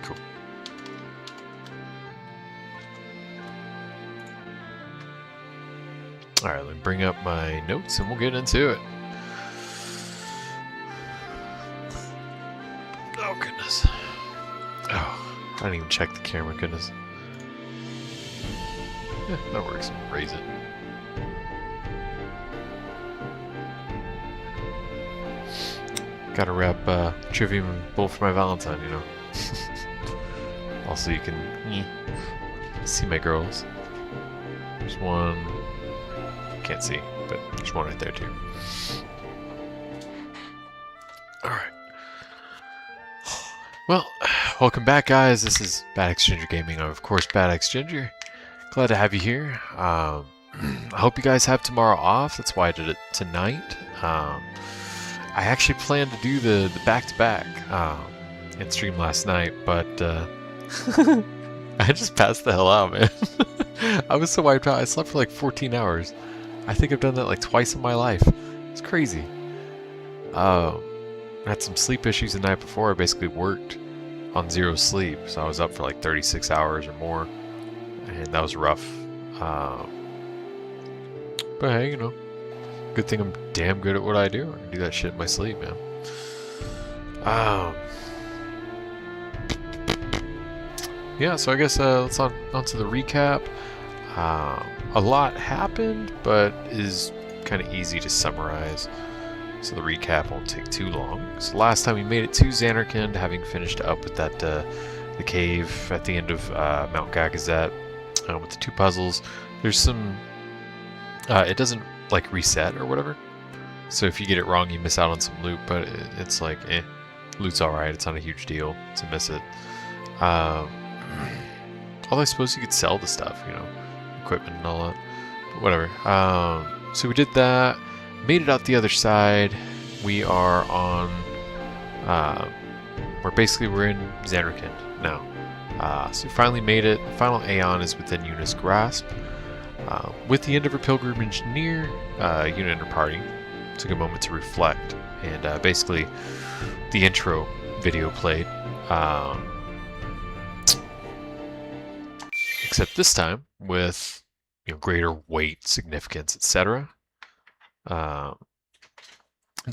Cool. Alright, let me bring up my notes and we'll get into it. Oh, goodness. Oh, I didn't even check the camera, goodness. Yeah, that works. Raise it. Gotta wrap Trivium Bowl for my Valentine, you know. Also, you can see my girls. There's one. Can't see, but there's one right there too. Alright. Well, welcome back, guys. This is Bad X Ginger Gaming. I'm, of course, Bad X Ginger. Glad to have you here. I hope you guys have tomorrow off. That's why I did it tonight. I actually planned to do the back-to-back in stream last night, but I just passed the hell out, man. I was so wiped out. I slept for like 14 hours. I think I've done that like twice in my life. It's crazy. I had some sleep issues the night before. I basically worked on zero sleep, so I was up for like 36 hours or more, and that was rough. But hey, you know, good thing I'm damn good at what I do. I can do that shit in my sleep, man. Yeah, so I guess let's on to the recap. A lot happened, but is kind of easy to summarize. So the recap won't take too long. So last time we made it to Zanarkand, having finished up with that the cave at the end of Mount Gagazet with the 2 puzzles. There's some... it doesn't like reset or whatever. So if you get it wrong, you miss out on some loot, but it's like, loot's alright. It's not a huge deal to miss it. Although I suppose you could sell the stuff, you know, equipment and all that. But whatever. So we did that. Made it out the other side. We are on... we're in Zanarkand now. So we finally made it. Final Aeon is within Yuna's grasp. With the end of her pilgrimage near, Yuna and her party took a moment to reflect. And basically, the intro video played. Except this time with, you know, greater weight, significance, etc. The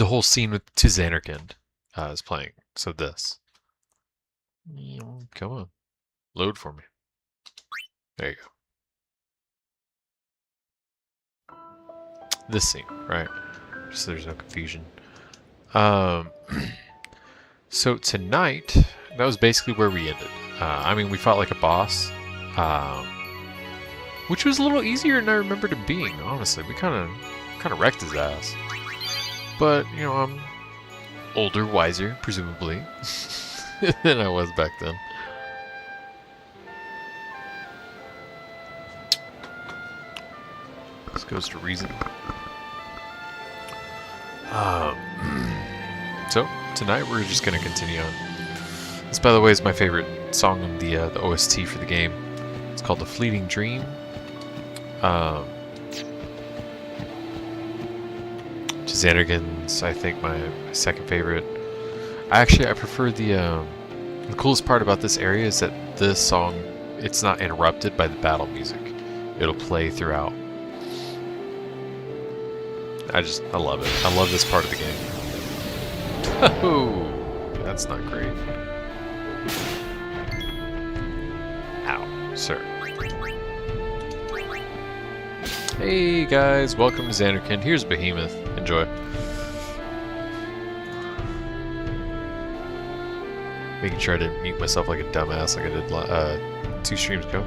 whole scene with to Zanarkand is playing. So this. Come on. Load for me. There you go. This scene, right? Just so there's no confusion. So tonight, that was basically where we ended. I mean, we fought like a boss. Which was a little easier than I remembered it being, honestly. We kind of wrecked his ass. But, you know, I'm older, wiser, presumably, than I was back then. This goes to reason. So, tonight we're just going to continue on. This, by the way, is my favorite song in the OST for the game. It's called The Fleeting Dream. Zanarkand's, I think, my second favorite. I prefer the coolest part about this area is that this song, it's not interrupted by the battle music. It'll play throughout. I love it. I love this part of the game. Oh, that's not great. Ow, sir. Hey guys, welcome to Zanarkand. Here's Behemoth. Enjoy. Making sure I didn't mute myself like a dumbass like I did 2 streams ago.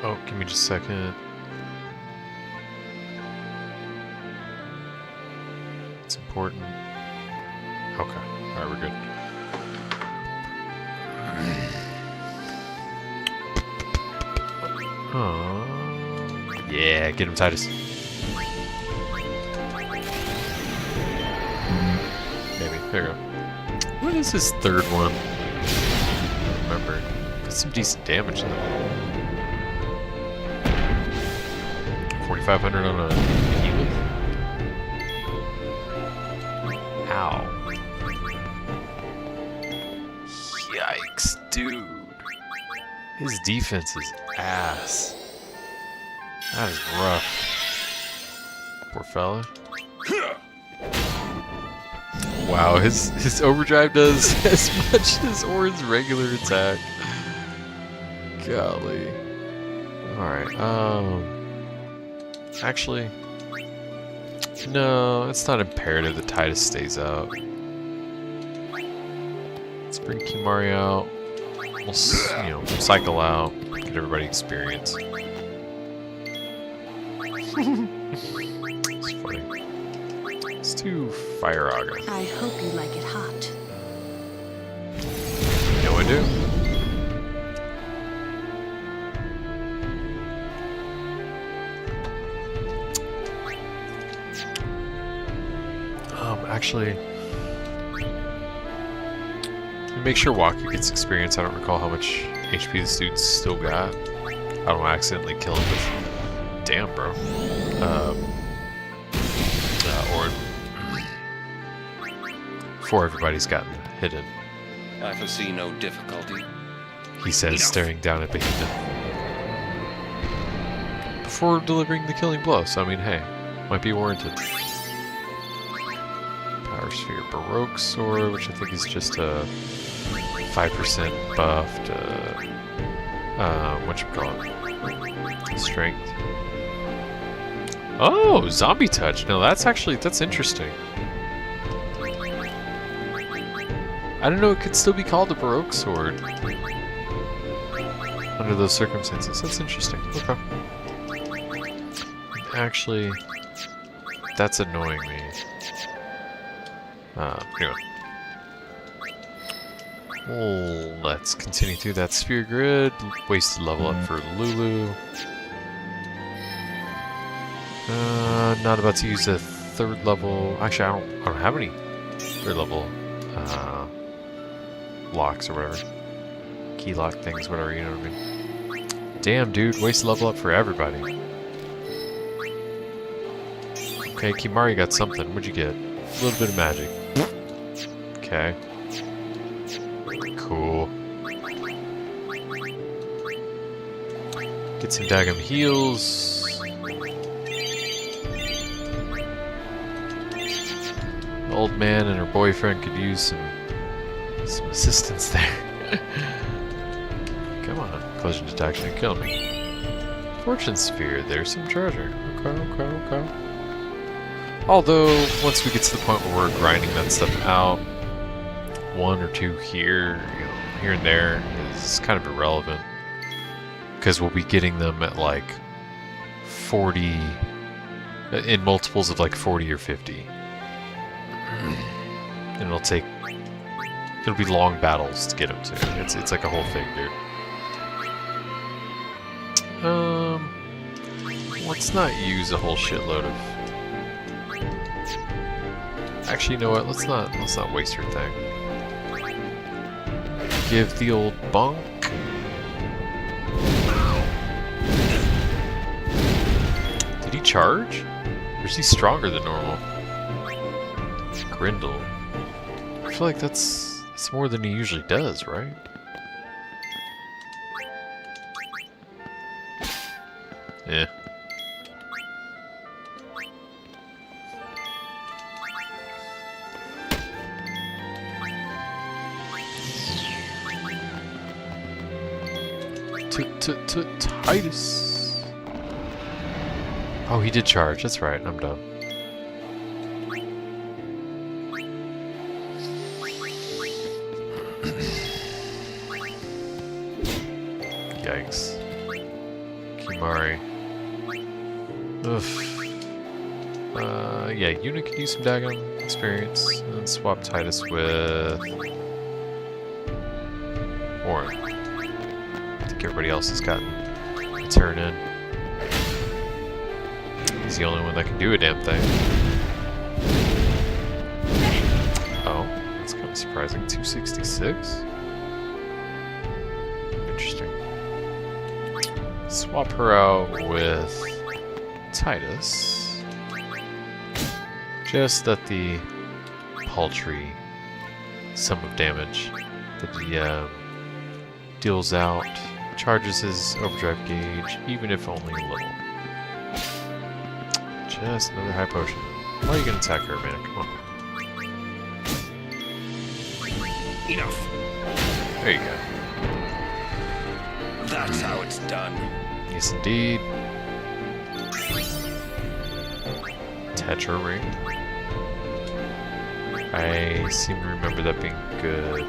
Oh, give me just a second. It's important. Okay. Alright, we're good. Oh. Yeah, get him, Tidus. Maybe. There you go. What is his third one? I don't remember. That's some decent damage though. 4,500 on a behemoth? Ow. Yikes, dude. His defense is ass. That is rough. Poor fella. Wow, his overdrive does as much as Orin's regular attack. Golly. Alright, actually, no, it's not imperative that Tidus stays out. Let's bring Kimari out. We'll, cycle out, get everybody experience. It's funny. Let's do Fire Aga. I hope you like it hot. You know I do. Actually, make sure Waku gets experience. I don't recall how much HP this dude's still got. I don't accidentally kill him with... Damn, bro. Or... Before everybody's gotten hidden. I foresee no difficulty. He says, staring down at Behemoth. Before delivering the killing blow, so I mean, hey, might be warranted. Power Sphere Baroque Sword, which I think is just a 5% buffed, whatchamacallit? Strength. Oh, Zombie Touch. No, that's interesting. I don't know, it could still be called a Baroque Sword. Under those circumstances. That's interesting. Okay. Actually, that's annoying me. Anyway. Well, let's continue through that sphere grid. Wasted level up for Lulu. Not about to use a third level. Actually, I don't have any third level locks or whatever. Key lock things, whatever, you know what I mean. Damn, dude, wasted level up for everybody. Okay, Kimari got something. What'd you get? A little bit of magic. Okay. Cool. Get some daggum heals. The old man and her boyfriend could use some assistance there. Come on, collision detection and kill me. Fortune Sphere, there's some treasure. Okay. Although, once we get to the point where we're grinding that stuff out, one or two here, here and there is kind of irrelevant. Because we'll be getting them at like 40, in multiples of like 40 or 50. And it'll be long battles to get them to. It's like a whole thing, dude. Let's not use a whole shitload of... Actually, you know what? Let's not waste her thing. Give the old bunk. Did he charge? Or is he stronger than normal? Grindle. I feel like that's more than he usually does, right? Yeah. Tidus. Oh, he did charge. That's right. I'm done. Yikes. Kimari. Oof. Yeah, Yuna could use some daggum experience, and then swap Tidus with Orin. I think everybody else has gotten a turn in. He's the only one that can do a damn thing. Oh, that's kind of surprising. 266? Interesting. Swap her out with Tidus. Just that the paltry sum of damage that he deals out charges his overdrive gauge, even if only a little. Just another high potion. Why are you gonna attack her, man? Come on. Enough. There you go. That's how it's done. Yes, indeed. Tetra ring. I seem to remember that being good.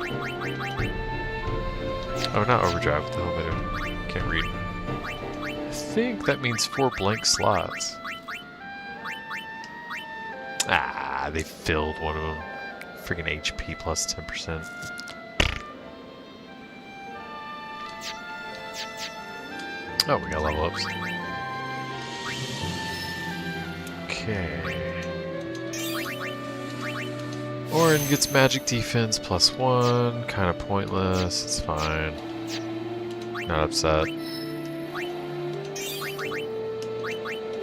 Oh, not overdrive. What the hell am I doing? Can't read. I think that means 4 blank slots. Ah, they filled one of them. Freaking HP plus 10%. Oh, we got level ups. Okay. Orin gets magic defense plus 1. Kind of pointless. It's fine. Not upset.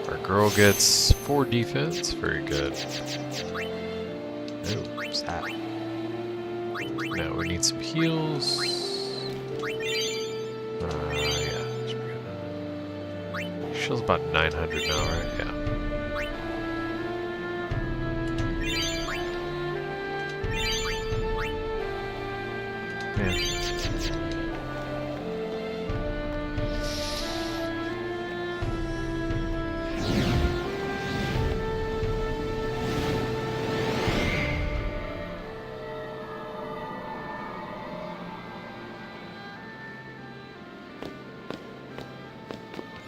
Our girl gets 4 defense. Very good. Ooh, what's that? Now we need some heals. Yeah. She's about 900 now, right? Yeah. Man.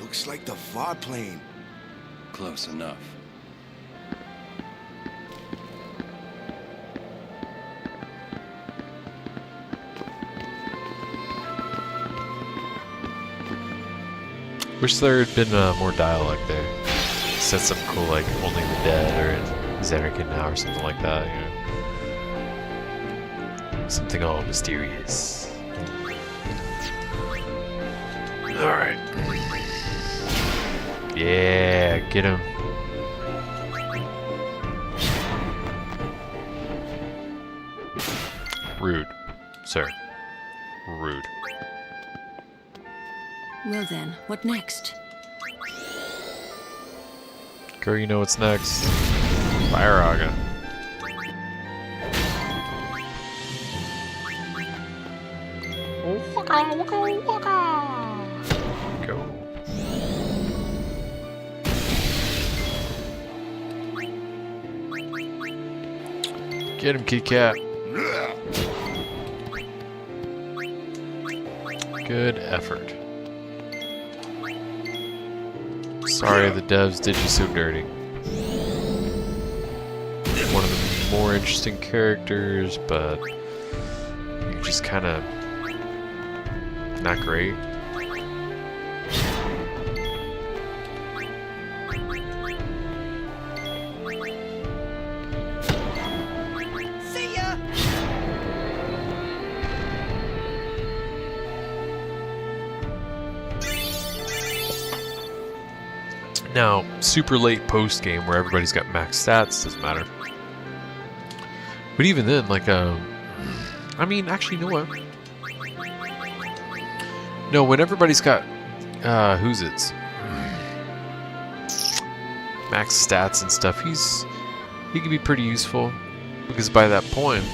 Looks like the VAR plane. Close enough. Wish there had been more dialogue there. Said something cool like only the dead or in Zanarkand now or something like that, you know. Something all mysterious. Alright. Yeah, get him. Rude, sir. Rude. Well then, what next? Girl, you know what's next. Fire Aga. Waka, waka, waka. Go. Get him, Kit Kat. Good effort. Sorry the devs did you so dirty. One of the more interesting characters, but you're just kind of not great. See ya! Now, super late post game where everybody's got max stats doesn't matter. But even then, like, I mean, actually, you know what? No, when everybody's got, who's it's? Max stats and stuff, he can be pretty useful. Because by that point,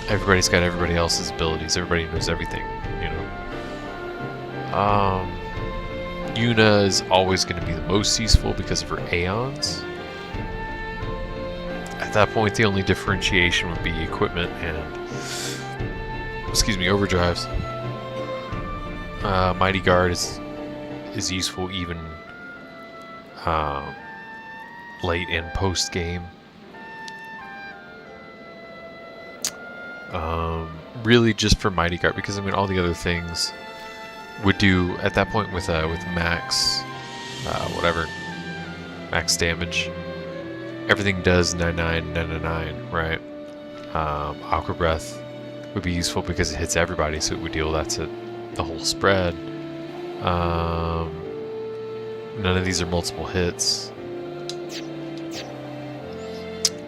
everybody's got everybody else's abilities. Everybody knows everything, you know? Yuna is always going to be the most useful because of her Aeons. At that point, the only differentiation would be equipment and, overdrives. Mighty Guard is useful even late in post game. Really just for Mighty Guard, because I mean all the other things would do at that point with max whatever max damage. Everything does 99, 999, right? Aqua Breath would be useful because it hits everybody, so it would deal that to the whole spread. None of these are multiple hits.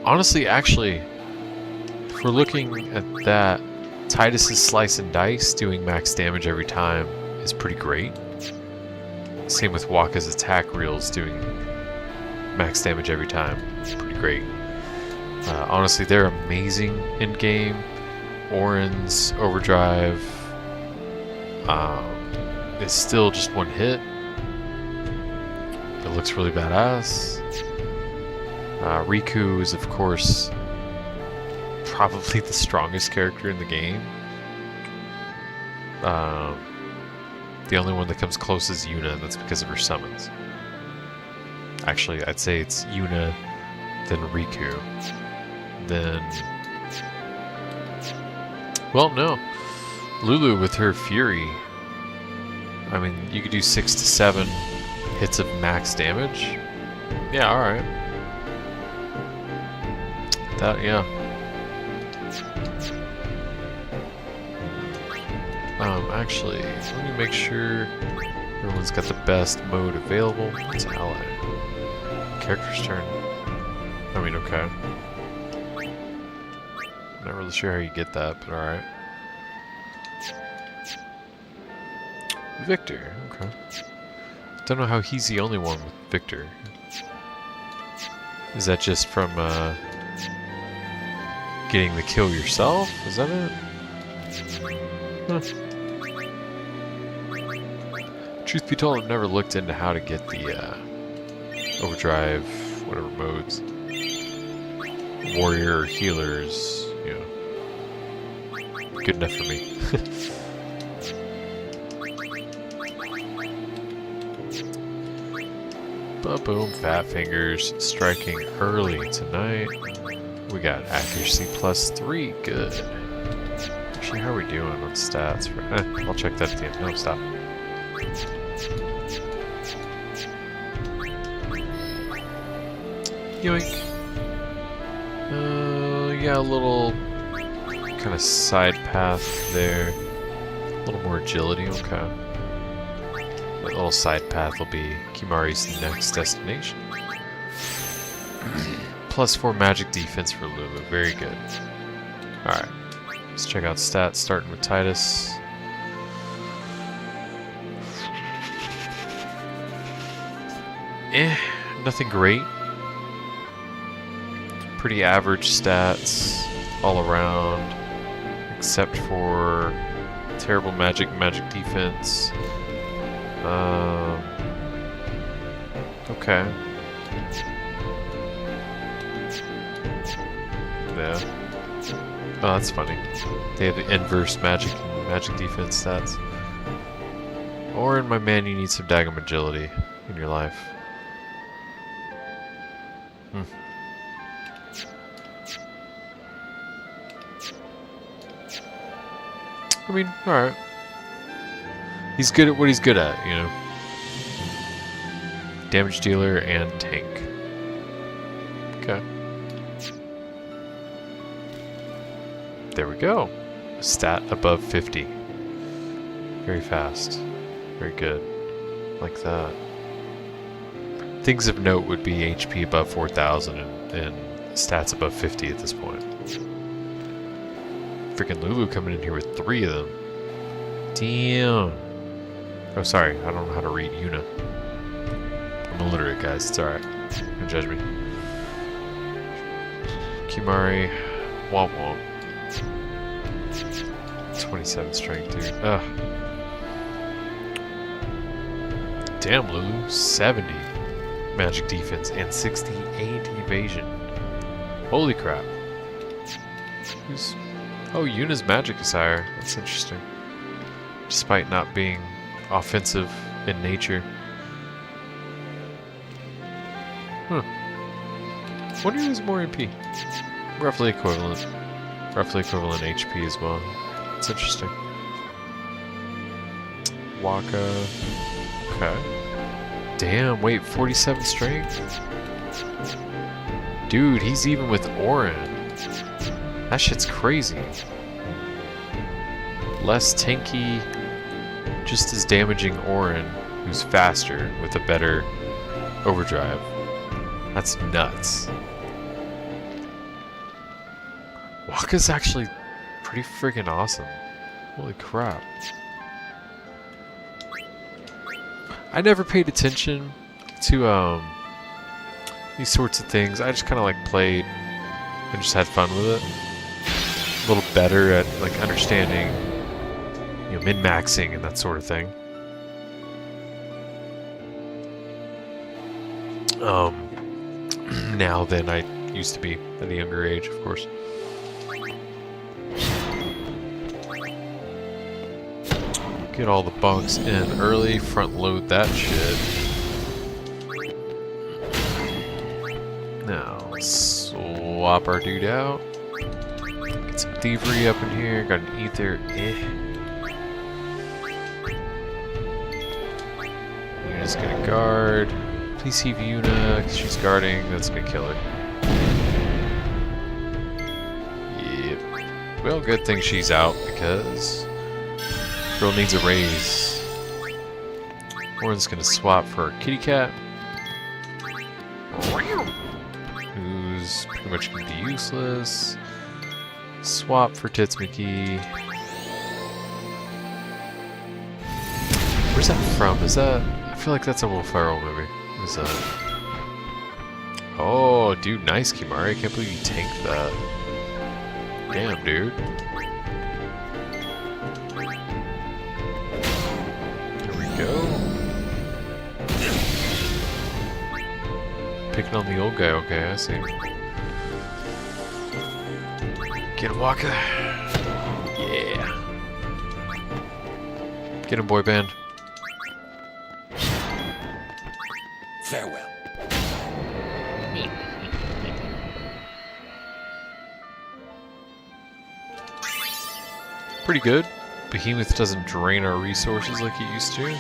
Honestly, actually, if we're looking at that, Tidus' Slice and Dice doing max damage every time is pretty great. Same with Wakka's attack reels doing max damage every time. It's pretty great. Honestly, they're amazing in game. Orin's Overdrive is still just one hit. It looks really badass. Rikku is, of course, probably the strongest character in the game. The only one that comes close is Yuna, and that's because of her summons. Actually, I'd say it's Yuna, then Rikku, then... Well, no. Lulu with her Fury. I mean, you could do 6 to 7 hits of max damage. Yeah, alright. That, yeah. Actually, let me make sure everyone's got the best mode available. It's ally. Character's turn. I mean, okay. Not really sure how you get that, but alright. Victor, okay. Don't know how he's the only one with Victor. Is that just from getting the kill yourself? Is that it? Huh. Truth be told, I've never looked into how to get the overdrive, whatever modes. Warrior or healers, you know. Good enough for me. Boom, Fat Fingers striking early tonight. We got accuracy +3, good. Actually, how are we doing on stats? I'll check that at the end. No, stop. Yoink. Yeah, a little kind of side path there. A little more agility, okay. That little side path will be Kimahri's next destination. +4 magic defense for Lulu, very good. Alright, let's check out stats, starting with Tidus. Nothing great. Pretty average stats all around, except for terrible magic defense. Okay. Yeah. Oh, that's funny. They have the inverse magic defense stats. Or in my man, you need some daggum agility in your life. I mean, alright. He's good at what he's good at, you know. Damage dealer and tank. Okay. There we go. Stat above 50. Very fast. Very good. Like that. Things of note would be HP above 4,000 and stats above 50 at this point. Freaking Lulu coming in here with 3 of them. Damn. Oh, sorry. I don't know how to read Yuna. I'm illiterate, guys. It's alright. Don't judge me. Kimahri. Womp womp. 27 strength, dude. Ugh. Damn, Lulu. 70 magic defense and 68 evasion. Holy crap. Who's... Oh, Yuna's magic is higher. That's interesting. Despite not being offensive in nature. Huh. Wonder who's more MP. Roughly equivalent. Roughly equivalent HP as well. It's interesting. Waka. Okay. Damn, wait, 47 strength? Dude, he's even with Orin. That shit's crazy. Less tanky, just as damaging Orin, who's faster with a better overdrive. That's nuts. Waka's actually pretty friggin' awesome. Holy crap. I never paid attention to these sorts of things. I just kind of like played and just had fun with it. A little better at like understanding, you know, min-maxing and that sort of thing. Now than I used to be at a younger age, of course. Get all the bunks in early, front load that shit. Now, swap our dude out. Get some thievery up in here, got an ether, Yuna's gonna guard. Please heave Yuna, because she's guarding, that's gonna kill her. Yep. Well, good thing she's out, because girl needs a raise. Orin's gonna swap for a kitty cat. Who's pretty much gonna be useless. Swap for Tits Mickey. Where's that from? Is that... I feel like that's a Will Ferrell movie. Is that... Oh, dude, nice, Kimari. I can't believe you tanked that. Damn, dude. There we go. Picking on the old guy, okay, I see. Get him, Waka. Yeah. Get him, boy band. Farewell. Pretty good. Behemoth doesn't drain our resources like it used to.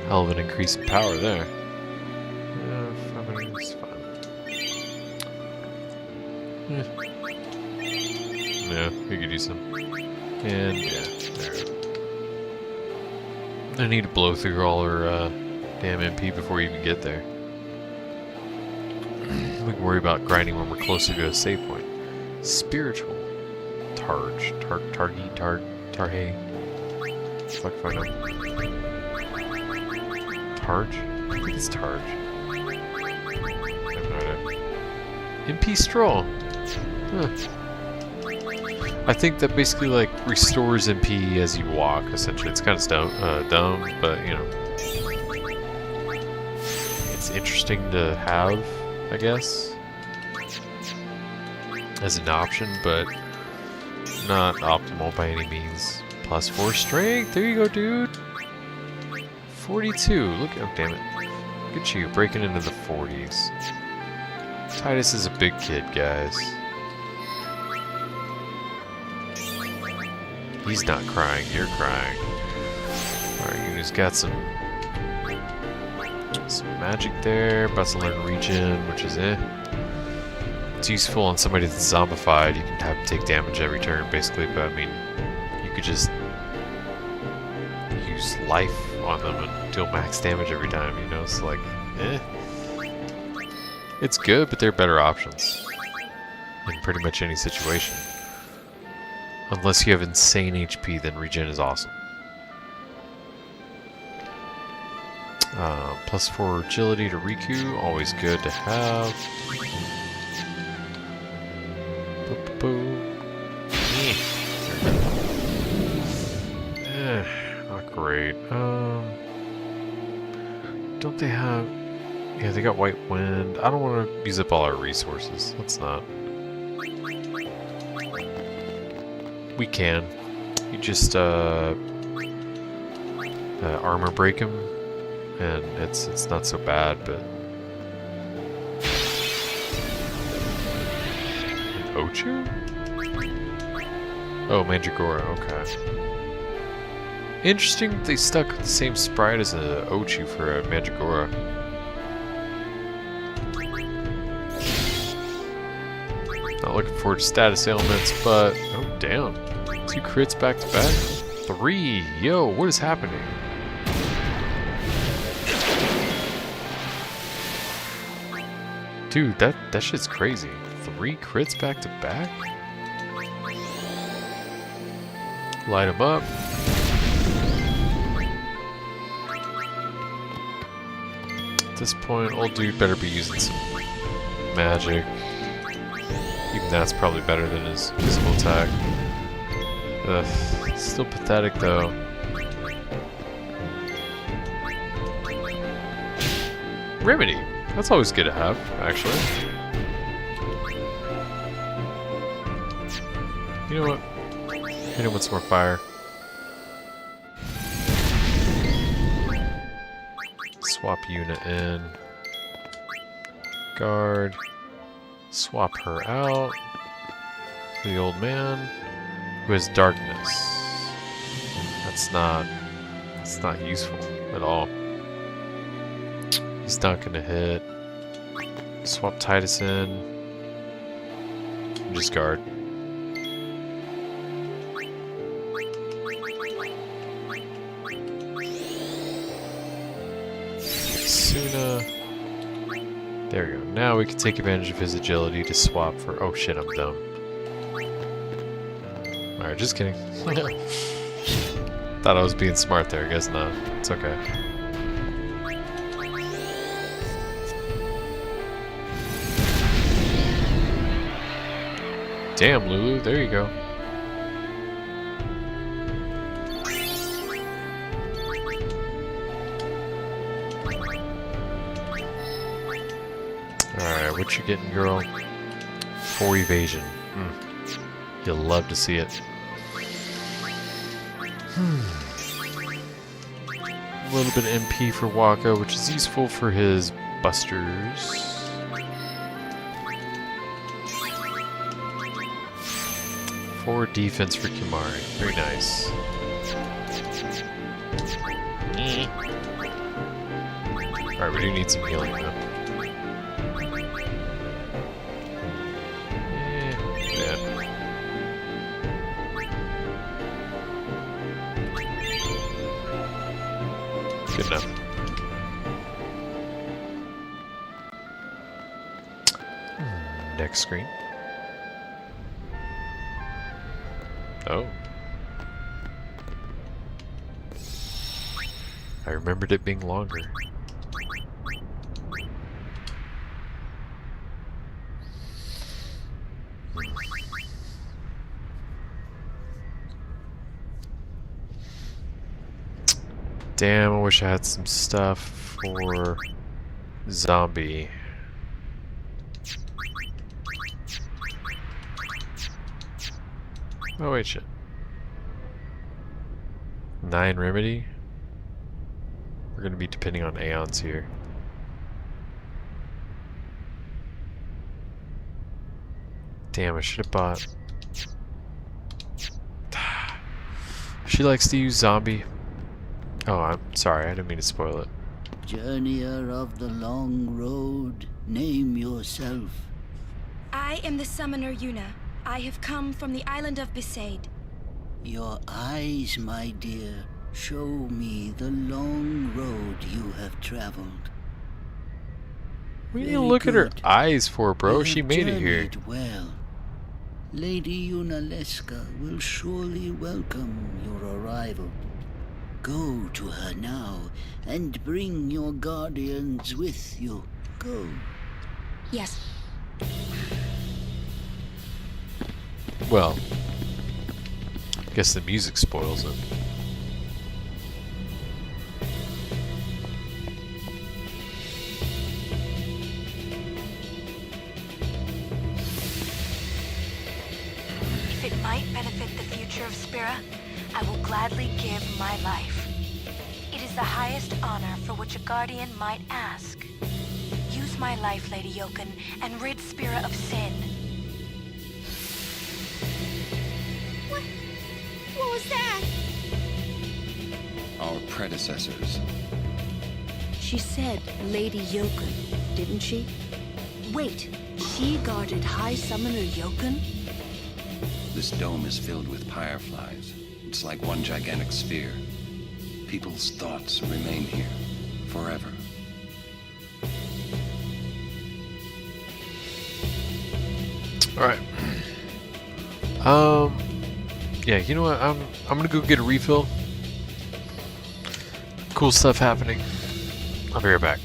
Hell of an increase in power there. Yeah, I mean, it's fine. Yeah, we could do some. And yeah, there we go. I need to blow through all our damn MP before we even get there. We can worry about grinding when we're closer to a save point. Spiritual. Tarhe. Fuck if I know. Targe? I think it's Targe. I have no idea. MP Stroll. Huh. I think that basically like restores MP as you walk, essentially. It's kind of dumb, but you know. It's interesting to have, I guess. As an option, but not optimal by any means. Plus 4 strength. There you go, dude. 42. Look, oh damn it. Look at you breaking into the 40s. Tidus is a big kid, guys. He's not crying. You're crying. All right, Yuna's got some magic there. About to learn regen, which is It's useful on somebody that's zombified. You can have them take damage every turn, basically, but I mean, you could just use life on them and deal max damage every time, you know? It's like, It's good, but there are better options in pretty much any situation. Unless you have insane HP, then regen is awesome. Plus 4 agility to Rikku, always good to have. Not great. Don't they have... Yeah, they got White Wind. I don't want to use up all our resources. Let's not. We can. You just armor break him, and it's not so bad, but Ochu? Oh, Mandragora, okay. Interesting that they stuck with the same sprite as a Ochu for a Mandragora. Not looking forward to status ailments, but... Oh, damn. 2 crits back to back? 3! Yo, what is happening? Dude, that shit's crazy. 3 crits back to back? Light him up. At this point, old dude better be using some magic. Even that's probably better than his physical attack. Ugh, still pathetic though. Remedy. That's always good to have, actually. You know what? Hit him with some more fire. Swap Yuna in. Guard. Swap her out. For the old man. Who has darkness. That's not useful at all. He's not gonna hit. Swap Tidus in. And just guard. There we go. Now we can take advantage of his agility to swap for... Oh shit, I'm dumb. Alright, just kidding. Thought I was being smart there, I guess not. It's okay. Damn, Lulu, there you go. Alright, what you getting, girl? 4 evasion. You'll love to see it. A little bit of MP for Waka, which is useful for his busters. Four defense for Kimari. Very nice. Alright, we do need some healing though. Good enough. Next screen. Oh. I remembered it being longer. Damn, I wish I had some stuff for zombie. Oh wait, shit. 9 remedy? We're gonna be depending on Aeons here. Damn, I should have bought... She likes to use zombie. Oh, I'm sorry, I didn't mean to spoil it. Journeyer of the long road, name yourself. I am the summoner Yuna. I have come from the island of Besaid. Your eyes, my dear, show me the long road you have traveled. We need to look at her eyes for, bro. You She have made it here. journeyed well. Lady Yunalesca will surely welcome your arrival. Go to her now, and bring your guardians with you. Go. Yes. Well, I guess the music spoils it. If it might benefit the future of Spira, I will gladly give my life. It is the highest honor for which a guardian might ask. Use my life, Lady Yoken, and rid Spira of sin. was that? Our predecessors. She said Lady Yokun, didn't she? Wait, she guarded High Summoner Yokun? This dome is filled with fireflies. It's like one gigantic sphere. People's thoughts remain here forever. Alright. Yeah, you know what? I'm gonna go get a refill. Cool stuff happening. I'll be right back.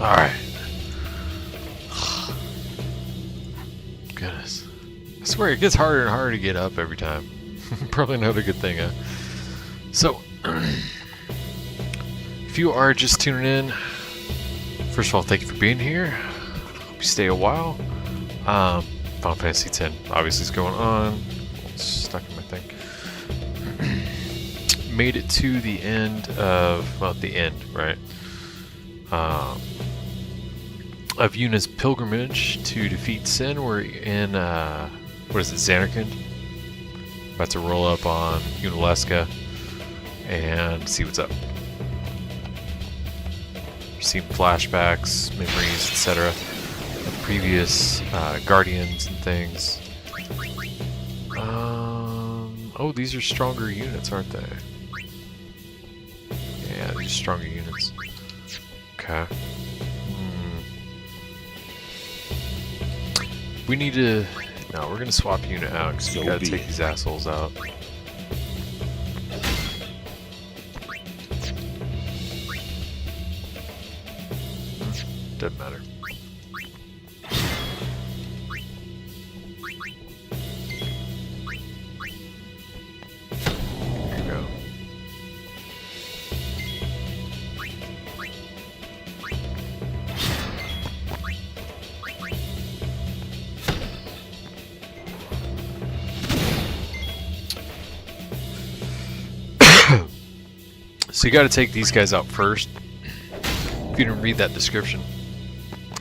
Alright. Goodness. I swear it gets harder and harder to get up every time. Probably another good thing, huh? So, if you are just tuning in, first of all, thank you for being here. Hope you stay a while. Final Fantasy X obviously is going on. It's stuck in my thing. Made it to the end of, well, the end, right? Of Yuna's pilgrimage to defeat Sin. We're in, what is it, Zanarkand? About to roll up on Yunalesca and see what's up. Seeing flashbacks, memories, etc. of previous guardians and things. Oh, these are stronger units, aren't they? Yeah, these are stronger units. Okay. We need to... No, we're gonna swap Yuna out because we gotta take these assholes out. Doesn't matter. There you go. So you got to take these guys out first. If you didn't read that description,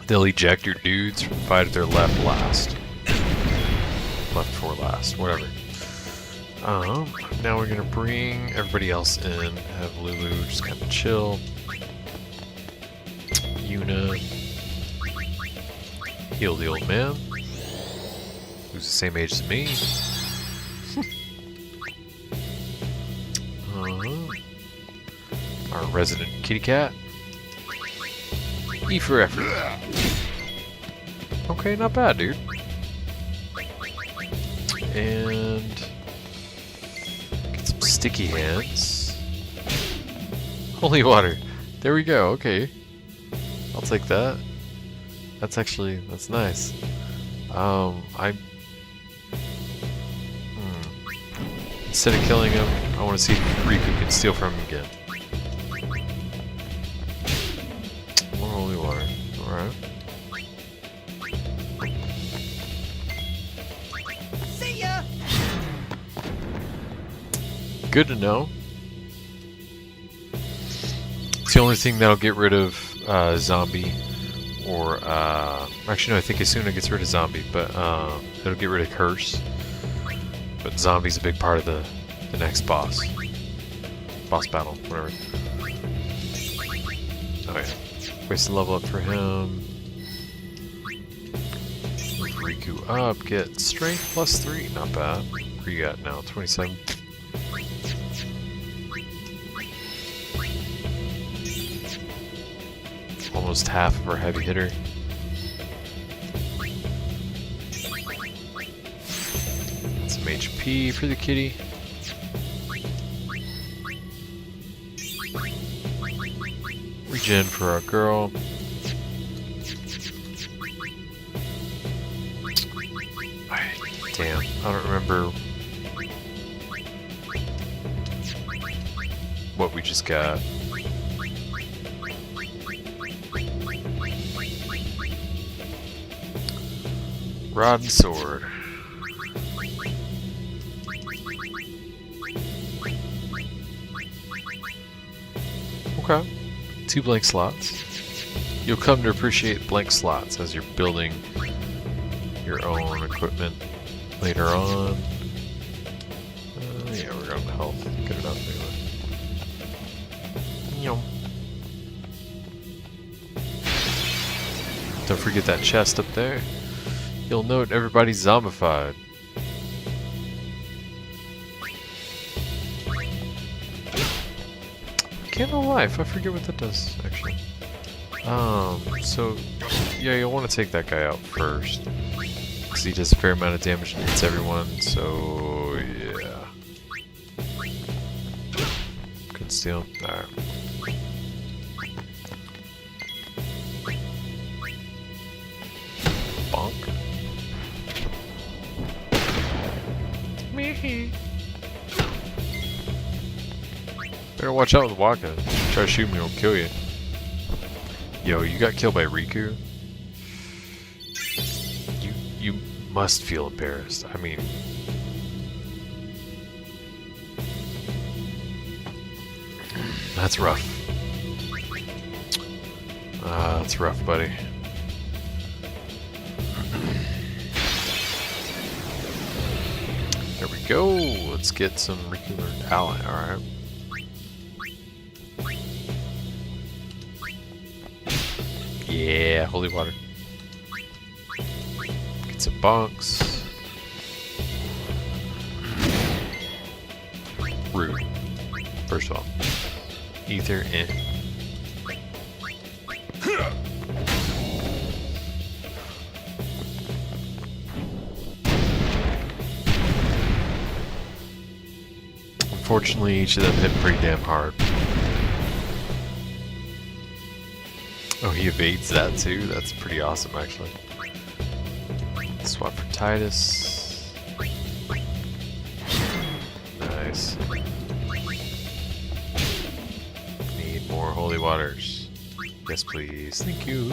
they'll eject your dudes from the fight if they're left last. Left before last, whatever. Now we're gonna bring everybody else in. Have Lulu just kind of chill. Yuna heal the old man, who's the same age as me. Our resident kitty cat. E for effort. Okay, not bad, dude. And get some sticky hands. Holy water. There we go. Okay. I'll take that. That's nice. Instead of killing him, I want to see if Rikku can steal from him again. More holy water. Alright. See ya! Good to know. It's the only thing that'll get rid of zombie, or actually no, I think Asuna gets rid of zombie, but it'll get rid of curse. But zombie's a big part of the next boss battle, whatever. Oh yeah, waste a level up for him. Move Rikku up, get strength +3, not bad. What you got now? 27. Almost half of our heavy hitter. Some HP for the kitty. Regen for our girl. Damn, I don't remember what we just got. Rod and sword. Okay. 2 blank slots. You'll come to appreciate blank slots as you're building your own equipment later on. Yeah, we're going to health. Good enough anyway. Yum. Don't forget that chest up there. You'll note everybody's zombified. Candle of Life, I forget what that does, actually. So, yeah, you'll want to take that guy out first. Because he does a fair amount of damage and hits everyone, so, yeah. Couldn't steal him. Alright. Bonk. Better watch out with Waka. Try to shoot me, he'll kill you. Yo, you got killed by Rikku? You must feel embarrassed. I mean... That's rough. That's rough, buddy. There we go. Let's get some Rikku learned ally. Alright. Yeah, holy water. Get some bonks. Rude. First of all. Ether, eh. Unfortunately, each of them hit pretty damn hard. Oh, he evades that too? That's pretty awesome, actually. Swap for Tidus. Nice. Need more holy waters. Yes, please. Thank you.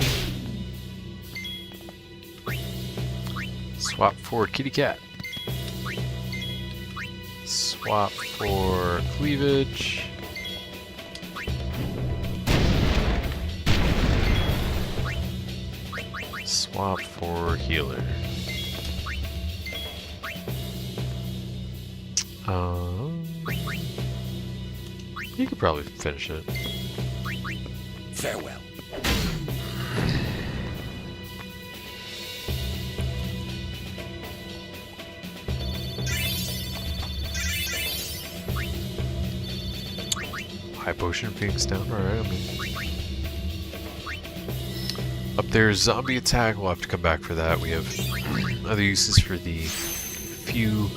Swap for kitty cat. Swap for cleavage. Swap for healer. You could probably finish it. Farewell. High potion Phoenix down. Alright, I mean. Up there's zombie attack. We'll have to come back for that. We have other uses for the few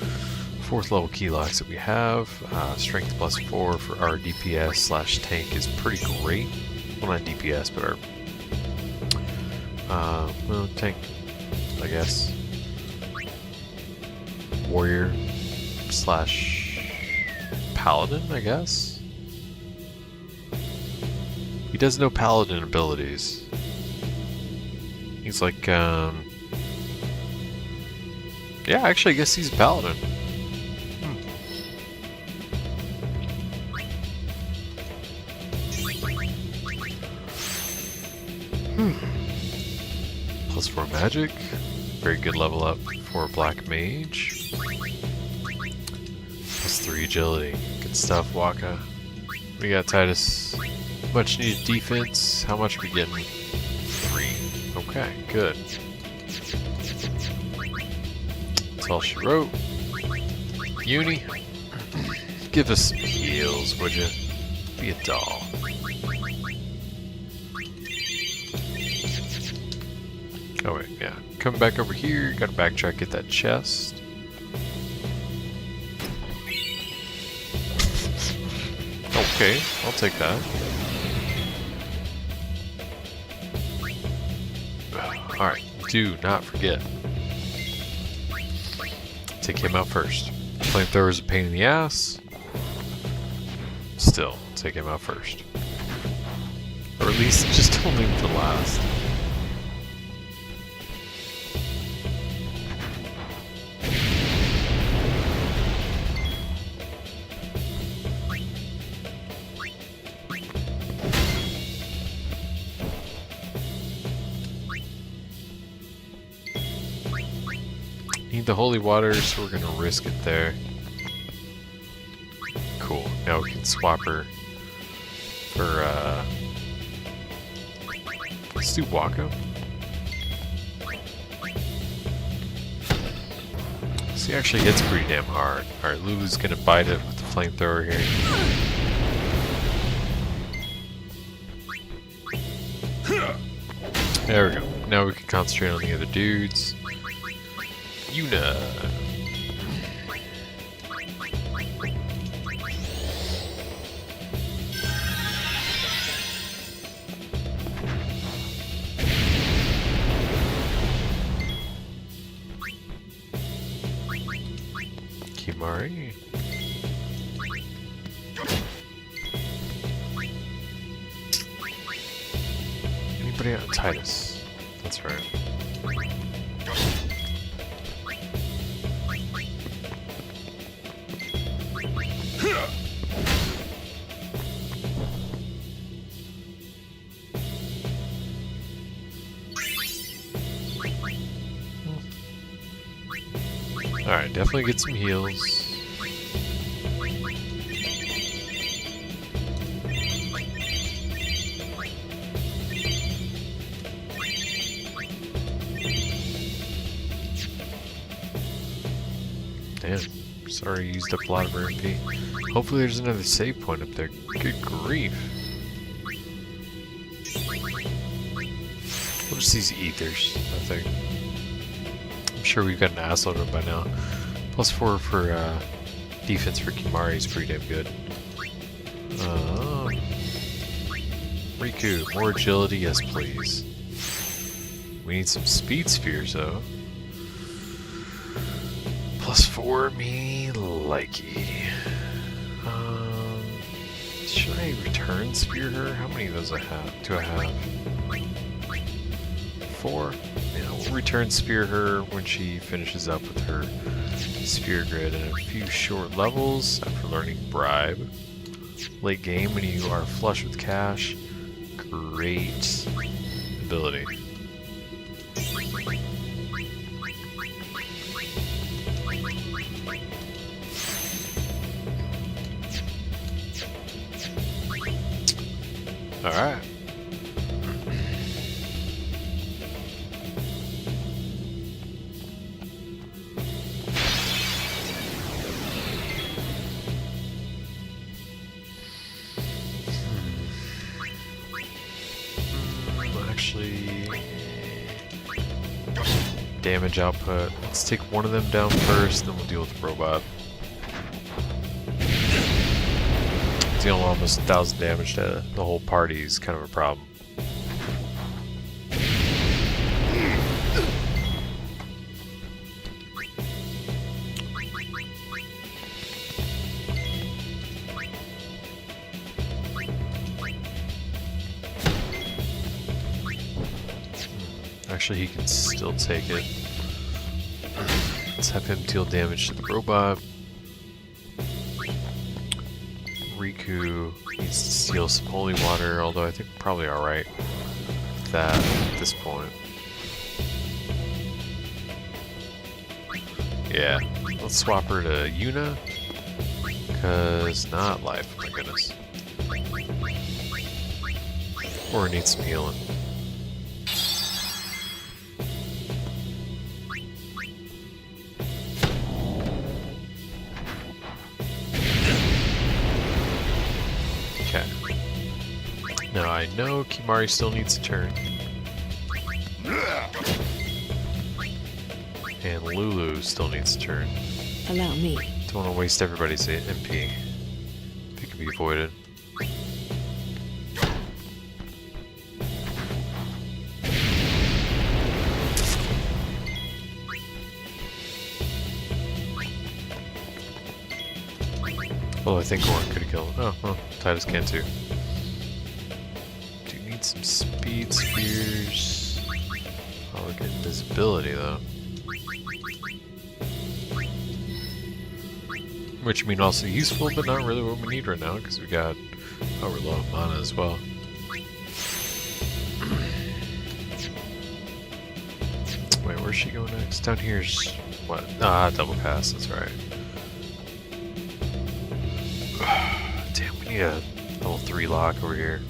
4th level key locks that we have. Strength +4 for our DPS / tank is pretty great. Well, not DPS, but our well, tank, I guess. Warrior / paladin, I guess. He does no paladin abilities. He's like, yeah, actually, I guess he's a paladin. +4 magic. Very good level up for Black Mage. +3 agility. Good stuff, Waka. We got Tidus. Much needed defense. How much are we getting? 3. Okay, good. That's all she wrote. Uni, give us some heals, would you? Be a doll. Oh wait, yeah. Come back over here, gotta backtrack, get that chest. Okay, I'll take that. Alright, do not forget. Take him out first. Flamethrower is a pain in the ass. Still, take him out first. Or at least just don't leave him to last. Need the holy water, so we're gonna risk it there. Cool. Now we can swap her for let's do Waka. This actually hits pretty damn hard. Alright, Lulu's gonna bite it with the flamethrower here. There we go. Now we can concentrate on the other dudes. Yuna. Kimari. Anybody on Tidus? That's right. Alright, definitely get some heals. Damn, sorry I used up a lot of her MP. Hopefully there's another save point up there. Good grief. What is these ethers, I think? I'm sure we've got an assload of them by now. +4 for defense for Kimari is pretty damn good. Rikku, more agility, yes please. We need some speed spheres though. +4, me likey. Should I return spear her? How many of those do I have? 4? Yeah, we'll return spear her when she finishes up with her sphere grid in a few short levels after learning bribe. Late game when you are flush with cash. Great ability. Alright. Actually, damage output. Let's take one of them down first, then we'll deal with the robot. dealing almost 1,000 damage to the whole party is kind of a problem. Actually, he can still take it. Let's have him deal damage to the robot. Rikku needs to steal some holy water, although I think we're probably alright with that at this point. Yeah, let's swap her to Yuna, because not life, oh my goodness. Or it needs some healing. Okay. Now I know Kimari still needs a turn. And Lulu still needs a turn. Allow me. Don't want to waste everybody's MP. If it can be avoided. Well, I think Goran could have killed him. Oh, well, Tidus can too. Do need some speed spheres. Oh, we're getting visibility though. Which mean also useful, but not really what we need right now, because we got... Oh, we're low on mana as well. Wait, where's she going next? Down here's... what? Ah, double pass, that's right. Damn, we need a level 3 lock over here.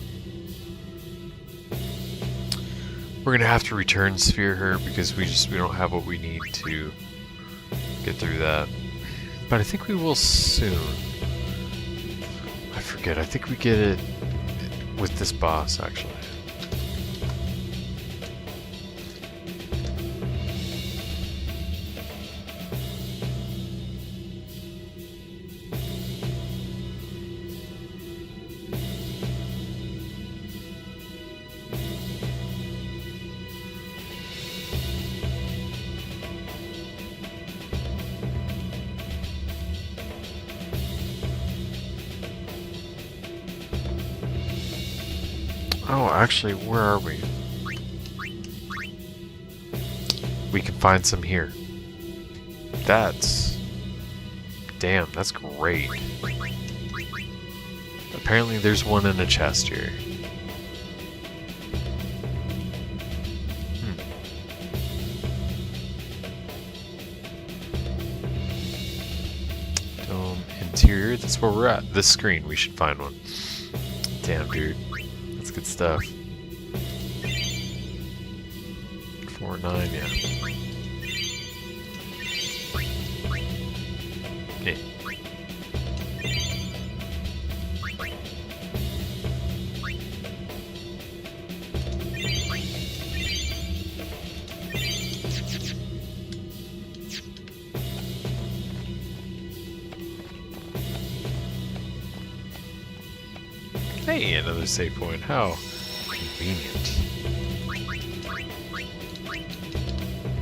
We're gonna have to return sphere her because we don't have what we need to get through that. But I think we will soon. I forget, I think we get it with this boss actually. Oh, actually, where are we? We can find some here. That's... Damn, that's great. Apparently there's one in a chest here. Dome interior, that's where we're at. This screen, we should find one. Damn, dude. That's good stuff. 4-9, yeah. Okay. Hey, another save point. How convenient.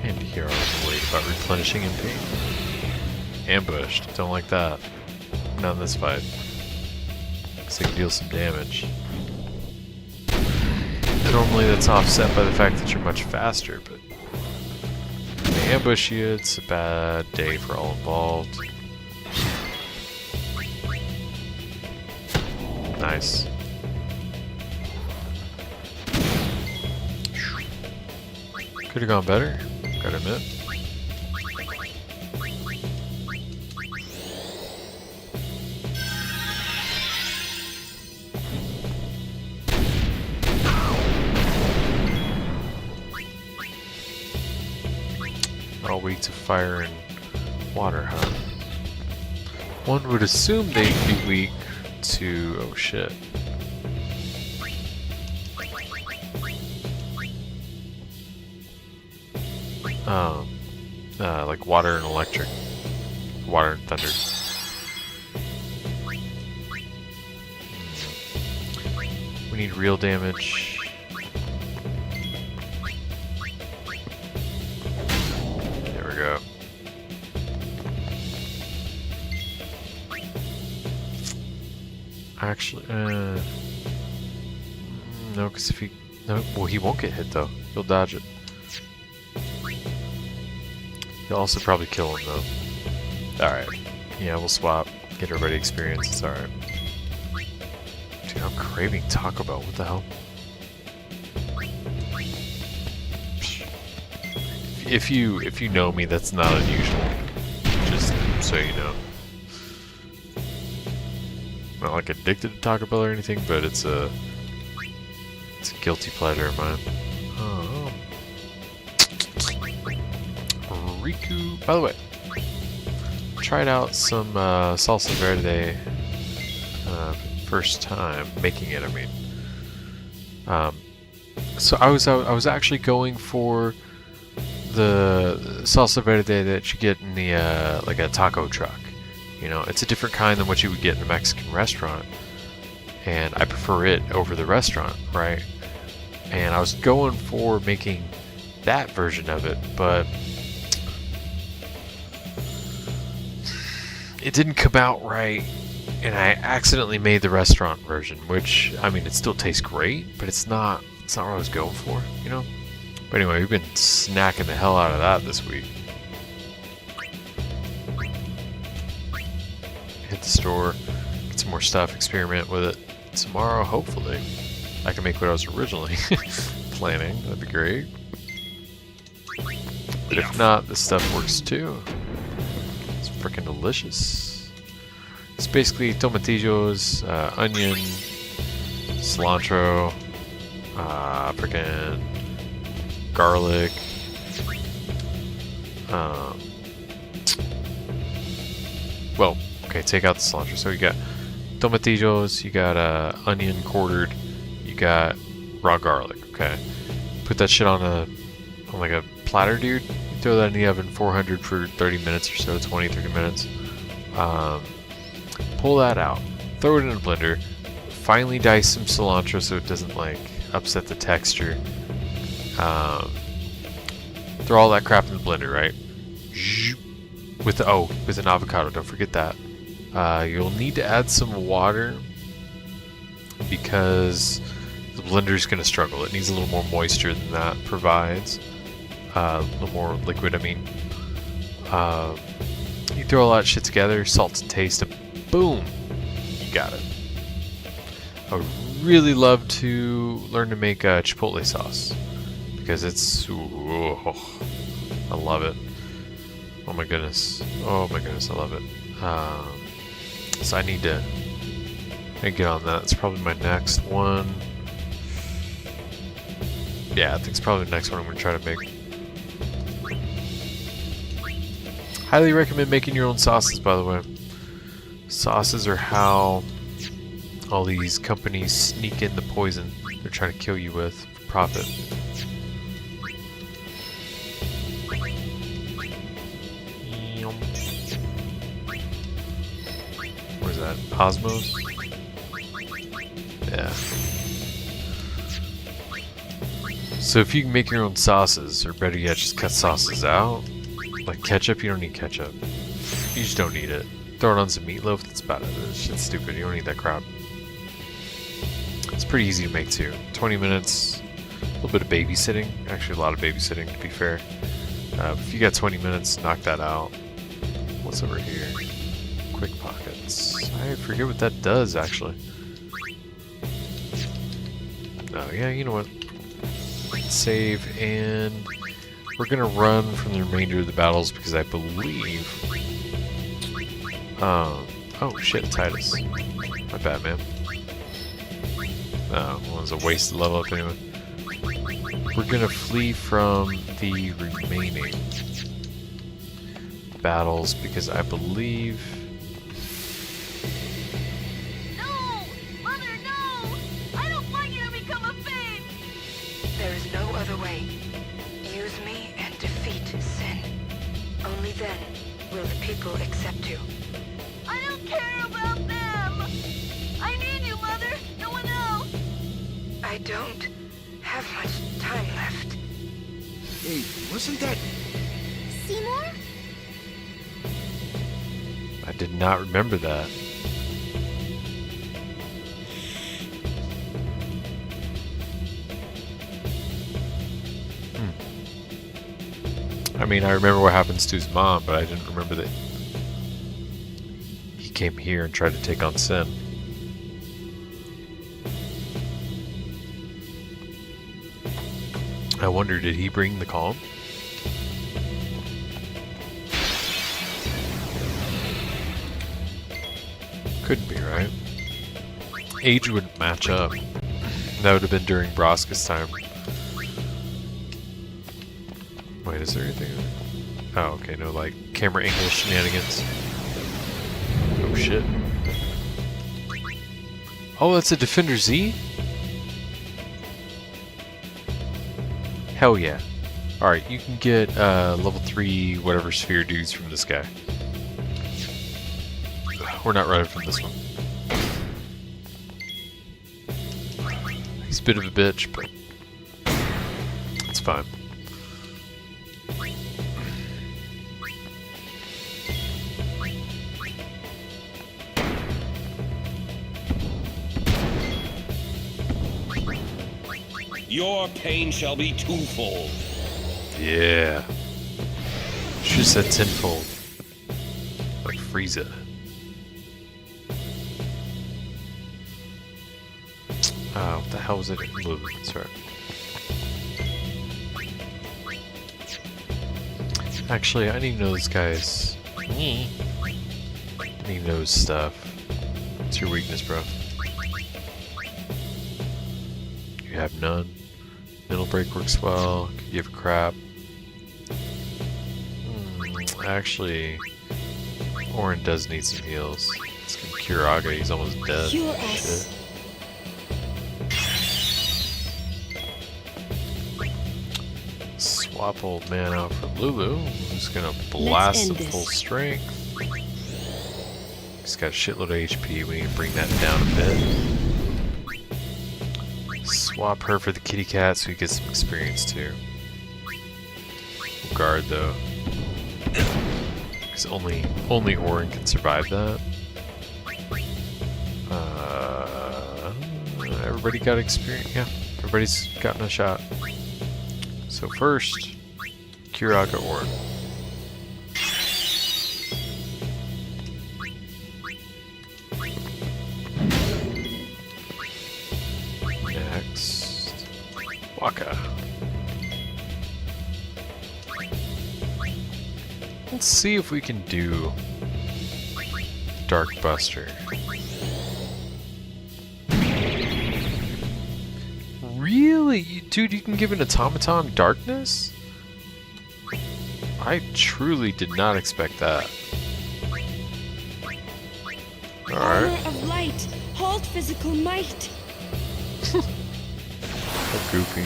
And here are the worried about replenishing MP. Ambushed. Don't like that. Not in this fight. Because they can deal some damage. And normally that's offset by the fact that you're much faster, but when they ambush you, it's a bad day for all involved. Nice. Could have gone better, gotta admit. All weak to fire and water, huh? One would assume they'd be weak to... oh shit. Like water and electric. Water and thunder. We need real damage. There we go. Actually, no, because if he... No, well, he won't get hit, though. He'll dodge it. He'll also probably kill him, though. Alright. Yeah, we'll swap. Get everybody experience. It's alright. Dude, I'm craving Taco Bell. What the hell? If you know me, that's not unusual. Just so you know. I'm not like addicted to Taco Bell or anything, but it's a guilty pleasure of mine. Oh. Rikku. By the way, tried out some salsa verde. First time making it. I mean, so I was actually going for the salsa verde that you get in the like a taco truck. You know, it's a different kind than what you would get in a Mexican restaurant, and I prefer it over the restaurant, right? And I was going for making that version of it, but it didn't come out right, and I accidentally made the restaurant version, which, I mean, it still tastes great, but it's not what I was going for, you know? But anyway, we've been snacking the hell out of that this week. Hit the store, get some more stuff, experiment with it. Tomorrow, hopefully, I can make what I was originally planning. That'd be great. But if not, this stuff works too. It's freaking delicious. It's basically tomatillos, onion, cilantro, freaking garlic, well, okay, take out the cilantro. So you got tomatillos, you got onion quartered, you got raw garlic. Okay, put that shit on like a platter, dude. You throw that in the oven, 400 for 30 minutes or so, 20-30 minutes. Pull that out, throw it in a blender. Finely dice some cilantro so it doesn't like upset the texture. Throw all that crap in the blender, right? With an avocado, don't forget that. You'll need to add some water because the blender's going to struggle. It needs a little more moisture than that provides. A little more liquid, I mean. You throw all that shit together, salt to taste, and boom, you got it. I would really love to learn to make chipotle sauce because it's, I love it. Oh my goodness, I love it. So I need to get on that. It's probably my next one. Yeah, I think it's probably the next one I'm going to try to make. Highly recommend making your own sauces, by the way. Sauces are how all these companies sneak in the poison they're trying to kill you with for profit. What is that? Osmos? Yeah. So if you can make your own sauces, or better yet, just cut sauces out, like ketchup, you don't need ketchup. You just don't need it. Throw it on some meatloaf, that's about it. It's shit's stupid, you don't need that crap. It's pretty easy to make too. 20 minutes, a little bit of babysitting. Actually a lot of babysitting, to be fair. If you got 20 minutes, knock that out. What's over here? Quick pockets. I forget what that does, actually. Oh yeah, you know what? Save, and we're gonna run from the remainder of the battles because I believe... oh shit, Tidus. My bad, man. Well, it was a wasted level up anyway. We're gonna flee from the remaining battles because I believe... No! Mother, no! I don't want you to become a thing! There is no other way. Use me and defeat sin. Only then will the people accept you. I don't care about them! I need you, Mother! No one else! don't have much time left. Hey, wasn't that... Seymour? I did not remember that. I mean, I remember what happens to his mom, but I didn't remember that he came here and tried to take on Sin. I wonder, did he bring the calm? Couldn't be, right? Age wouldn't match up. That would have been during Braska's time. Wait, is there anything? Oh, okay, no, like, camera angle shenanigans. Oh, shit. Oh, that's a Defender Z? Hell yeah. Alright, you can get level 3 whatever sphere dudes from this guy. We're not running from this one. He's a bit of a bitch, but it's fine. Your pain shall be twofold. Yeah. Should've said tenfold. Like Frieza. What the hell was it? Blue. That's right. Actually, I need to know this guy's... I need to know his stuff. What's your weakness, bro? You have none. Mental break works well. Could give a crap. Actually, Orin does need some heals. It's gonna cure Aga. He's almost dead. Cure us. Shit. Swap old man out for Lulu, who's gonna blast at full strength. He's got a shitload of HP. We need to bring that down a bit. Swap her for the kitty cat so he gets some experience too. We'll guard though, because only Orin can survive that. Everybody got experience. Yeah, everybody's gotten a shot. So first, Kiraga Orin. Next, Waka. Let's see if we can do Dark Buster. Really? Dude, you can give an automaton darkness? I truly did not expect that. Alright. Power of light, halt physical might. So goofy.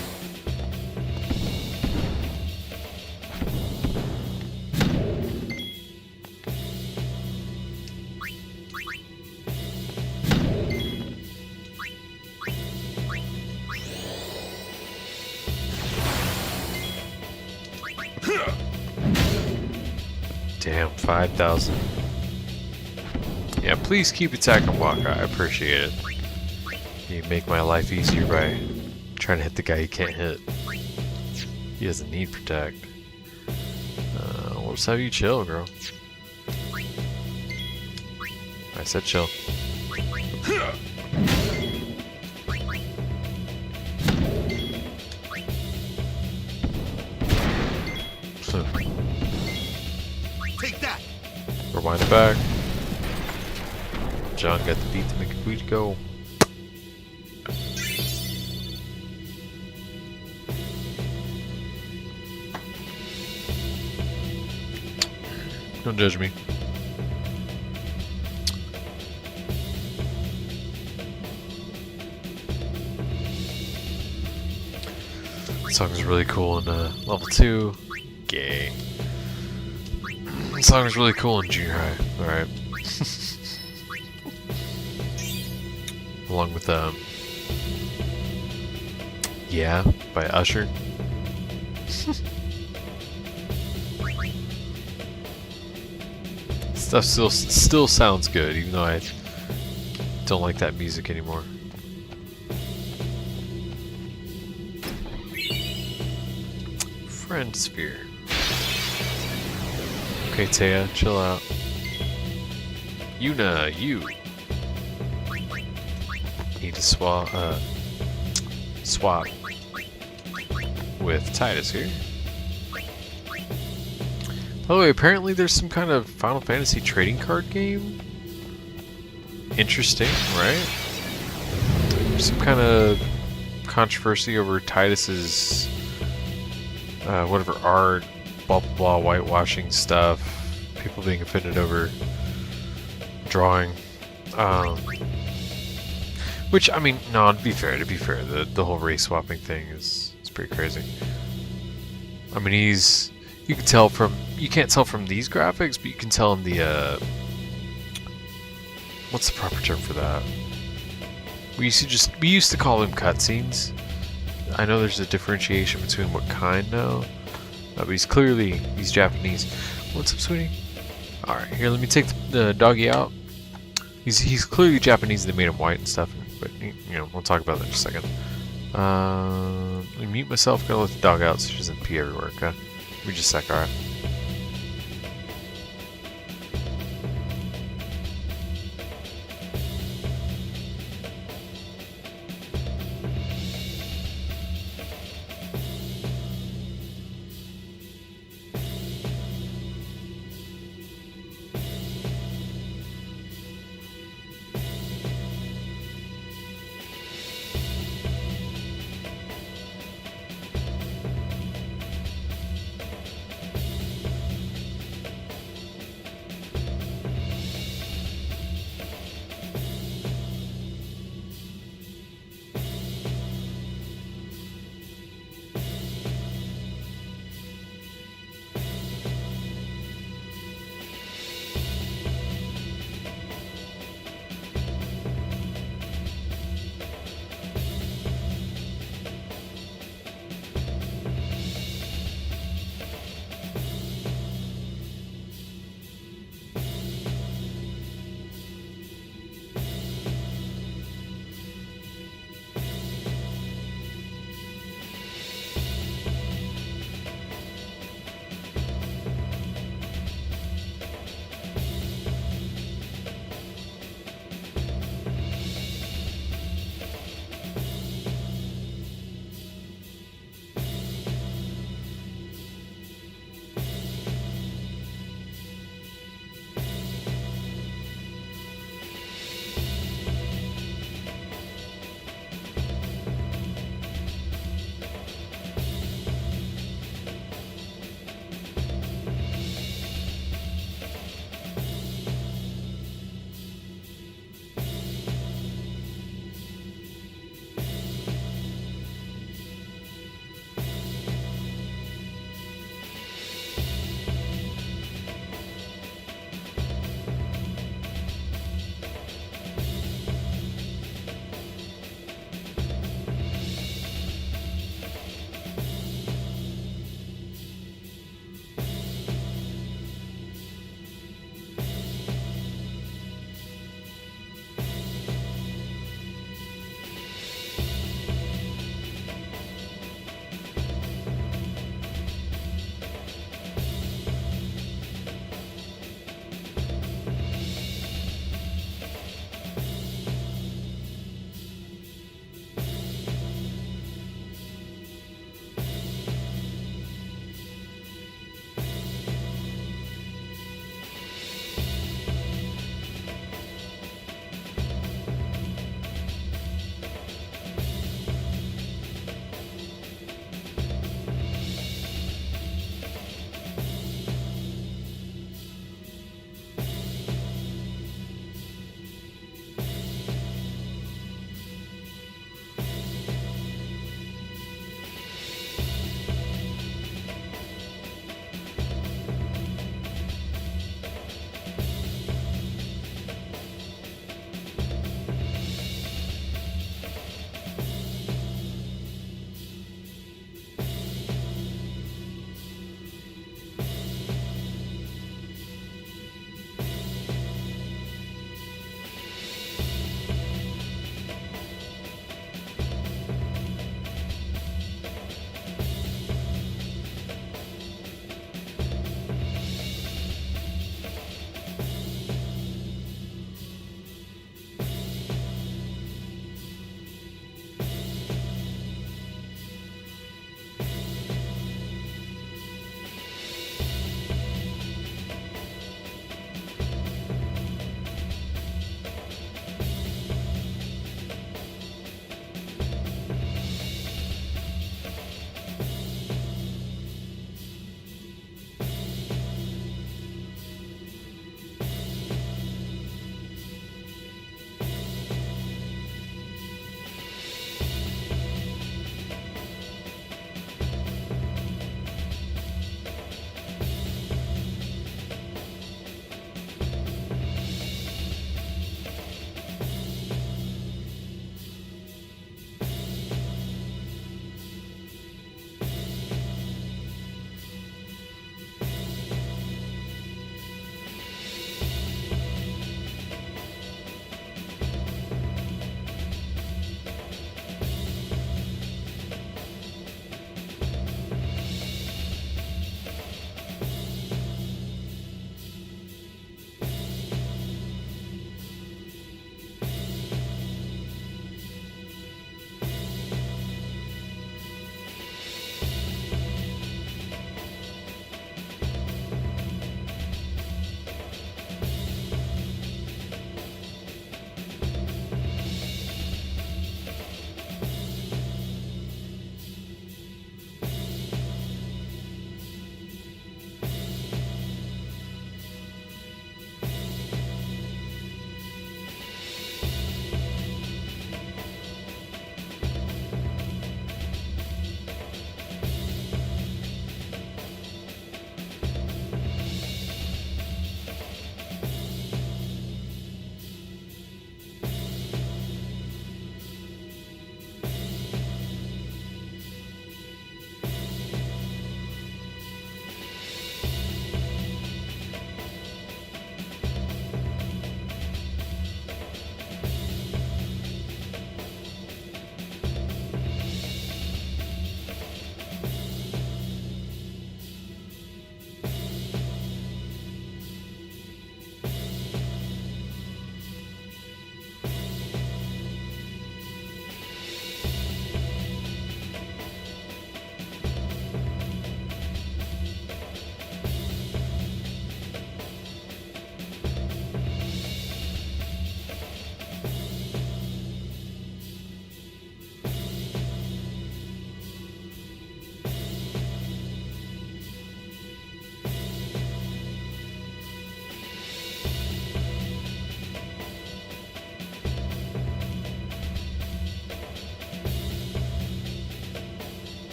Damn, 5,000. Yeah, please keep attacking Waka. I appreciate it. You make my life easier by trying to hit the guy you can't hit. He doesn't need protect. We'll just have you chill, girl. I said chill. Take that! Rewind it back. John got the beat to make a quick go. Don't judge me. This song is really cool in level 2. Gay. This song is really cool in junior high. Alright. Along with Yeah, by Usher. Stuff still sounds good, even though I don't like that music anymore. Friend sphere. Okay, Taya, chill out. Yuna, you need to swap with Tidus here. By the way, apparently there's some kind of Final Fantasy trading card game. Interesting, right? There's some kind of controversy over Tidus's whatever art, blah blah blah, whitewashing stuff. People being offended over drawing. Which, I mean, no, to be fair, the whole race swapping thing is pretty crazy. I mean, you can tell from, you can't tell from these graphics, but you can tell in the, what's the proper term for that? We used to call them cutscenes. I know there's a differentiation between what kind now, but he's Japanese. What's up, sweetie? Alright, here, let me take the doggy out. He's clearly Japanese, they made him white and stuff, but, you know, we'll talk about that in a second. Let me mute myself, gotta let the dog out so she doesn't pee everywhere, okay? Give me just a sec, alright.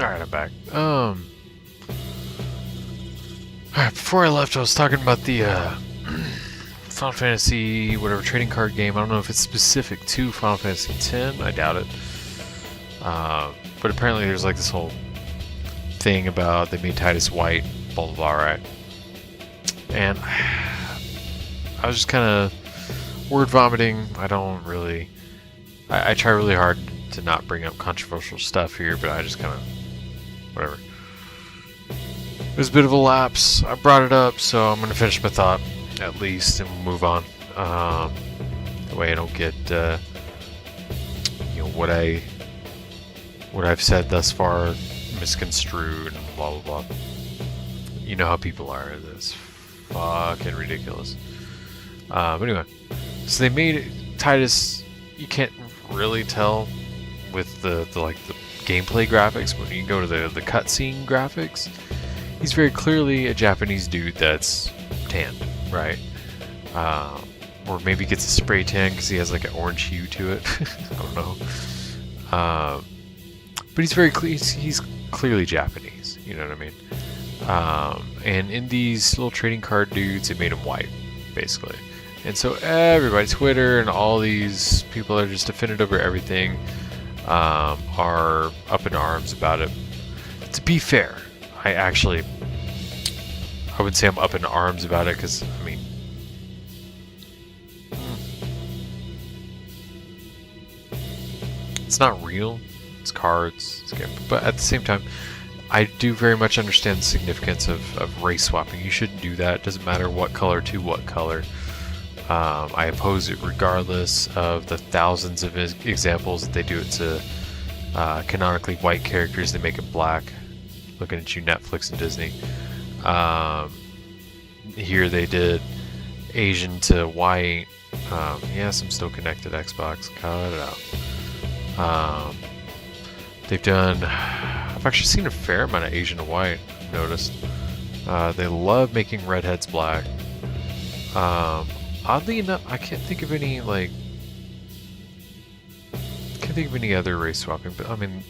Alright, I'm back. Alright, before I left, I was talking about the, Final Fantasy, whatever, trading card game. I don't know if it's specific to Final Fantasy X. I doubt it. But apparently there's like this whole thing about they made Tidus white, blah blah blah, right? And I was just kind of word vomiting. I don't really... I try really hard to not bring up controversial stuff here, but I just kind of... whatever. It was a bit of a lapse. I brought it up, so I'm going to finish my thought, at least, and we'll move on. The way I don't get, you know, what I've said thus far misconstrued and blah blah blah. You know how people are. It's fucking ridiculous. But anyway, so they made Tidus. You can't really tell with the gameplay graphics, but you can go to the cutscene graphics. He's very clearly a Japanese dude that's tanned, right? Or maybe gets a spray tan because he has like an orange hue to it. I don't know. But he's very he's clearly Japanese. You know what I mean? And in these little trading card dudes, it made him white, basically. And so everybody, Twitter and all these people that are just offended over everything, are up in arms about it. To be fair, I wouldn't say I'm up in arms about it, because, I mean, it's not real. It's cards. It's game. But at the same time, I do very much understand the significance of race swapping. You shouldn't do that. It doesn't matter what color to what color. I oppose it regardless of the thousands of examples that they do it to canonically white characters. They make it black. Looking at you, Netflix and Disney. Here they did Asian to white. Yes, I'm still connected to Xbox. Cut it out. They've done... I've actually seen a fair amount of Asian to white, I've noticed. They love making redheads black. Oddly enough, I can't think of any, like... can't think of any other race swapping, but I mean...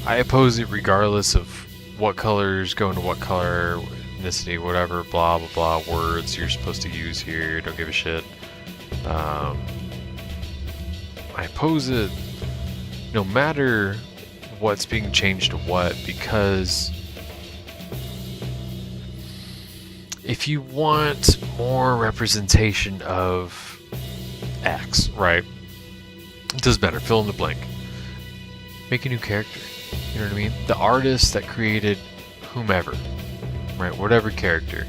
I oppose it regardless of what colors go into what color, ethnicity, whatever, blah blah blah, words you're supposed to use here, don't give a shit. I oppose it no matter what's being changed to what, because if you want more representation of X, right? It doesn't matter, fill in the blank. Make a new character. You know what I mean? The artist that created whomever, right? Whatever character,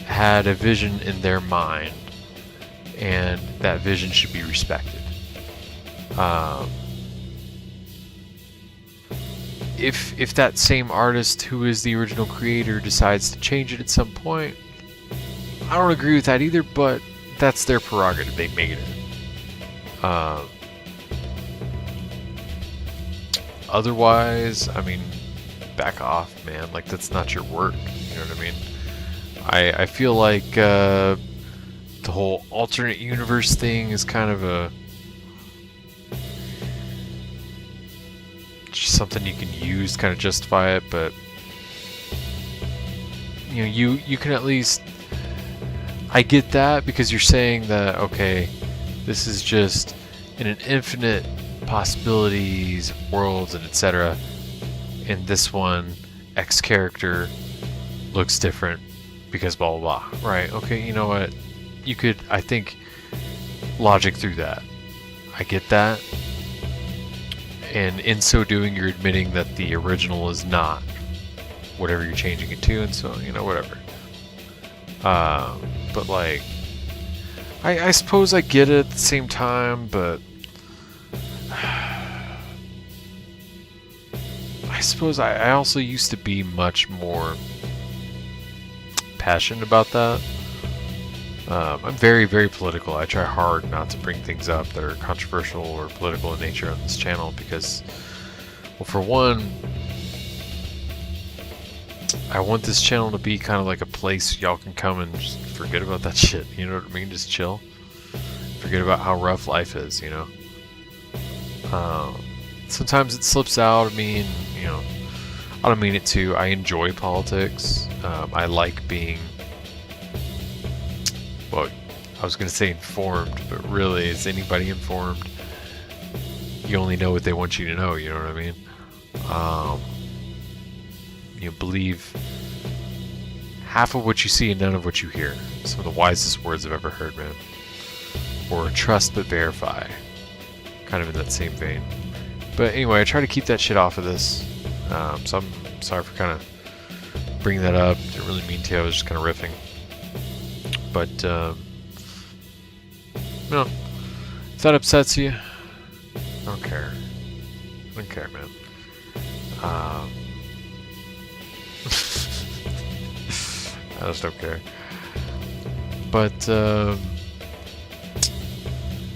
had a vision in their mind, and that vision should be respected. If that same artist who is the original creator decides to change it at some point, I don't agree with that either, but that's their prerogative. They made it. Otherwise, I mean, back off, man. Like, that's not your work. You know what I mean? I feel like the whole alternate universe thing is kind of a... just something you can use to kind of justify it, but... you know, you can at least... I get that, because you're saying that, okay, this is just in an infinite possibilities, worlds, and etc. In this one, X character looks different because blah blah blah. Right? Okay, you know what? You could, I think, logic through that. I get that. And in so doing, you're admitting that the original is not whatever you're changing it to, and so, you know, whatever. But like, I suppose I get it at the same time, but I suppose I also used to be much more passionate about that. I'm very, very political. I try hard not to bring things up that are controversial or political in nature on this channel because, well, for one, I want this channel to be kind of like a place y'all can come and just forget about that shit. You know what I mean? Just chill. Forget about how rough life is, you know? Sometimes it slips out of me and, you know, I don't mean it to. I enjoy politics. I like being, well, I was going to say informed, but really, is anybody informed? You only know what they want you to know, you know what I mean? You believe half of what you see and none of what you hear. Some of the wisest words I've ever heard, man. Or trust but verify. Kind of in that same vein. But anyway, I try to keep that shit off of this. So I'm sorry for kind of bringing that up. Didn't really mean to. I was just kind of riffing. But, no. If that upsets you, I don't care. I don't care, man. I just don't care. But,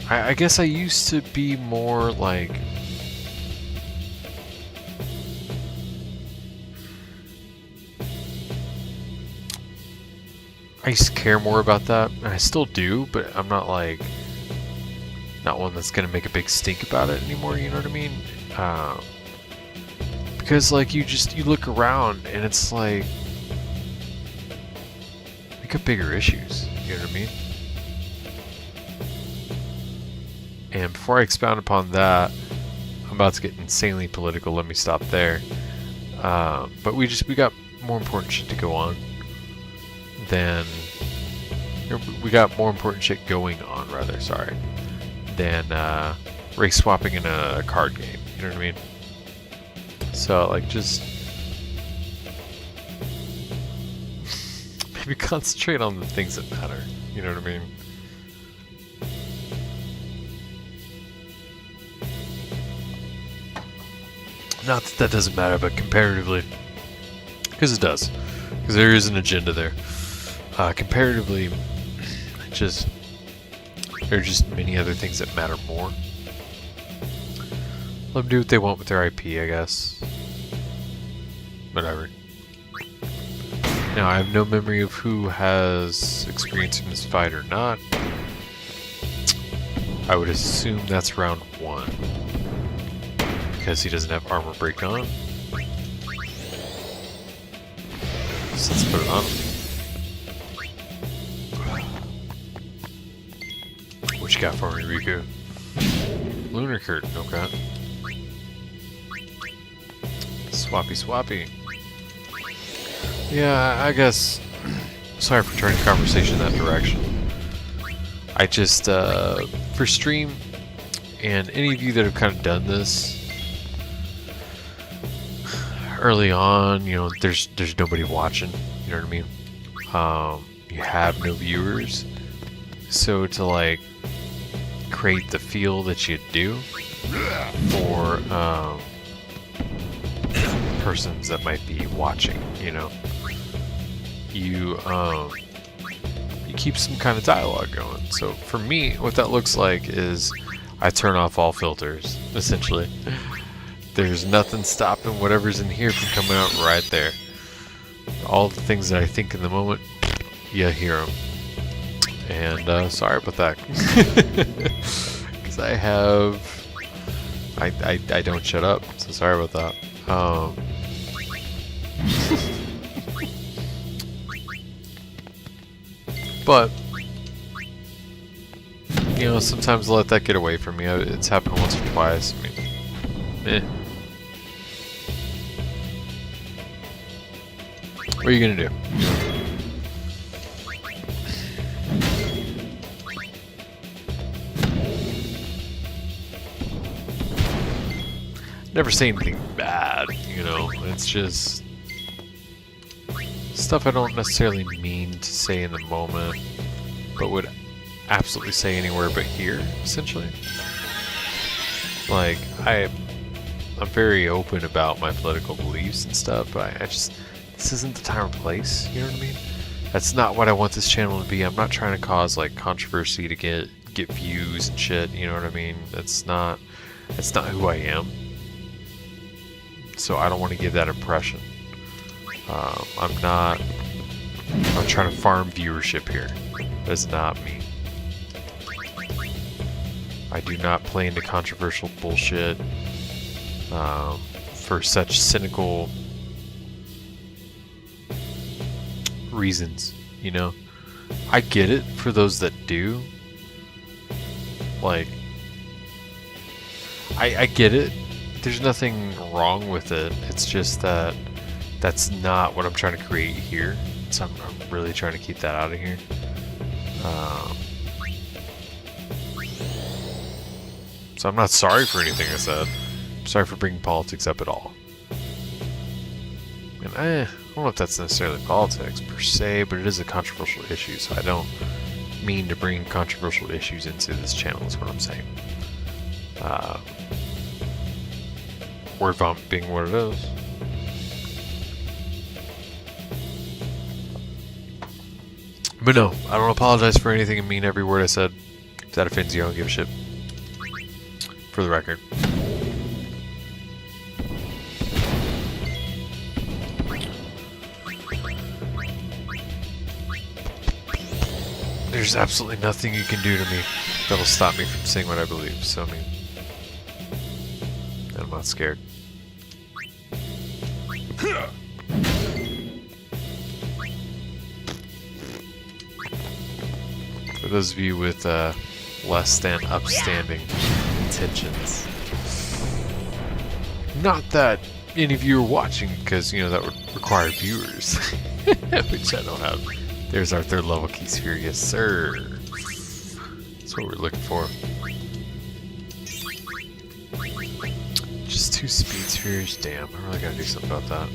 I guess I used to be more like... I used to care more about that, and I still do, but I'm not like... not one that's gonna make a big stink about it anymore, you know what I mean? Because like you look around and it's like... we got bigger issues, you know what I mean? And before I expound upon that, I'm about to get insanely political, let me stop there. But we got more important shit to go on than... we got more important shit going on, rather, sorry, than race swapping in a card game, you know what I mean? So, like, just... maybe concentrate on the things that matter, you know what I mean? Not that that doesn't matter, but comparatively, because it does, because there is an agenda there. Comparatively, there are just many other things that matter more. Let them do what they want with their IP, I guess. Whatever. Now, I have no memory of who has experience in this fight or not. I would assume that's round 1. Because he doesn't have armor break on. So let's put it on. What you got for me, Rikku? Lunar Curtain, okay. Swappy. Yeah, I guess... sorry for turning the conversation that direction. I just, for stream, and any of you that have kind of done this early on, you know, there's nobody watching, you know what I mean? You have no viewers, so to like create the feel that you do for persons that might be watching, you know, you keep some kind of dialogue going. So for me, what that looks like is I turn off all filters, essentially. There's nothing stopping whatever's in here from coming out right there. All the things that I think in the moment, you hear them. And sorry about that. Because I don't shut up, so sorry about that. But, you know, sometimes I let that get away from me. It's happened once or twice. I mean, what are you gonna do? Never say anything bad, you know, it's just stuff I don't necessarily mean to say in the moment, but would absolutely say anywhere but here, essentially. Like, I'm very open about my political beliefs and stuff, but I just, this isn't the time or place, you know what I mean? That's not what I want this channel to be. I'm not trying to cause, like, controversy to get views and shit, you know what I mean? That's not who I am. So I don't want to give that impression. I'm not trying to farm viewership here. That's not me. I do not play into controversial bullshit for such cynical reasons, you know? I get it for those that do. Like, I get it. There's nothing wrong with it. It's just that that's not what I'm trying to create here. So I'm really trying to keep that out of here. So I'm not sorry for anything I said. I'm sorry for bringing politics up at all. And I don't know if that's necessarily politics per se, but it is a controversial issue, so I don't mean to bring controversial issues into this channel, is what I'm saying. Word vomit being what it is. But no, I don't apologize for anything and mean every word I said. If that offends you, I don't give a shit. For the record. There's absolutely nothing you can do to me that'll stop me from saying what I believe, so I mean, I'm not scared. For those of you with less than upstanding intentions. Not that any of you are watching, because, you know, that would require viewers. Which I don't have. There's our 3rd level key sphere, yes sir. That's what we're looking for. Just 2 speed spheres? Damn, I really gotta do something about that.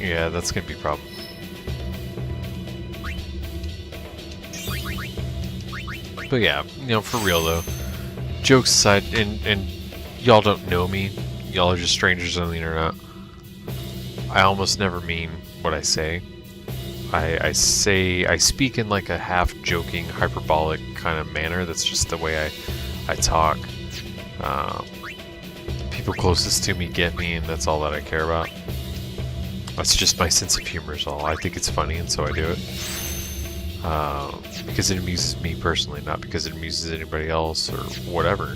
Yeah, that's gonna be a problem. But yeah, you know, for real though, jokes aside, and y'all don't know me, y'all are just strangers on the internet. I almost never mean what I say. I speak in like a half-joking, hyperbolic kind of manner. That's just the way I talk. People closest to me get me, and that's all that I care about. That's just my sense of humor is all. I think it's funny, and so I do it. Because it amuses me personally, not because it amuses anybody else or whatever.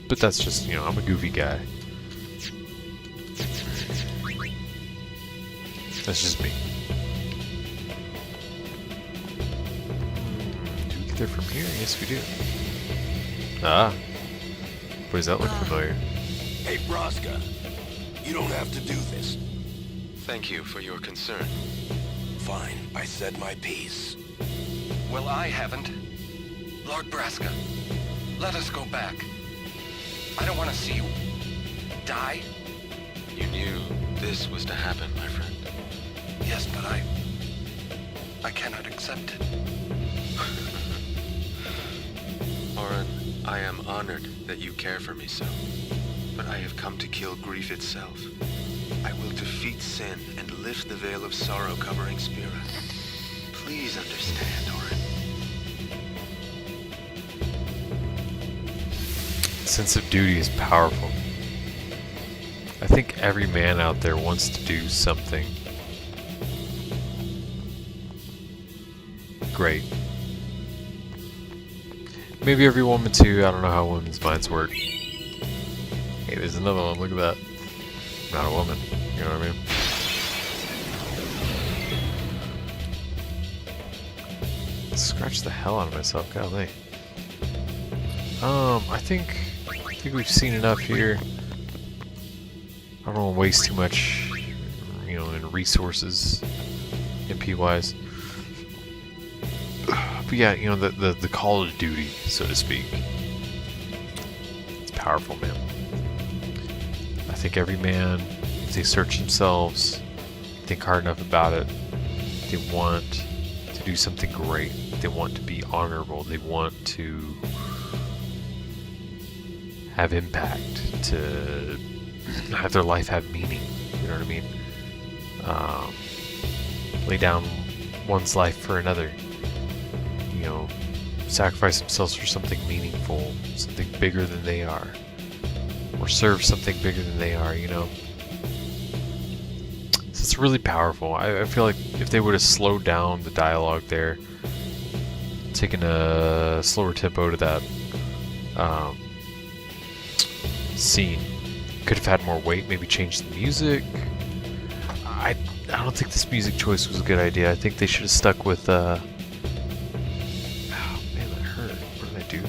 But that's just, you know, I'm a goofy guy. That's just me. Do we get there from here? Yes, we do. Ah. Boy, does that look familiar? Hey, Braska, you don't have to do this. Thank you for your concern. Fine, I said my piece. Well, I haven't. Lord Braska, let us go back. I don't want to see you die. You knew this was to happen, my friend. Yes, but I cannot accept it. Orin, I am honored that you care for me so. But I have come to kill grief itself. I will defeat sin and lift the veil of sorrow covering Spira. Please understand, Orin. Sense of duty is powerful. I think every man out there wants to do something great. Maybe every woman too, I don't know how women's minds work. Hey, there's another one, look at that. Not a woman, you know what I mean? Scratch the hell out of myself, golly. I think we've seen enough here. I don't want to waste too much, you know, in resources, MP-wise. But yeah, you know, the call to duty, so to speak. It's powerful, man. I think every man, if they search themselves, think hard enough about it, they want to do something great. They want to be honorable. They want to have impact, to have their life have meaning. You know what I mean? Lay down one's life for another. You know, sacrifice themselves for something meaningful, something bigger than they are, or serve something bigger than they are. You know, so it's really powerful. I feel like if they would have slowed down the dialogue there, taken a slower tempo to that scene, could have had more weight. Maybe changed the music. I don't think this music choice was a good idea. I think they should have stuck with, oh man, that hurt. What did I do?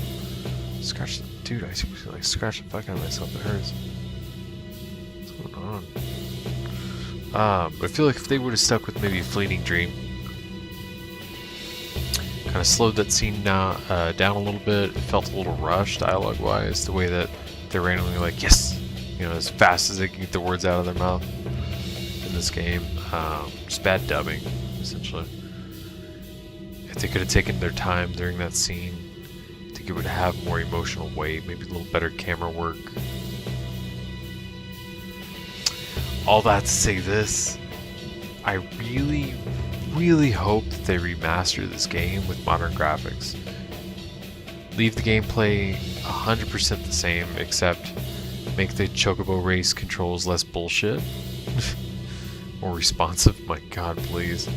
Scratch the, dude, I seriously like scratched the fuck out of myself. It hurts. What's going on? I feel like if they would have stuck with maybe a fleeting dream, kind of slowed that scene down a little bit. It felt a little rushed dialogue-wise, the way that they're randomly like, yes, you know, as fast as they can get the words out of their mouth in this game. Just bad dubbing, essentially. If they could have taken their time during that scene, I think it would have more emotional weight, maybe a little better camera work. All that to say this, I really, really hope that they remaster this game with modern graphics. Leave the gameplay 100% the same, except make the Chocobo race controls less bullshit. More responsive, my god, please. You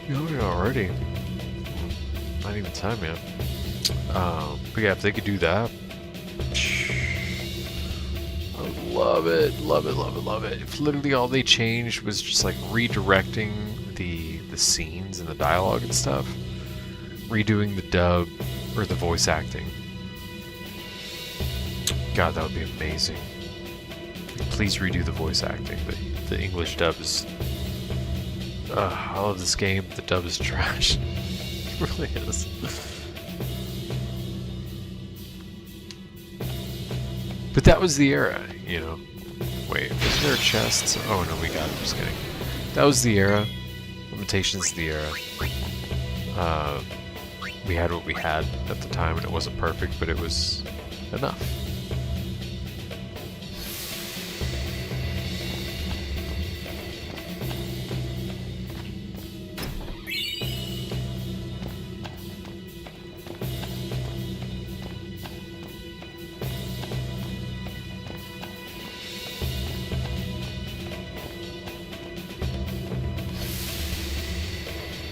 know it already. Not even time yet. But yeah, if they could do that, I would love it, love it, love it, love it. If literally all they changed was just like redirecting the scenes and the dialogue and stuff, redoing the dub or the voice acting. God, that would be amazing. Please redo the voice acting. The English dub is... I love this game. The dub is trash. It really is. But that was the era, you know. Wait, was there a chest? Oh no, we got it. Just kidding. That was the era. Limitations of the era. We had what we had at the time, and it wasn't perfect, but it was enough.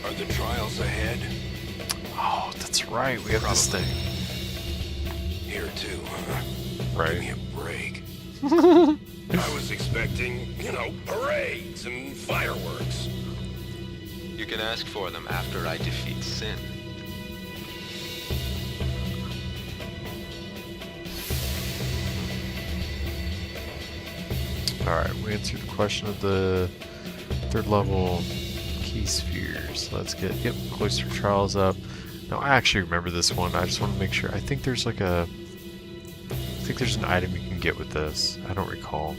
Are the trials ahead? Oh, that's right. We have this thing. Here too, huh? Right. Give me a break. I was expecting, you know, parades and fireworks. You can ask for them after I defeat Sin. Alright, we answered the question of the 3rd level key spheres. Let's get, yep, Cloister Trials up. Now, I actually remember this one. I just want to make sure. I think there's like a... I think there's an item you can get with this. I don't recall.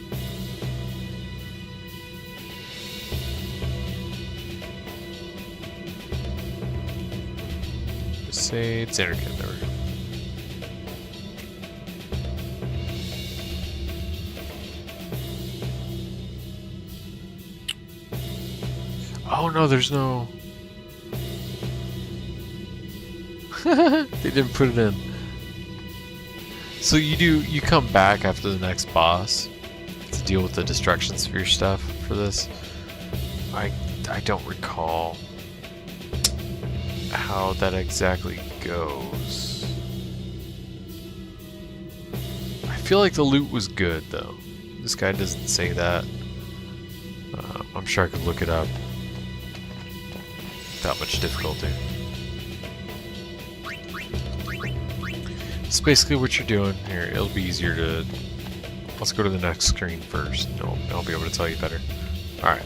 Just say Zanarkand. There we go. Oh no, there's no... They didn't put it in. So you come back after the next boss to deal with the Destruction Sphere stuff for this. I don't recall how that exactly goes. I feel like the loot was good though. This guy doesn't say that. I'm sure I could look it up without much difficulty. It's basically what you're doing here. It'll be easier to... Let's go to the next screen first. I'll be able to tell you better. Alright.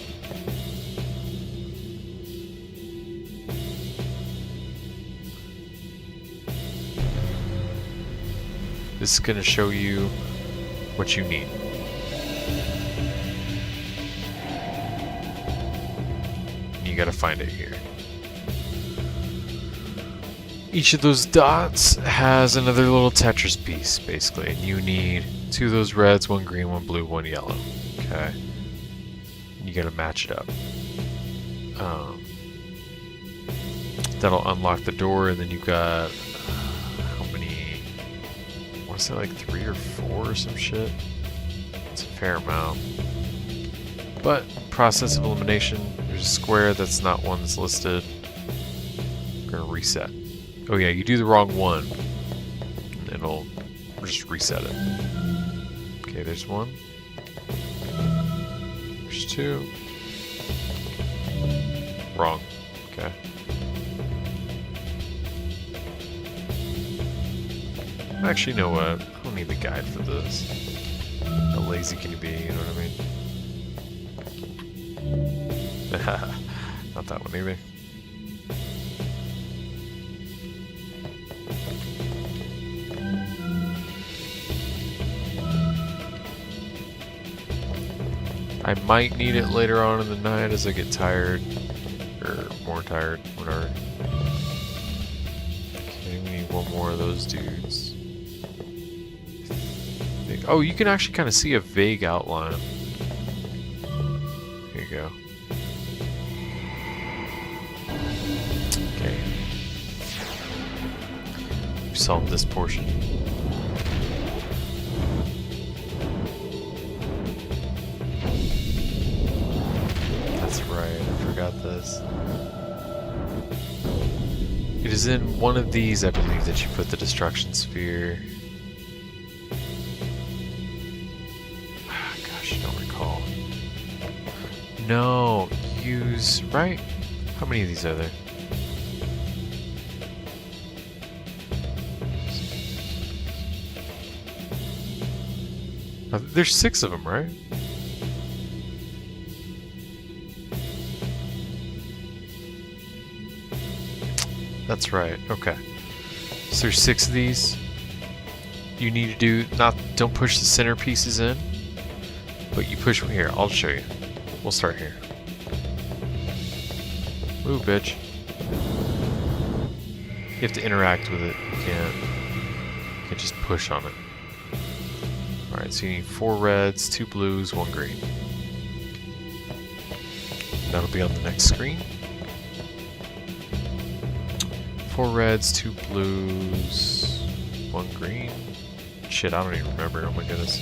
This is going to show you what you need. You gotta find it here. Each of those dots has another little Tetris piece, basically, and you need 2 of those reds, 1 green, 1 blue, 1 yellow. Okay, you gotta match it up. That'll unlock the door, and then you've got how many? I want to say like 3 or 4 or some shit. It's a fair amount. But process of elimination. There's a square that's not one that's listed. We're gonna reset. Oh yeah, you do the wrong one, and it'll Or just reset it. Okay, there's one. There's two. Wrong. Okay. Actually, you know what? I don't need the guide for this. How lazy can you be, you know what I mean? Not that one either. I might need it later on in the night as I get tired. Or more tired, whatever. Okay, we need one more of those dudes. Oh, you can actually kind of see a vague outline. Here you go. Okay. We solved this portion. That's right, I forgot this. It is in one of these, I believe, that you put the destruction sphere. Gosh, I don't recall. No, use, right? How many of these are there? There's 6 of them, right? That's right, okay. So there's 6 of these. You need to do, don't push the center pieces in, but you push from here. I'll show you. We'll start here. Move, bitch. You have to interact with it. You can't just push on it. Alright, so you need 4 reds, 2 blues, 1 green. That'll be on the next screen. 4 reds, 2 blues, 1 green. Shit, I don't even remember. Oh my goodness.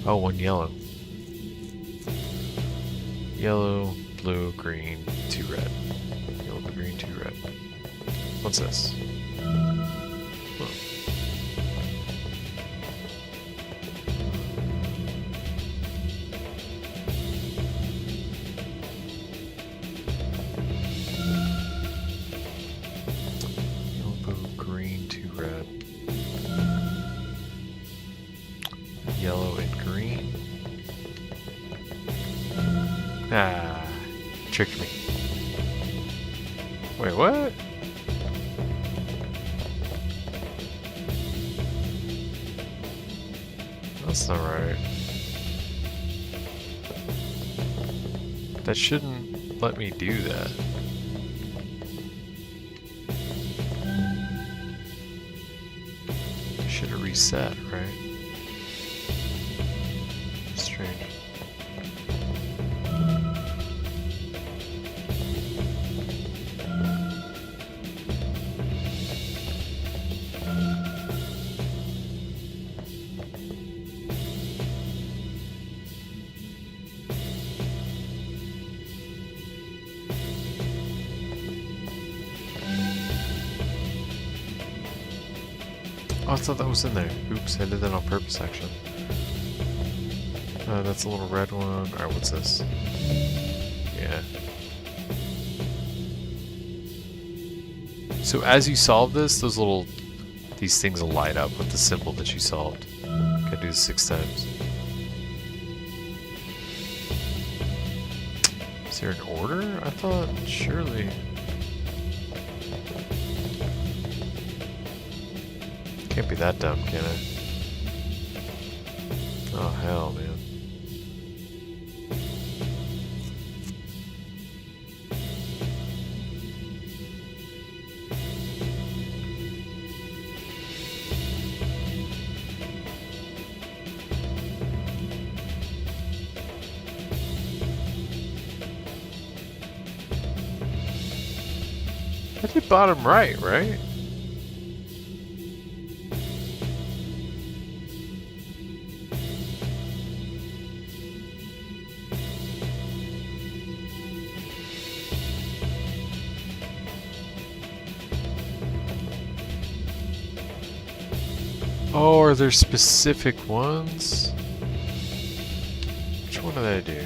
Oh, 1 yellow. Yellow, blue, green, 2 red. Yellow, blue, green, 2 red. What's this? Oh. Yellow and green. Ah, tricked me. Wait, what? That's not right. That shouldn't let me do that. Should have reset, right? Strange. Oh, I thought that was in there. Oops, I did that on purpose, actually. That's a little red one. Alright, what's this? Yeah. So as you solve this, these things will light up with the symbol that you solved. Gotta do this 6 times. Is there an order? I thought, surely. Can't be that dumb, can I? Oh, hell, man. I did bottom right, right? Oh, are there specific ones? Which one did I do?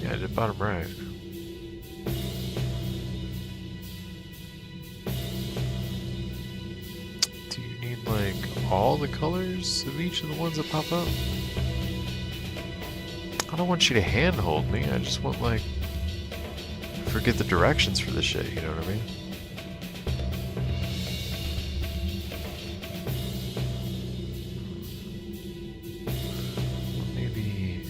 Yeah, I did bottom right. Do you need, like, all the colors of each of the ones that pop up? I don't want you to handhold me, I just want, like, forget the directions for this shit, you know what I mean? Maybe...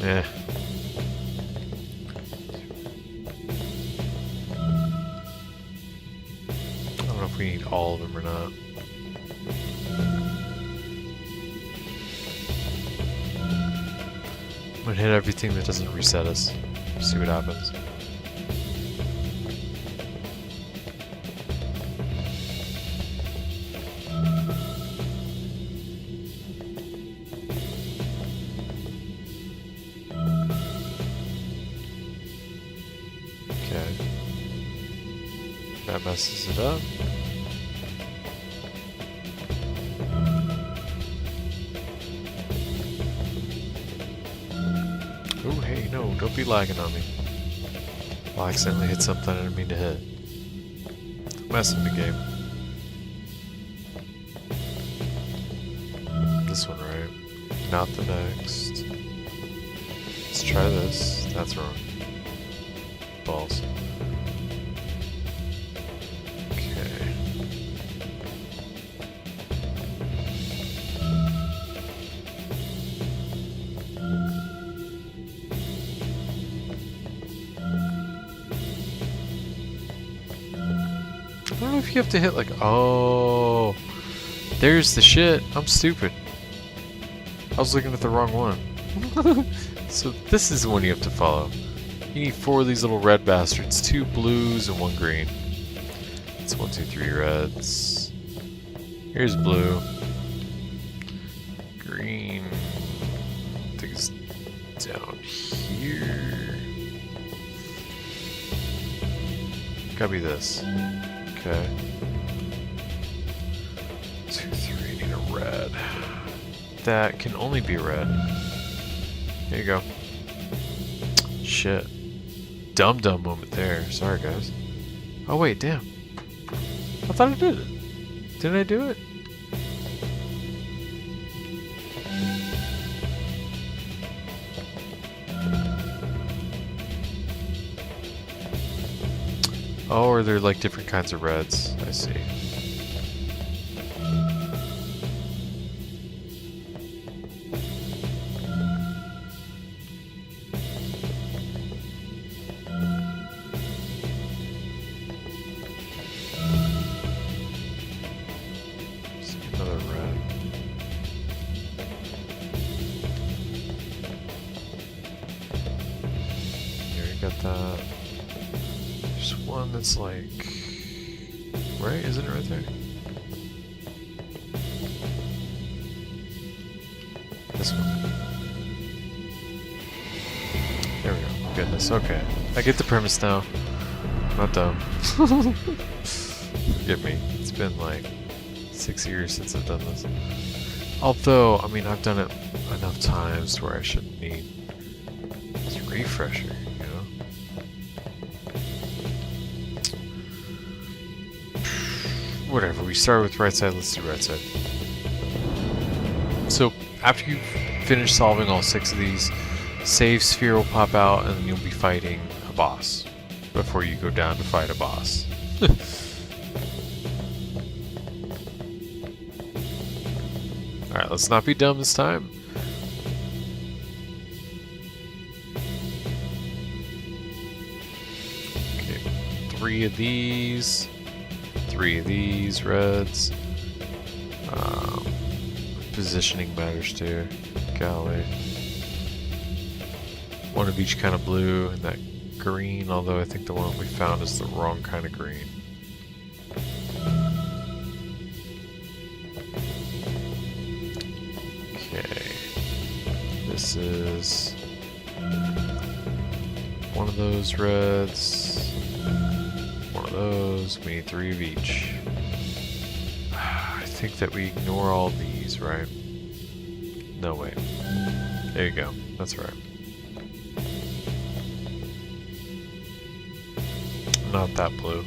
Yeah. I don't know if we need all of them or not. I'm gonna hit everything that doesn't reset us. See what happens. Okay. That messes it up. Oh, hey, no, don't be lagging on me. I accidentally hit something I didn't mean to hit. Messing the game. This one, right? Not the next. Let's try this. That's wrong. Balls. Okay. I don't know if you have to hit like, oh, there's the shit. I'm stupid. I was looking at the wrong one. So this is the one you have to follow. You need 4 of these little red bastards, 2 blues and 1 green. It's 1, 2, 3 reds. Here's blue. Green. I think it's down here. Gotta be this. Okay. 2, 3, need a red. That can only be red. There you go. Shit. Dumb moment there. Sorry, guys. Oh, wait, damn. I thought I did it. Didn't I do it? Oh, or they're like different kinds of reds. I see. Another red. Here, you got that. There's one that's like... Right? Isn't it right there? This one. There we go. Goodness, okay. I get the premise now. I'm not dumb. Forgive me. It's been like 6 years since I've done this. Although, I mean, I've done it enough times where I shouldn't need this refresher, you know? Whatever, we started with right side, let's do right side. So, after you finish solving all 6 of these, save sphere will pop out and then you'll be fighting a boss before you go down to fight a boss. Alright, let's not be dumb this time. Okay, 3 of these. 3 of these reds. Positioning matters too. Golly. 1 of each kind of blue and that green, although I think the one we found is the wrong kind of green. This is one of those reds. One of those. We need 3 of each. I think that we ignore all these, right? No, wait. There you go. That's right. Not that blue.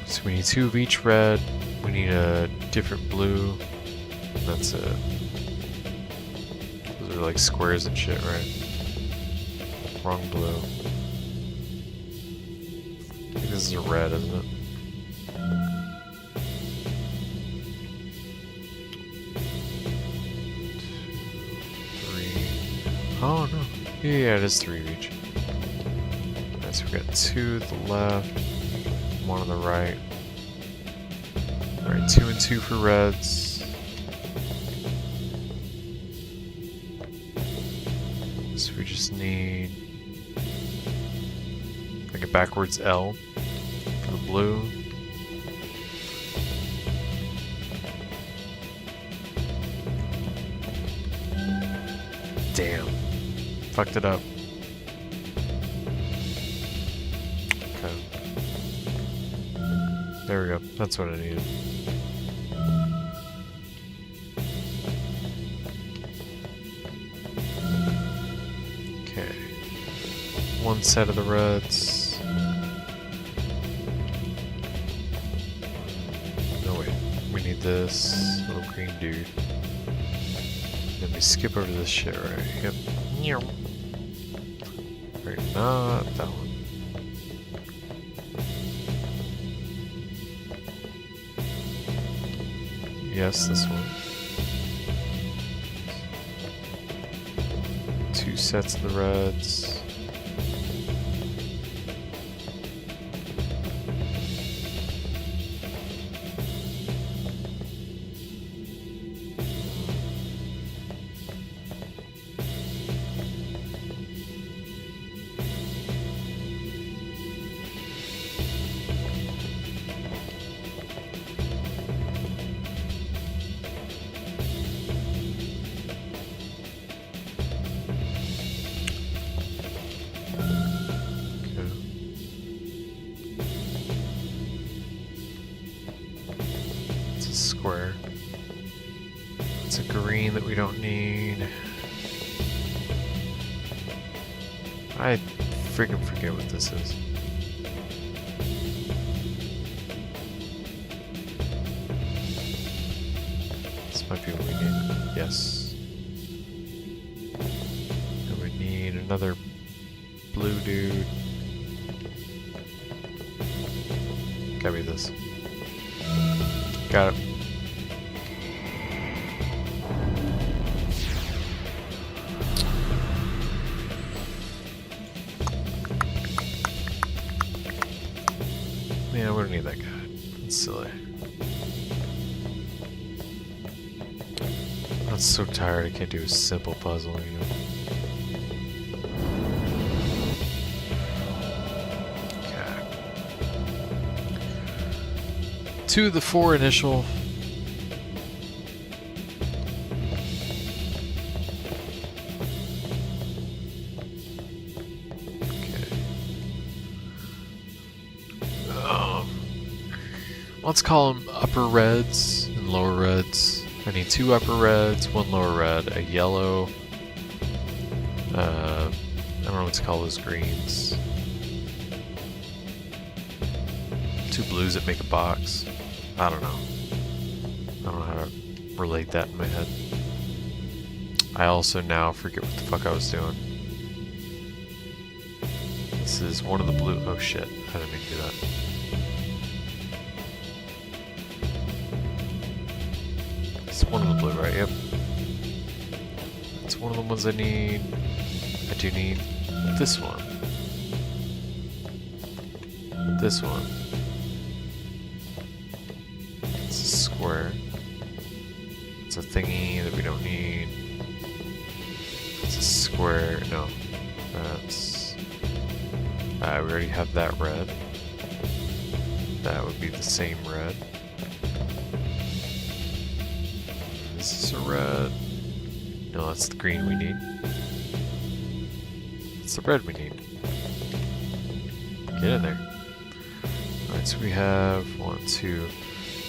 So we need 2 of each red. We need a different blue. That's it. Those are like squares and shit, right? Wrong blue. I think this is a red, isn't it? Oh no. Yeah, it is 3 of each. Alright, so we got 2 to the left, 1 on the right. Alright, 2 and 2 for reds. So we just need like a backwards L for the blue. Damn. Fucked it up. Okay. There we go. That's what I needed. Okay. 1 set of the reds. No, wait. We need this little green dude. Then we skip over this shit, right? Yep. Right, not that one. Yes, this one. 2 sets of the reds. Square. It's a green that we don't need. I freaking forget what this is. This might be what we need. Yes. And we need another blue dude. Gotta be this. Got it. Yeah, we don't need that guy. That's silly. I'm so tired I can't do a simple puzzle, you know. Okay. 2 of the 4 initial. Let's call them upper reds and lower reds. I need 2 upper reds, 1 lower red, a yellow. I don't know what to call those greens. 2 blues that make a box. I don't know. I don't know how to relate that in my head. I also now forget what the fuck I was doing. This is one of the blue. Oh shit! I didn't mean to do that. One of the blue, right? Yep. It's one of the ones I need. I do need this one. This one. It's a square. It's a thingy that we don't need. It's a square. No. That's... we already have that red. That would be the same red. This is a red. No, that's the green we need. It's the red we need. Get in there. Alright, so we have 1, 2,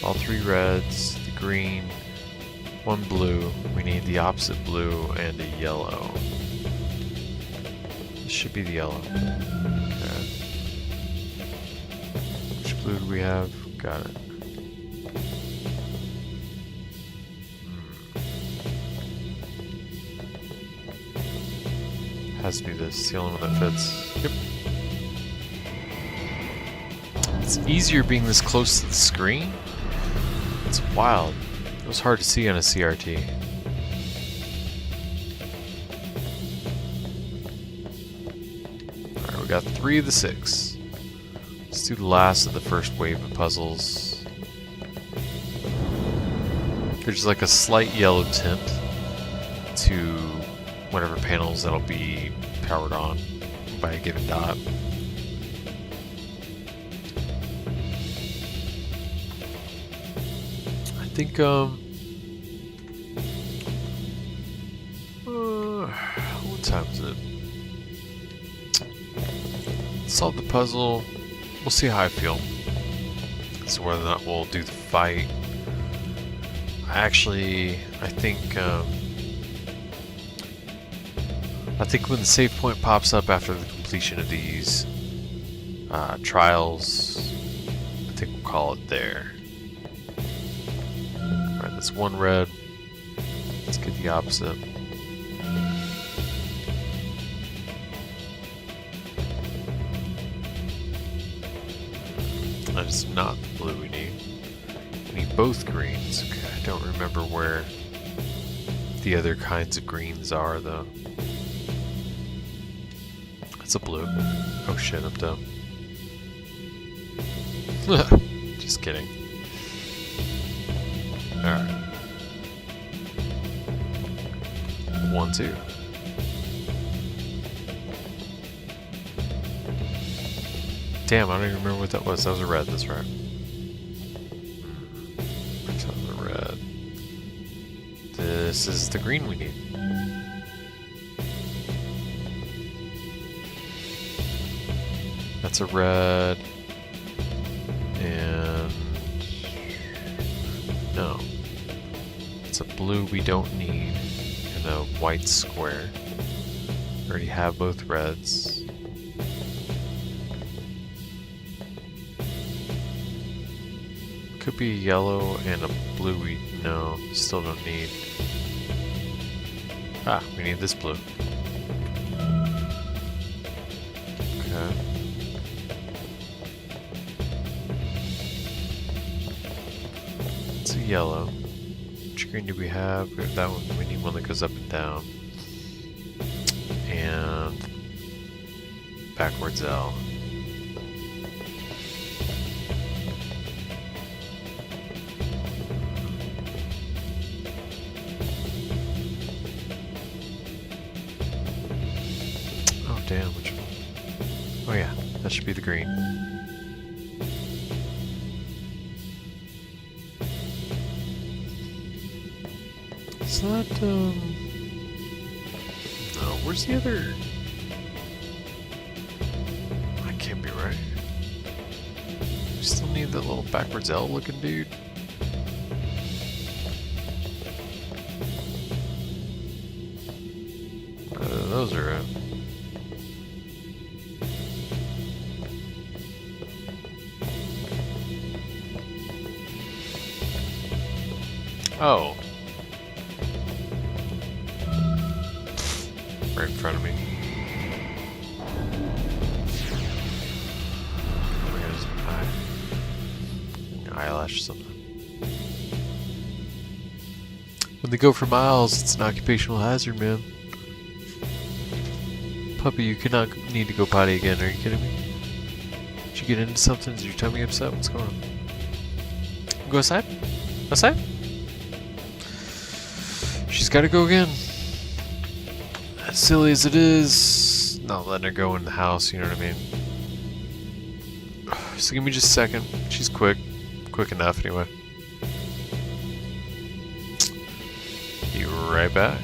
all 3 reds, the green, 1 blue. We need the opposite blue and a yellow. This should be the yellow. Okay. Which blue do we have? Got it. Has to be this. It's the only one that fits. Yep. It's easier being this close to the screen. It's wild. It was hard to see on a CRT. Alright, we got 3 of the 6. Let's do the last of the first wave of puzzles. There's like a slight yellow tint to whatever panels that'll be powered on by a given dot. I think what time is it? Solve the puzzle. We'll see how I feel. So whether or not we'll do the fight. I think when the save point pops up after the completion of these trials, I think we'll call it there. Alright, that's 1 red. Let's get the opposite. That is not the blue we need. We need both greens. Okay, I don't remember where the other kinds of greens are though. That's a blue. Oh shit, I'm dumb. Just kidding. Alright. 1, 2. Damn, I don't even remember what that was. That was a red, that's right. That was a red. This is the green we need. That's a red. And no. It's a blue we don't need. And a white square. We already have both reds. Could be a yellow and a blue we no, still don't need. Ah, we need this blue. Okay. It's a yellow. Which green do we have? We have that one. We need one that goes up and down. And backwards L. Damn, which one? Oh yeah, that should be the green. Is that, no, where's the other? That can't be right. We still need that little backwards L looking dude. Those are it. Oh. Right in front of me. Where's my eyelash or something? When they go for miles, it's an occupational hazard, man. Puppy, you cannot need to go potty again. Are you kidding me? Did you get into something? Is your tummy upset? What's going on? Go outside? Outside? She's gotta go again. As silly as it is, not letting her go in the house, you know what I mean? So give me just a second. She's quick. Quick enough, anyway. Be right back.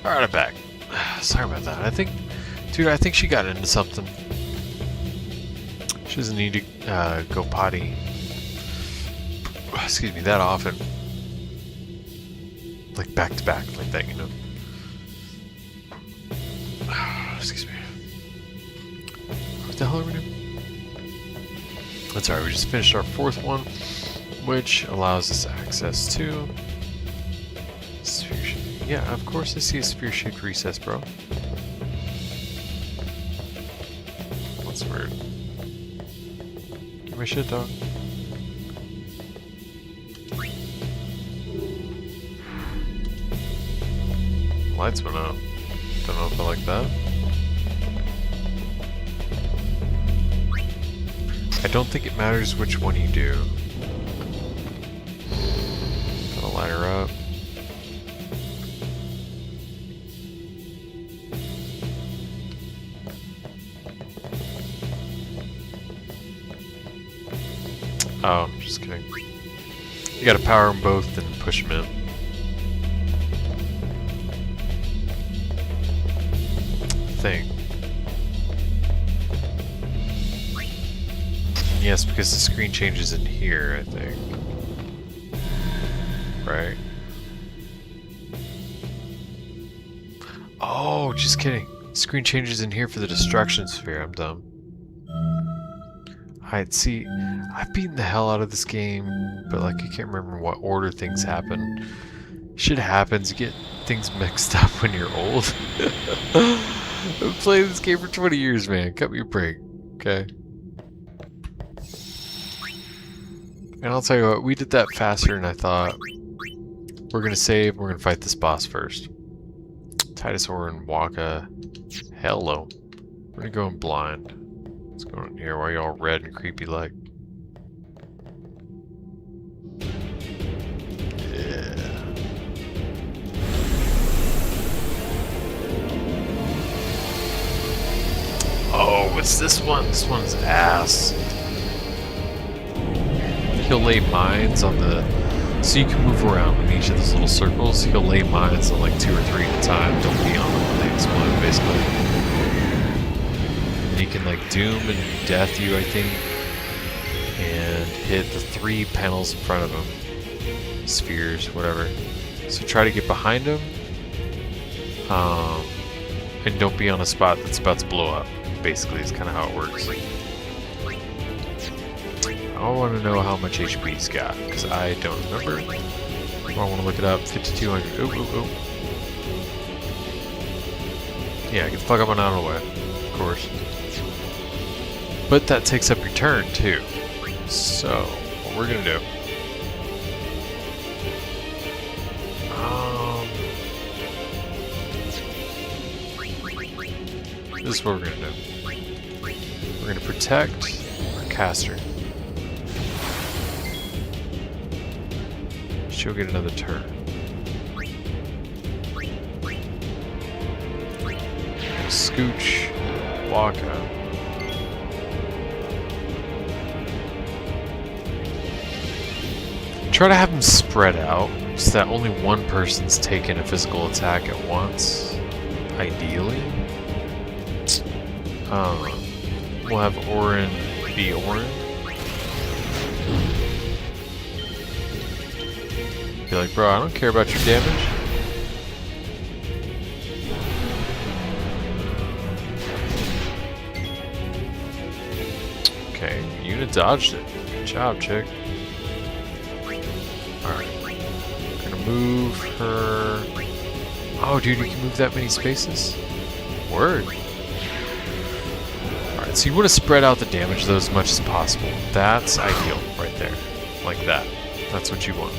Alright, I'm back. Sorry about that. I think she got into something. She doesn't need to go potty. Excuse me, that often. Like back to back, like that, you know. Excuse me. What the hell are we doing? That's alright, we just finished our 4th one, which allows us access to sphere shape. Yeah, of course I see a sphere-shaped recess, bro. That's weird. Give me shit, dog. Lights went out. Don't know if I like that. I don't think it matters which one you do. Gotta light her up. Oh, I'm just kidding. You gotta power them both and push them in. Thing. Yes, because the screen changes in here, I think. Right? Oh, just kidding. Screen changes in here for the destruction sphere. I'm dumb. Alright, see, I've beaten the hell out of this game, but like I can't remember what order things happen. Shit happens, you get things mixed up when you're old. I've been playing this game for 20 years, man. Cut me a break, okay? And I'll tell you what, we did that faster than I thought. We're gonna save, we're gonna fight this boss first. Tidus, Orin, Waka. Hello. We're gonna go in blind. What's going on here? Why are you all red and creepy like? Yeah. Oh, what's this one? This one's ass. He'll lay mines on the... So you can move around in each of those little circles. He'll lay mines on like 2 or 3 at a time. Don't be on them when they explode, basically. And he can like doom and death you, I think. And hit the 3 panels in front of him. Spheres, whatever. So try to get behind him. And don't be on a spot that's about to blow up. Basically, is kind of how it works. I want to know how much HP he's got, because I don't remember. I want to look it up. 5,200. Ooh, ooh, ooh. Yeah, get the fuck up and out of the way. Of course. But that takes up your turn, too. So, what we're going to do... this is what we're going to do. We're going to protect our caster. She'll get another turn. Scooch, Waka. Try to have them spread out so that only one person's taking a physical attack at once, ideally. We'll have Orin be Orin. Be like, bro, I don't care about your damage. Okay, Yuna dodged it. Good job, chick. Alright. Gonna move her... Oh, dude, you can move that many spaces? Word. Alright, so you want to spread out the damage, though, as much as possible. That's ideal, right there. Like that. That's what you want.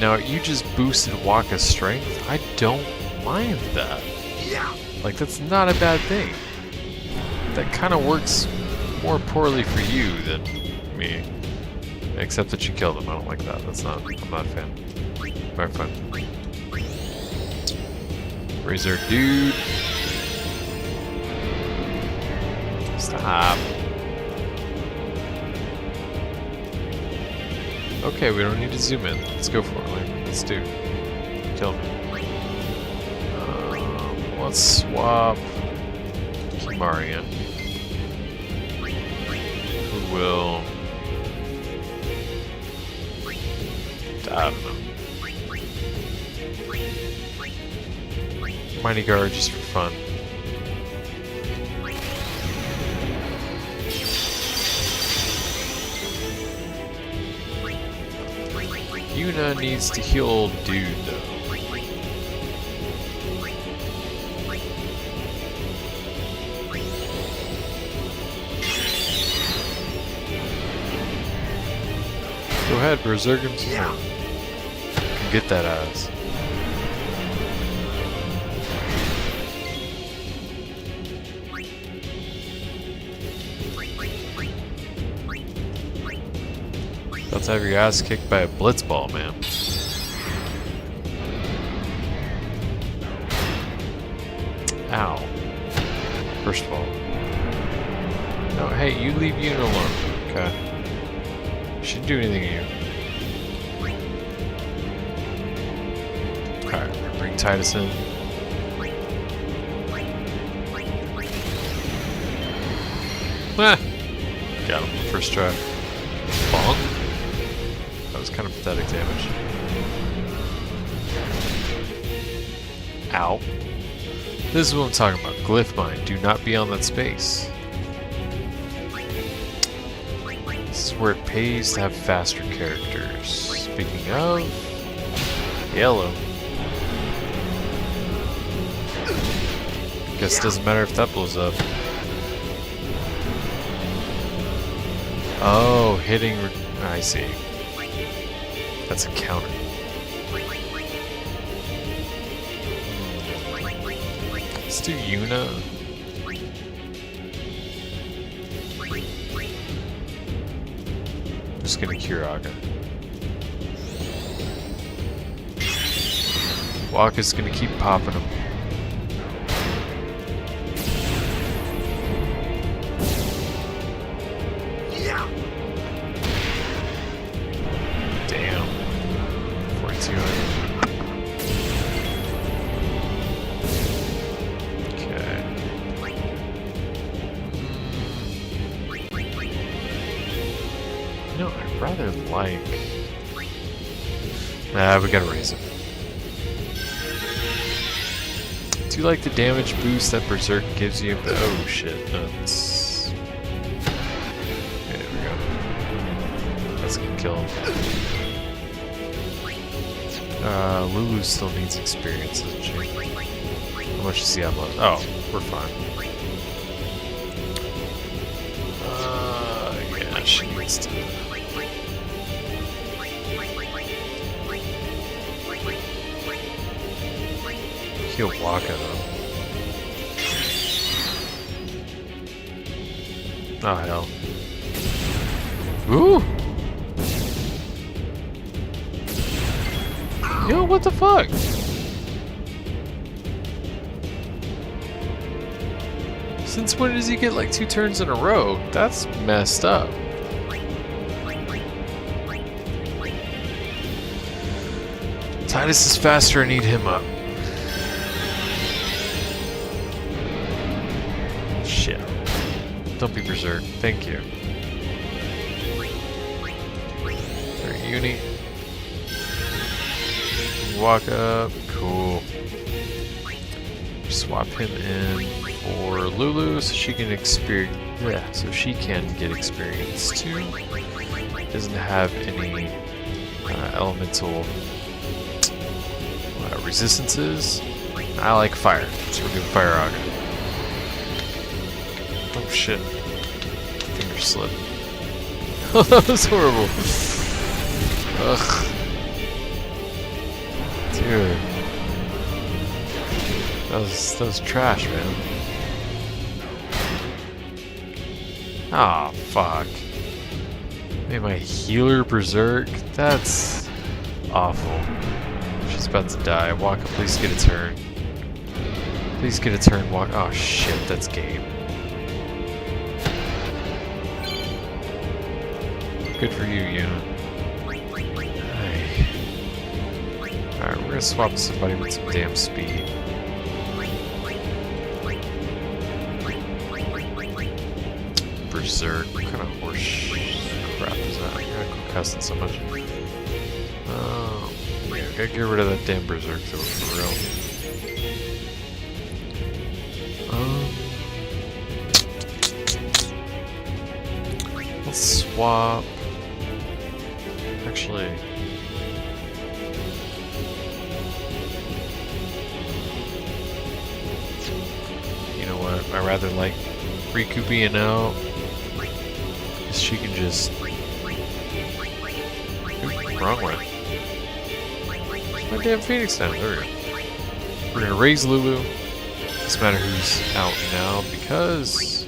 Now, you just boosted Waka's strength. I don't mind that. Yeah. Like, that's not a bad thing. That kind of works more poorly for you than me. Except that you killed him. I don't like that. That's not... I'm not a fan. Very fun. Razor dude. Stop. Okay, we don't need to zoom in. Let's go for it. Let's do. Kill him. Let's swap Marion. Who will... I don't know. Mighty Guard just for fun. Yuna needs to heal old dude though. Go ahead, berserk him some more. Get that ass. About to have your ass kicked by a blitzball, man. Ow. First of all. No, hey, you leave Yuna alone. Okay. Shouldn't do anything to you. Alright, bring Tidus in. Ah! Got him first try. Bonk. That was kind of pathetic damage. Ow. This is what I'm talking about. Glyph mine. Do not be on that space. This is where it pays to have faster characters. Speaking of... Yellow. Guess it doesn't matter if that blows up. Oh, hitting... I see. That's a counter. Let's do Yuna. I'm just gonna Kiraga. Waka's gonna keep popping him. Damn. 4200. Okay. You know, I'd rather like... Nah, we gotta raise him. Do you like the damage boost that Berserk gives you? Oh shit, that's... Okay, there we go. That's gonna kill him. Lulu still needs experience, doesn't she? How much does he have left? Oh, we're fine. Yeah, she needs to... He'll walk at him. Oh hell. Ooh! Yo, what the fuck? Since when does he get like 2 turns in a row? That's messed up. Tidus is faster, I need him up. Shit. Don't be berserk. Thank you. Alright, Uni. Walk up. Cool. Swap him in for Lulu so she can experience. Yeah, so she can get experience too. Doesn't have any elemental resistances. I like fire, so we're doing Fire Aga. Oh shit. Finger slip. Oh, that was horrible. Ugh. Dude. That was trash, man. Ah, oh, fuck. Made my healer berserk? That's awful. She's about to die. Waka, please get a turn. Please get a turn, Waka. Oh shit, that's game. Good for you, Yuna. Alright, we're gonna swap somebody with some damn speed. Berserk. What kind of horse crap is that? I gotta quit cussing so much. Yeah, gotta get rid of that damn Berserk though, for real. Let's swap. Actually, you know what? I rather like Rikku being out, because she can just. Ooh, wrong way. My damn Phoenix down. There we go. We're gonna raise Lulu. Doesn't matter who's out now because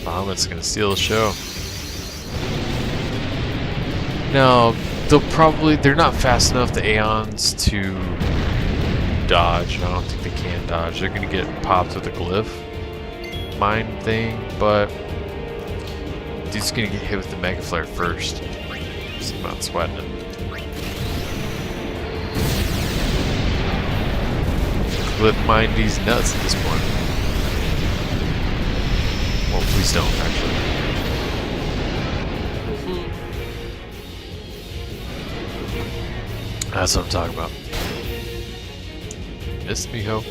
Bahamut's gonna steal the show. No, they're not fast enough, the Aeons, to dodge. I don't think they can dodge. They're gonna get popped with a glyph mine thing, but dude's gonna get hit with the Mega Flare first. So I'm not sweating it. Glyph mine these nuts at this point. Well, please don't, actually. That's what I'm talking about. Missed me, ho.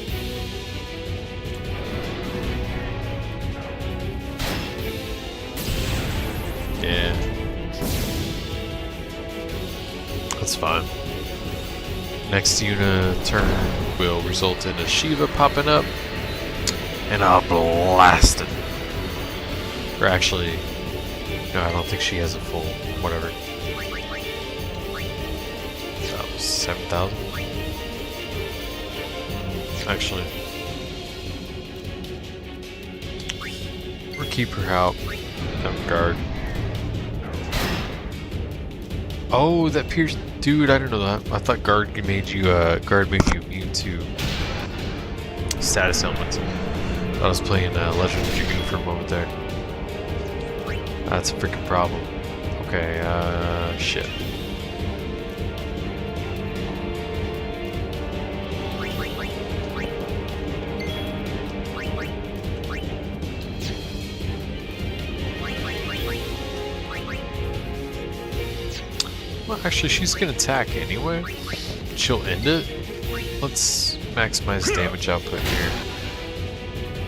Yeah. That's fine. Next Yuna turn will result in a Shiva popping up and a blasting. Or actually, no, I don't think she has a full whatever. That was 7,000. Actually, or keep her out. Have guard. Oh, that pierce, dude! I didn't know that. I thought guard made you immune to status elements. I was playing Legend of Dragoon for a moment there. That's a freaking problem. Okay, shit. Well, actually, she's gonna attack anyway. She'll end it. Let's maximize damage output here.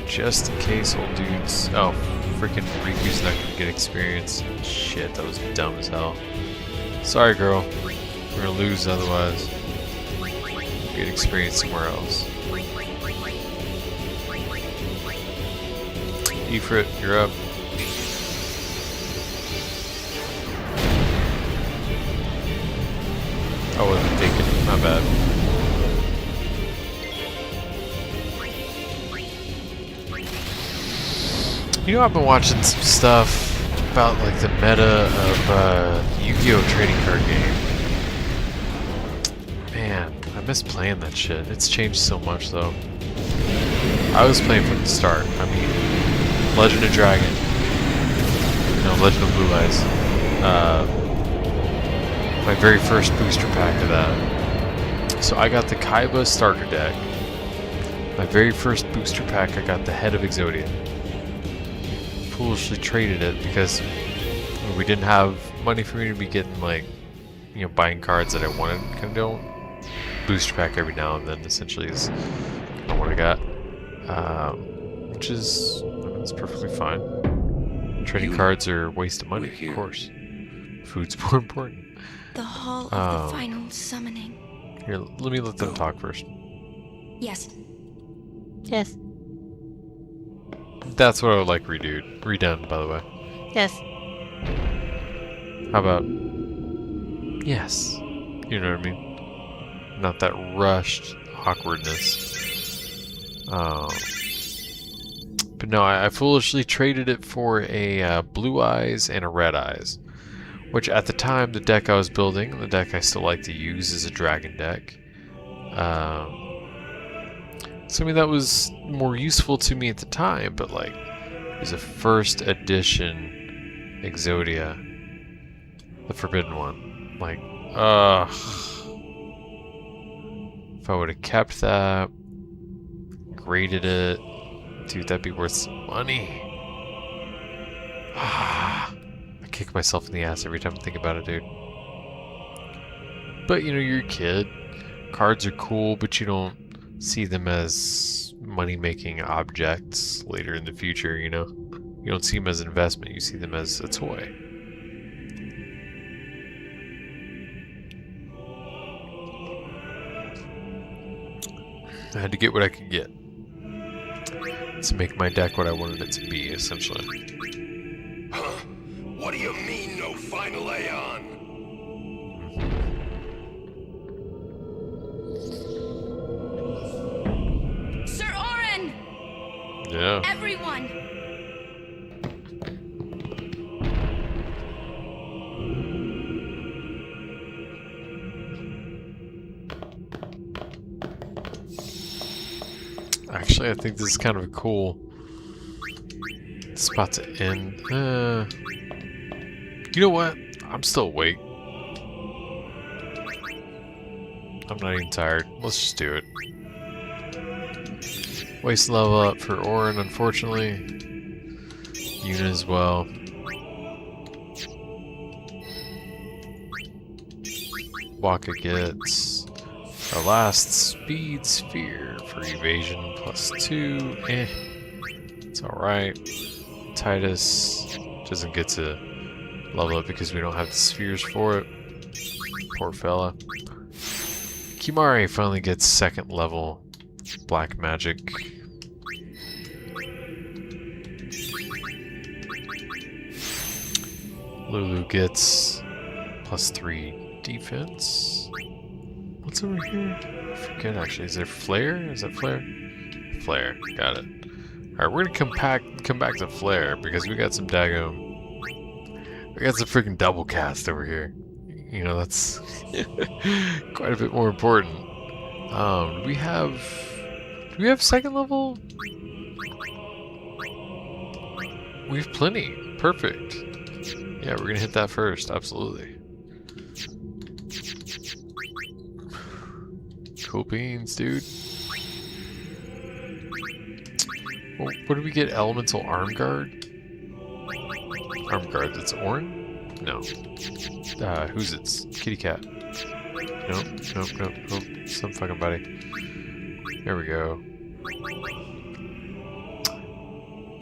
Just in case old dudes... Oh, freaking Riku's not gonna get experience. Shit, that was dumb as hell. Sorry, girl. We're gonna lose otherwise. Get experience somewhere else. Ifrit, you're up. I wasn't taken. My bad. You know, I've been watching some stuff about like the meta of Yu-Gi-Oh! Trading card game. Man, I miss playing that shit. It's changed so much though. I was playing from the start. I mean, Legend of Dragon. No, Legend of Blue Eyes. My very first booster pack of that. So I got the Kaiba starter deck. My very first booster pack, I got the Head of Exodia. Foolishly traded it because we didn't have money for me to be getting like, you know, buying cards that I wanted. Kind of booster pack every now and then. Essentially is kind of what I got, which is it's perfectly fine. Trading cards are a waste of money, of course. Food's more important. The Hall of the Final Summoning. Here, let me let them talk first. Yes. Yes. That's what I would like redone, by the way. Yes. How about... Yes. You know what I mean? Not that rushed awkwardness. But no, I foolishly traded it for a Blue Eyes and a Red Eyes. Which at the time, the deck I was building, the deck I still like to use is a Dragon deck. So I mean, that was more useful to me at the time, but like, it was a first edition Exodia. The Forbidden one. Like, ugh. If I would have kept that, graded it, Dude, that'd be worth some money. I kick myself in the ass every time I think about it, dude. But, you know, you're a kid. Cards are cool, but you don't see them as money-making objects later in the future, you know? You don't see them as an investment, you see them as a toy. I had to get what I could get to make my deck what I wanted it to be, essentially. Huh? What do you mean, no Final Aeon? Sir Orin! Yeah. Everyone! Actually, I think this is kind of a cool spot to end. You know what? I'm still awake. I'm not even tired. Let's just do it. Waste level up for Orin, unfortunately. Yuna as well. Waka gets our last speed sphere for evasion +2. It's alright. Tidus doesn't get to level up because we don't have the spheres for it. Poor fella. Kimari finally gets 2nd level black magic. Lulu gets +3 defense. What's over here? I forget actually. Is there flare? Is that flare? Flare. Got it. Alright, we're gonna come back to flare because we got some daggone. We got some freaking double cast over here. You know, that's quite a bit more important. Do we have 2nd level? We have plenty. Perfect. Yeah, we're gonna hit that first. Absolutely. Cool beans, dude. Well, what did we get? Elemental Arm Guard? Arm Guard, that's Orin? No. Who's it? Kitty Cat. Nope. Some fucking buddy. There we go.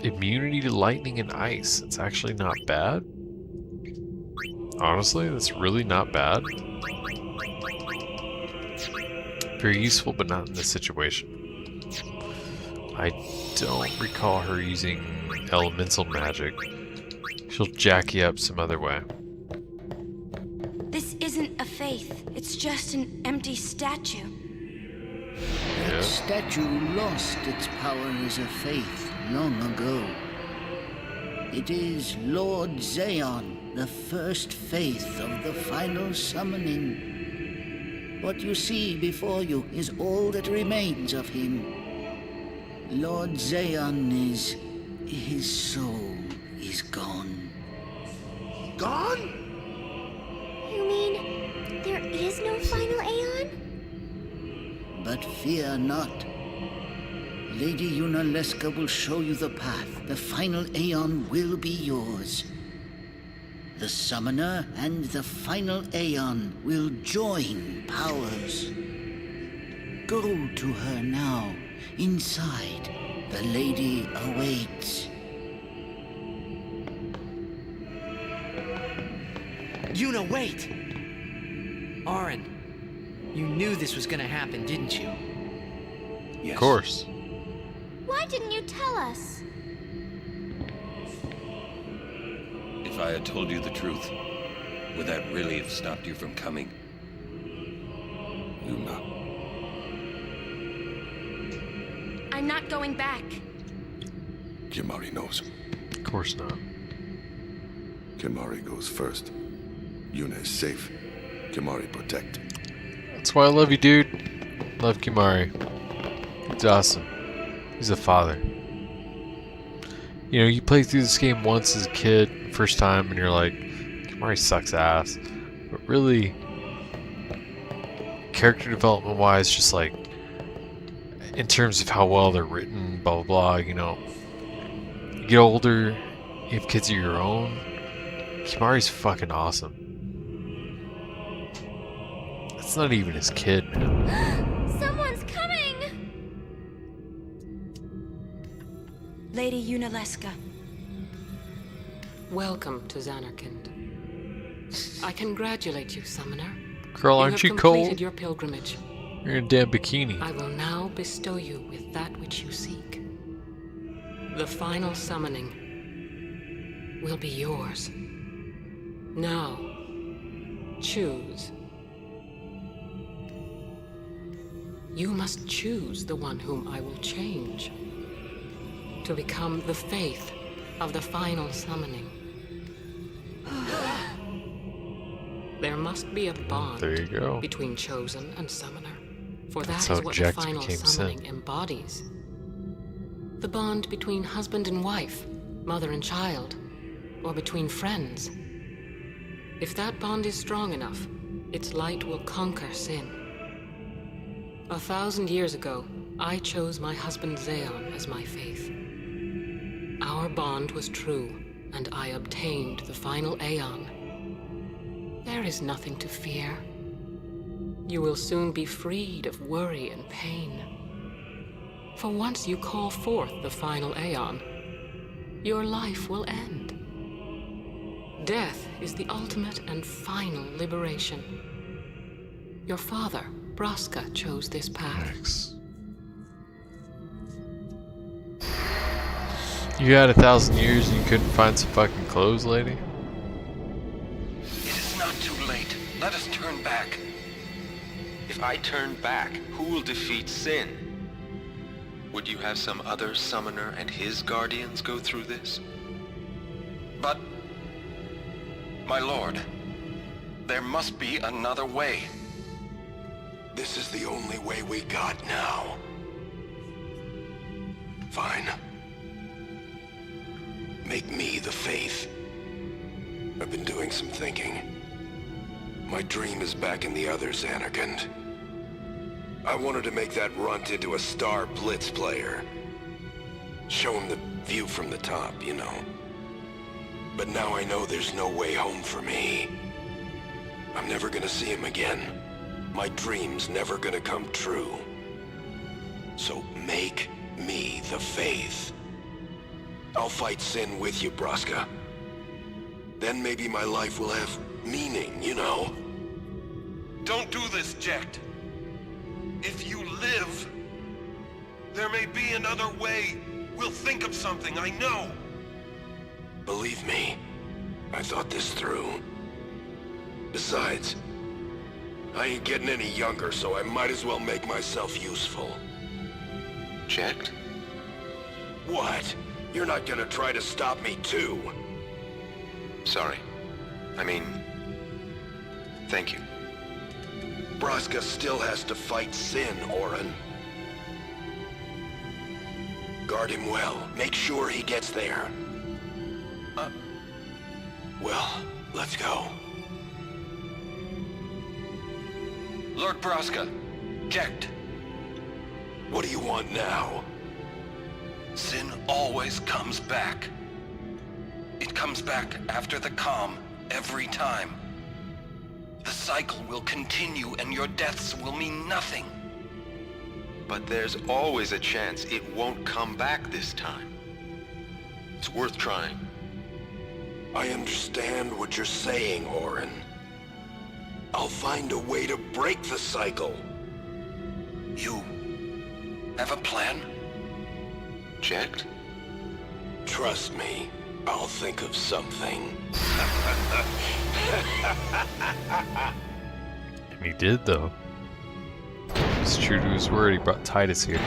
Immunity to lightning and ice. It's actually not bad. Honestly, that's really not bad. Very useful, but not in this situation. I don't recall her using elemental magic. She'll jack you up some other way. This isn't a faith. It's just an empty statue. That statue lost its power as a faith long ago. It is Lord Zaon, the first faith of the final summoning. What you see before you is all that remains of him. Lord Zaon his soul is gone. Gone? You mean there is no Final Aeon? But fear not. Lady Yunalesca will show you the path. The Final Aeon will be yours. The Summoner and the Final Aeon will join powers. Go to her now. Inside, the lady awaits. Yuna, wait! Orin, you knew this was gonna happen, didn't you? Yes. Of course. Why didn't you tell us? If I had told you the truth, would that really have stopped you from coming? Yuna. I'm not going back. Kimari knows. Of course not. Kimari goes first. Yuna is safe. Kimari protect. That's why I love you, dude. Love Kimari. He's awesome. He's a father. You know, you play through this game once as a kid, first time, and you're like, Kimari sucks ass. But really, character development wise, just like, in terms of how well they're written, blah blah blah. You know, you get older, you have kids of your own. Kimari's fucking awesome. That's not even his kid, man. Someone's coming! Lady Yunalesca. Welcome to Zanarkand. I congratulate you, Summoner. Girl, aren't you have completed cold? your pilgrimage. You're in a damn bikini. I will now bestow you with that which you seek. The final summoning will be yours. Now, choose. You must choose the one whom I will change to become the faith of the final summoning. There must be a bond There you go. between chosen and summoner, for That's that is how what Jax the final became summoning Sin. embodies. The bond between husband and wife, mother and child, or between friends. If that bond is strong enough, its light will conquer sin. 1,000 years ago, I chose my husband Zaon as my faith. Our bond was true, and I obtained the Final Aeon. There is nothing to fear. You will soon be freed of worry and pain. For once you call forth the Final Aeon, your life will end. Death is the ultimate and final liberation. Your father, Braska, chose this path. Thanks. You had 1,000 years and you couldn't find some fucking clothes, lady? It is not too late. Let us turn back. If I turn back, who will defeat Sin? Would you have some other summoner and his guardians go through this? But, my lord, there must be another way. This is the only way we got now. Fine. Make me the faith. I've been doing some thinking. My dream is back in the other Zanarkand. I wanted to make that runt into a star blitz player. Show him the view from the top, you know. But now I know there's no way home for me. I'm never gonna see him again. My dream's never gonna come true. So make me the faith. I'll fight Sin with you, Braska. Then maybe my life will have meaning, you know? Don't do this, Jecht. If you live, there may be another way. We'll think of something, I know. Believe me, I thought this through. Besides, I ain't getting any younger, so I might as well make myself useful. Jecht? What? You're not gonna try to stop me too? Sorry. I mean, thank you. Braska still has to fight Sin, Orin. Guard him well. Make sure he gets there. Well, let's go. Lord Braska, Jecht. What do you want now? Sin always comes back. It comes back after the calm, every time. The cycle will continue and your deaths will mean nothing. But there's always a chance it won't come back this time. It's worth trying. I understand what you're saying, Orin. I'll find a way to break the cycle. You have a plan? Jecht? Trust me, I'll think of something. And he did, though. He's true to his word, he brought Tidus here.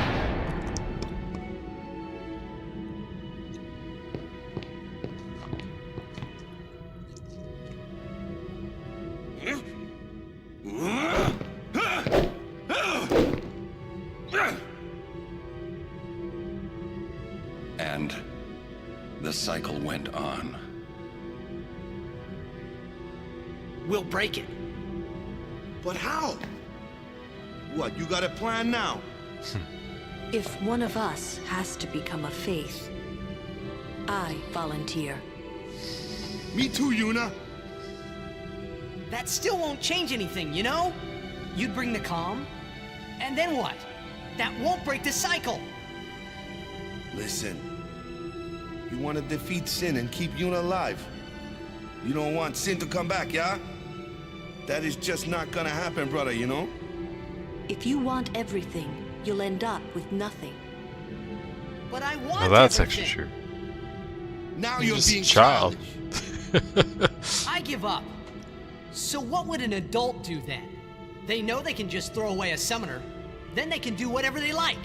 And the cycle went on. We'll break it. But how? What, you got a plan now? If one of us has to become a faith, I volunteer. Me too, Yuna. That still won't change anything, you know? You'd bring the calm, and then what? That won't break the cycle. Listen, you want to defeat Sin and keep Yuna alive. You don't want Sin to come back, yeah? That is just not gonna happen, brother, you know? If you want everything, you'll end up with nothing. But I want Now that's everything. actually true. Now You're you're just a being child. childish. I give up. So what would an adult do then? They know they can just throw away a summoner, then they can do whatever they like.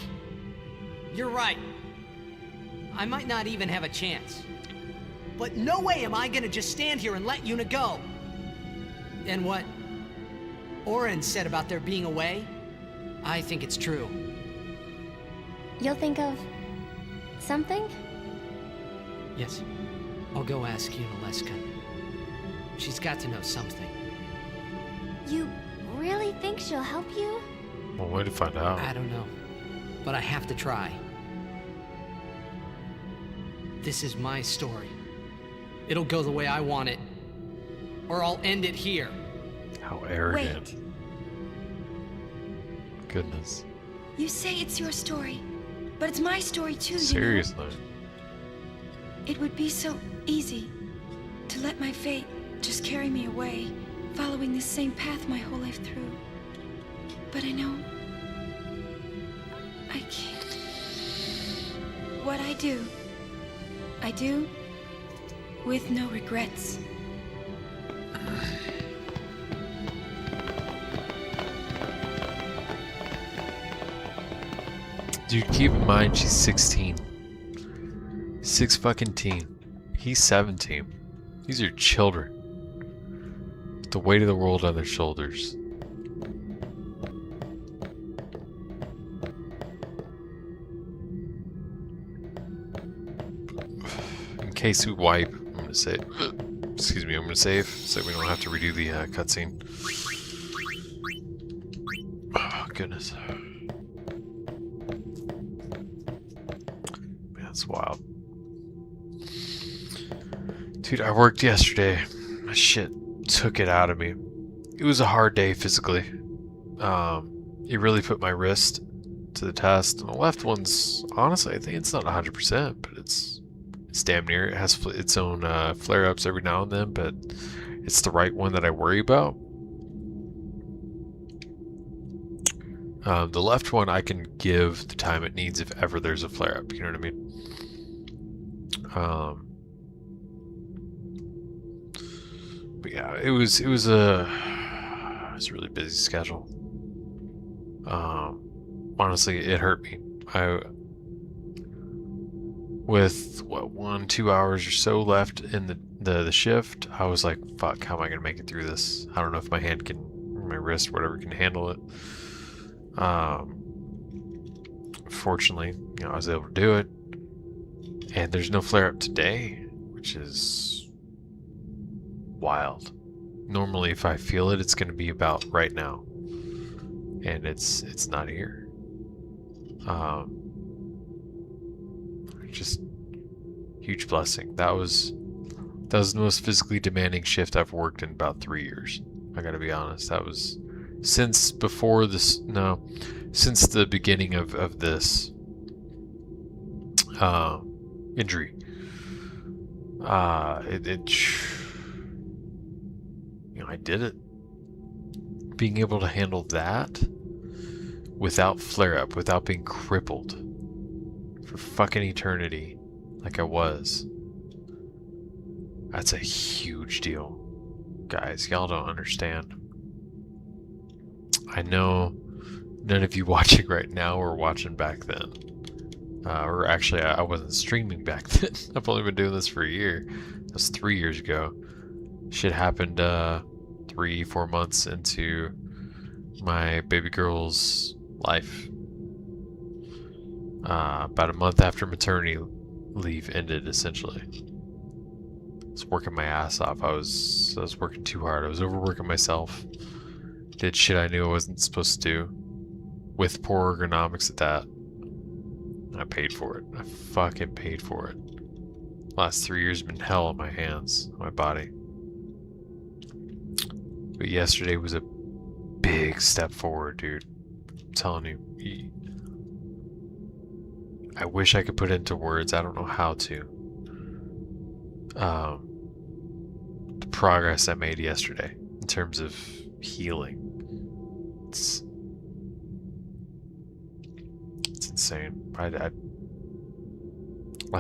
You're right. I might not even have a chance. But no way am I gonna just stand here and let Yuna go. And what Oren said about there being a way, I think it's true. You'll think of something? Yes. I'll go ask Yunalesca. She's got to know something. You really think she'll help you? Well, way to find out. I don't know. But I have to try. This is my story. It'll go the way I want it. Or I'll end it here. How arrogant. Goodness. You say it's your story, but it's my story too, you know? Seriously. It would be so easy to let my fate just carry me away, following this same path my whole life through. But I know I can't. What I do with no regrets. Dude, keep in mind she's 16. 6 fucking teen. He's 17. These are children. With the weight of the world on their shoulders. In case we wipe, I'm gonna say, excuse me, I'm gonna save so we don't have to redo the cutscene. Oh, goodness. Man, that's wild. Dude, I worked yesterday. My shit took it out of me. It was a hard day physically. It really put my wrist to the test. And the left one's, honestly, I think it's not 100%, but it's damn near. It has its own flare-ups every now and then, but it's the right one that I worry about. The left one I can give the time it needs if ever there's a flare-up, you know what I mean? But yeah, it was a really busy schedule. Honestly, it hurt me. With what, 1-2 hours or so left in the shift, I was like, fuck, how am I gonna make it through this? I don't know if my hand can, or my wrist, whatever, can handle it. Fortunately, you know, I was able to do it, and there's no flare up today, which is wild. Normally, if I feel it, it's going to be about right now, and it's not here. Just huge blessing. That was the most physically demanding shift I've worked in about 3 years. I got to be honest. That was since before this. No, since the beginning of this injury. You know, I did it. Being able to handle that without flare up, without being crippled for fucking eternity, like I was. That's a huge deal, guys. Y'all don't understand. I know none of you watching right now were watching back then. Or actually, I wasn't streaming back then. I've only been doing this for a year. That's 3 years ago. Shit happened 3-4 months into my baby girl's life. About a month after maternity leave ended, essentially. I was working my ass off. I was working too hard. I was overworking myself. Did shit I knew I wasn't supposed to do. With poor ergonomics at that. I paid for it. I fucking paid for it. Last 3 years have been hell on my hands, on my body. But yesterday was a big step forward, dude. I'm telling you. I wish I could put it into words. I don't know how to. The progress I made yesterday in terms of healing. It's insane. I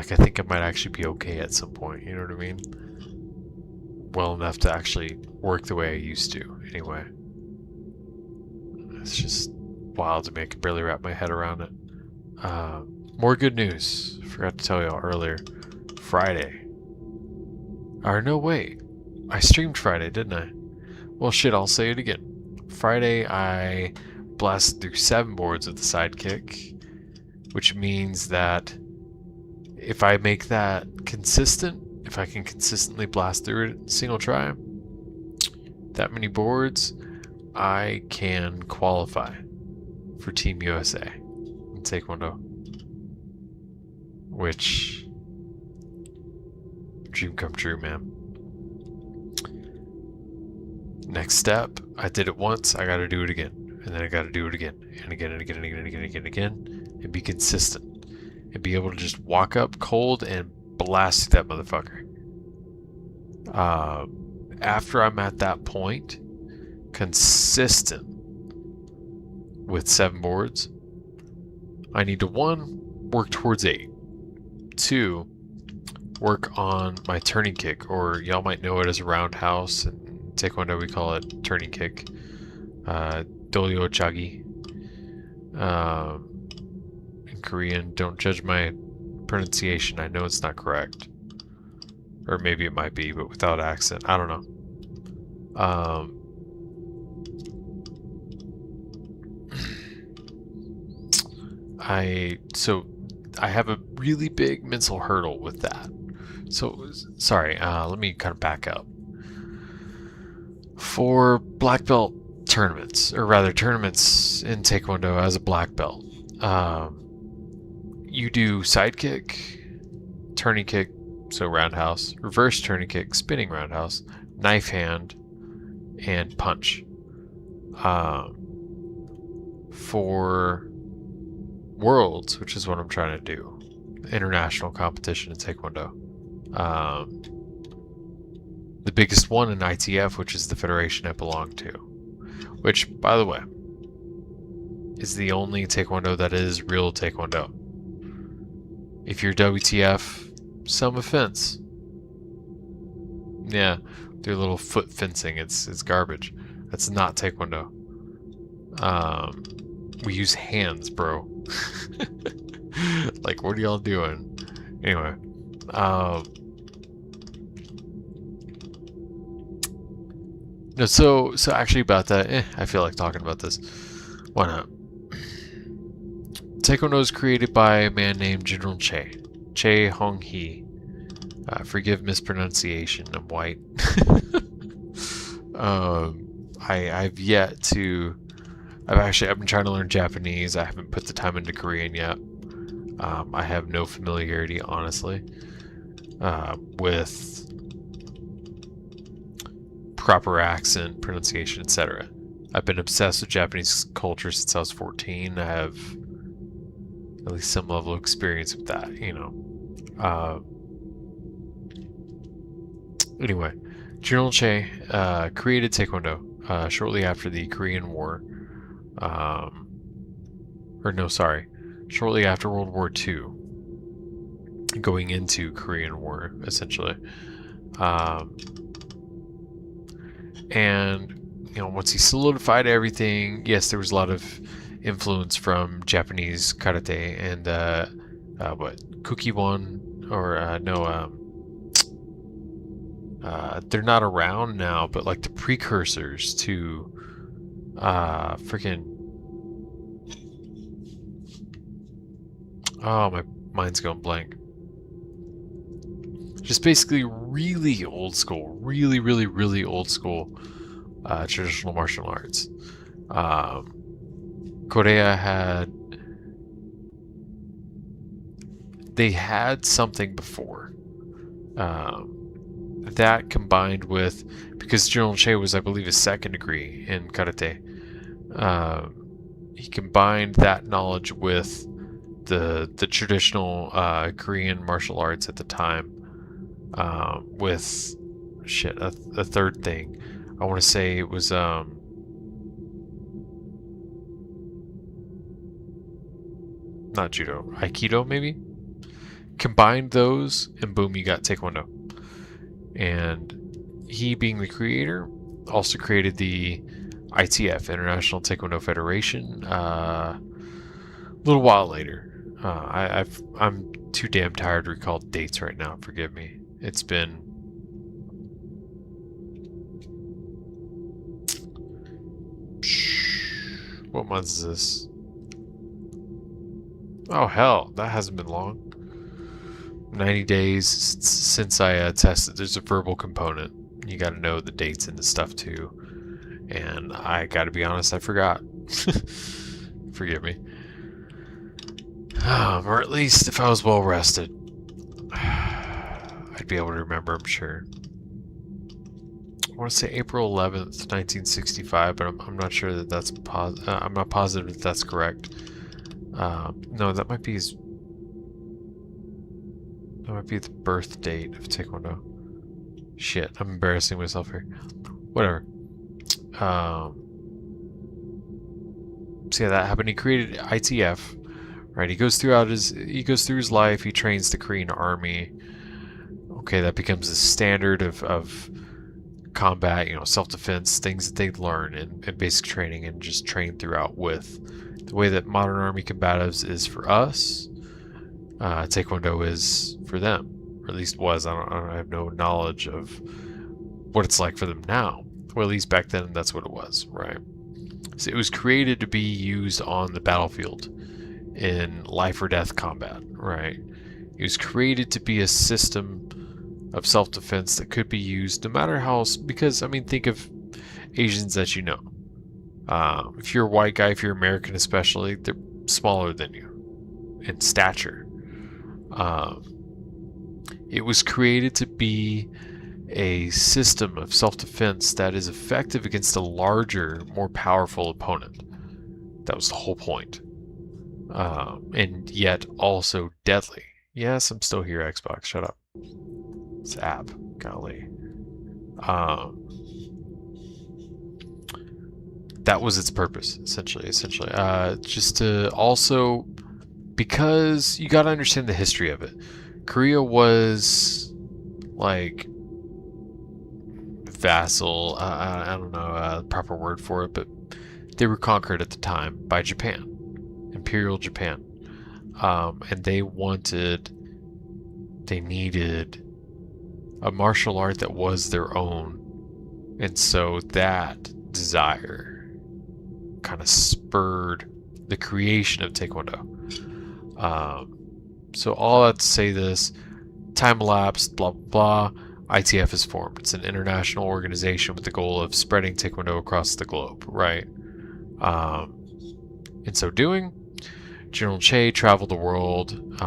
think I might actually be okay at some point, you know what I mean? Well enough to actually work the way I used to, anyway. It's just wild to me. I can barely wrap my head around it. More good news. Forgot to tell y'all earlier. Friday. Or no, wait. I streamed Friday, didn't I? Well, shit, I'll say it again. Friday, I blasted through 7 boards with the sidekick, which means that if I make that consistent, if I can consistently blast through it single try, that many boards, I can qualify for Team USA in Taekwondo. Which, dream come true, man. Next step, I did it once, I gotta do it again. And then I gotta do it again. And again, and again, and again, and again, and again, and again. And be consistent. And be able to just walk up cold and blast through that motherfucker. After I'm at that point, consistent with 7 boards, I need to 1, work towards 8. 2, work on my turning kick, or y'all might know it as a roundhouse. In Taekwondo we call it turning kick. Dolyo chagi. In Korean, don't judge my pronunciation. I know it's not correct. Or maybe it might be, but without accent. I don't know. I have a really big mental hurdle with that. So, sorry, let me kind of back up. For black belt tournaments, or rather tournaments in Taekwondo as a black belt, you do sidekick, turning kick, so roundhouse, reverse turning kick, spinning roundhouse, knife hand, and punch. For Worlds, which is what I'm trying to do, international competition in Taekwondo, the biggest one in ITF, which is the federation I belong to, which, by the way, is the only Taekwondo that is real Taekwondo. If you're WTF, some offense. Yeah, their little foot fencing, it's garbage. That's not Taekwondo. We use hands, bro. Like, what are y'all doing? Anyway, no, so actually about that, I feel like talking about this. Why not? Taekwondo was created by a man named General Che Hong-hee. Forgive mispronunciation, I'm white. I've yet to... I've been trying to learn Japanese. I haven't put the time into Korean yet. I have no familiarity, honestly, with proper accent, pronunciation, etc. I've been obsessed with Japanese culture since I was 14. I have at least some level of experience with that, you know. Anyway, General Che created Taekwondo shortly after the Korean War. Shortly after World War II, going into Korean War, essentially. And, you know, once he solidified everything, yes, there was a lot of influence from Japanese karate and, Kukiwon, or, they're not around now, but like the precursors to, oh, my mind's going blank. Just basically really old school, really old school traditional martial arts. Korea had they had something before. That combined with, because Yunalesca was, I believe, a second degree in karate, he combined that knowledge with the traditional Korean martial arts at the time, with a third thing. I want to say it was not judo, aikido maybe. Combined those, and boom, you got taekwondo. And he, being the creator, also created the ITF, International Taekwondo Federation, a little while later. I'm too damn tired to recall dates right now. Forgive me. It's been what month is this? Oh hell, that hasn't been long. 90 days since I tested. There's a verbal component. You got to know the dates and the stuff too. And I got to be honest, I forgot. Forgive me. Or at least if I was well rested, I'd be able to remember, I'm sure. I want to say April 11th, 1965, but I'm not sure that that's I'm not positive that that's correct. No, that might be his. That might be the birth date of Taekwondo. Shit, I'm embarrassing myself here. Whatever. So yeah, that happened. He created ITF. Right, he goes through his life. He trains the Korean army. Okay, that becomes the standard of combat. You know, self-defense, things that they learn in basic training and just train throughout with. The way that modern army combatives is for us, Taekwondo is for them, or at least was. I have no knowledge of what it's like for them now. Well, at least back then, that's what it was, right? So it was created to be used on the battlefield in life or death combat, right? It was created to be a system of self-defense that could be used no matter how, because, I mean, think of Asians that you know. If you're a white guy, if you're American especially, they're smaller than you in stature. It was created to be a system of self-defense that is effective against a larger, more powerful opponent. That was the whole point. And yet also deadly. Yes, I'm still here, Xbox. Shut up. It's app. Golly. That was its purpose, essentially. Just to also, because you got to understand the history of it. Korea was like vassal. I don't know the proper word for it, but they were conquered at the time by Japan. Imperial Japan, and they needed a martial art that was their own, and so that desire kind of spurred the creation of Taekwondo. So all that to say this, time elapsed, blah blah blah. ITF is formed. It's an international organization with the goal of spreading Taekwondo across the globe, right? In so doing, Yunalesca traveled the world,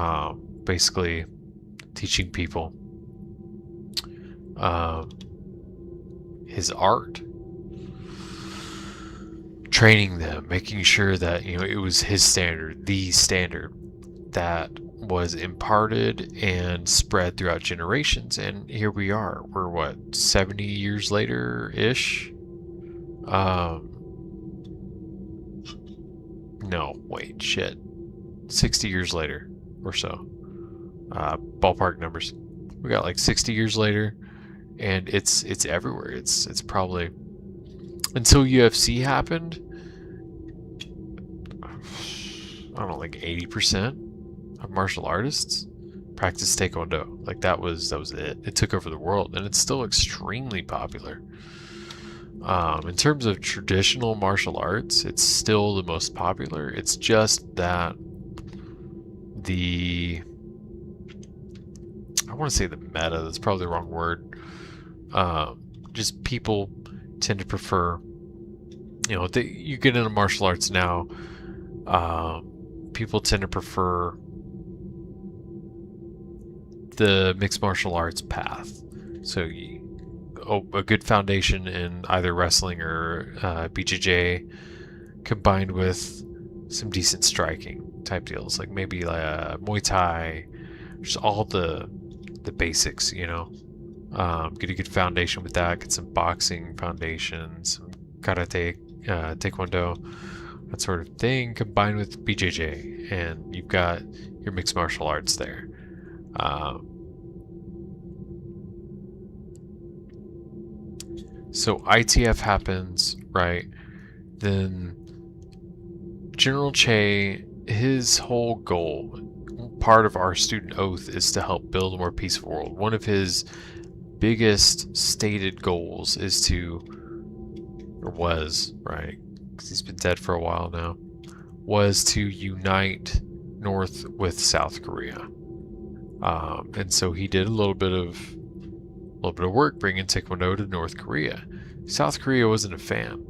basically teaching people his art, training them, making sure that, you know, it was his standard, the standard that was imparted and spread throughout generations. And here we are. We're what, 70 years later ish? No, wait, shit. 60 years later or so. Ballpark numbers. We got like 60 years later, and it's everywhere. It's probably, until UFC happened, I don't know, like 80% of martial artists practice Taekwondo. Like that was it. It took over the world, and it's still extremely popular. In terms of traditional martial arts, it's still the most popular. It's just that I want to say the meta, that's probably the wrong word. Just people tend to prefer, you know, you get into martial arts now, people tend to prefer the mixed martial arts path. So a good foundation in either wrestling or BJJ, combined with some decent striking type deals, like maybe Muay Thai, just all the basics, you know. Get a good foundation with that. Get some boxing foundation, some karate, taekwondo, that sort of thing, combined with BJJ, and you've got your mixed martial arts there. So ITF happens, right? Then General Che, his whole goal, part of our student oath, is to help build a more peaceful world. One of his biggest stated goals is to, or was, right, because he's been dead for a while now, was to unite North with South Korea. And so he did a little bit of work bringing Taekwondo to North Korea. South Korea wasn't a fan.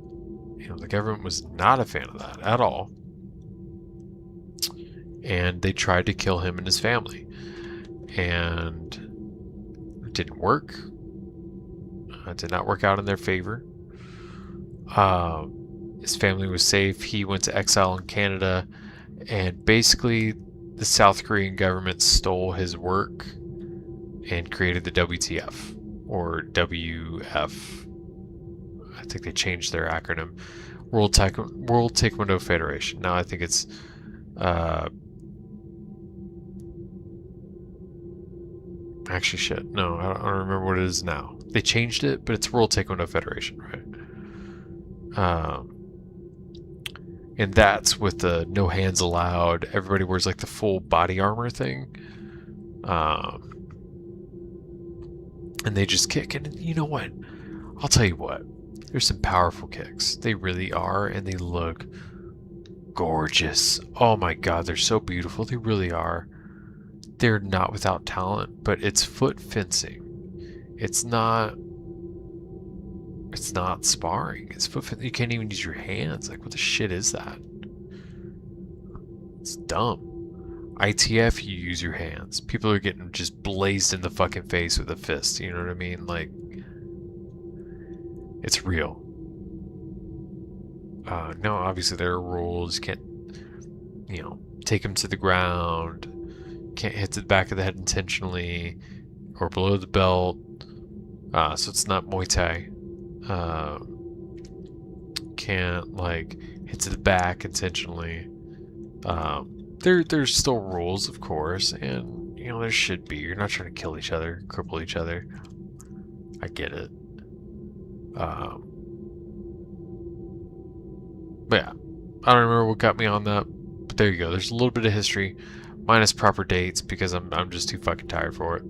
You know, the government was not a fan of that at all. And they tried to kill him and his family. And it didn't work. It did not work out in their favor. His family was safe. He went to exile in Canada. And basically, the South Korean government stole his work and created the WTF, or WF. I think they changed their acronym. World Taekwondo Federation. Now I think it's actually shit. No, I don't remember what it is now. They changed it, but it's World Taekwondo Federation, right? And that's with the no hands allowed. Everybody wears like the full body armor thing. And they just kick. And you know what? I'll tell you what. There's some powerful kicks. They really are. And they look gorgeous. Oh my god, they're so beautiful. They really are. They're not without talent, but it's foot fencing. It's not sparring. It's foot fencing. You can't even use your hands. Like, what the shit is that? It's dumb. ITF, you use your hands. People are getting just blazed in the fucking face with a fist. You know what I mean? Like, it's real. No, obviously there are rules. You can't, you know, take him to the ground. Can't hit to the back of the head intentionally or below the belt. So it's not Muay Thai. Can't like hit to the back intentionally. There's still rules, of course, and you know there should be. You're not trying to kill each other, cripple each other. I get it. But yeah, I don't remember what got me on that. But there you go. There's a little bit of history, minus proper dates, because I'm just too fucking tired for it.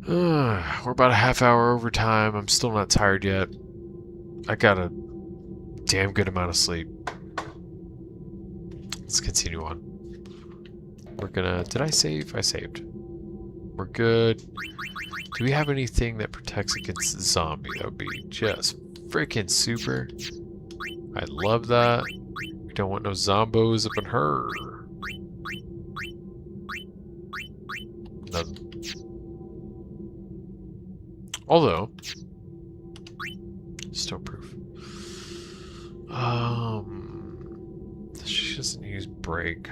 We're about a half hour over time. I'm still not tired yet. I got a damn good amount of sleep. Let's continue on. We're gonna... Did I save? I saved. We're good. Do we have anything that protects against zombie? That would be just freaking super. I love that. We don't want no zombos up in her. Nothing. Although, still proof. She doesn't use break.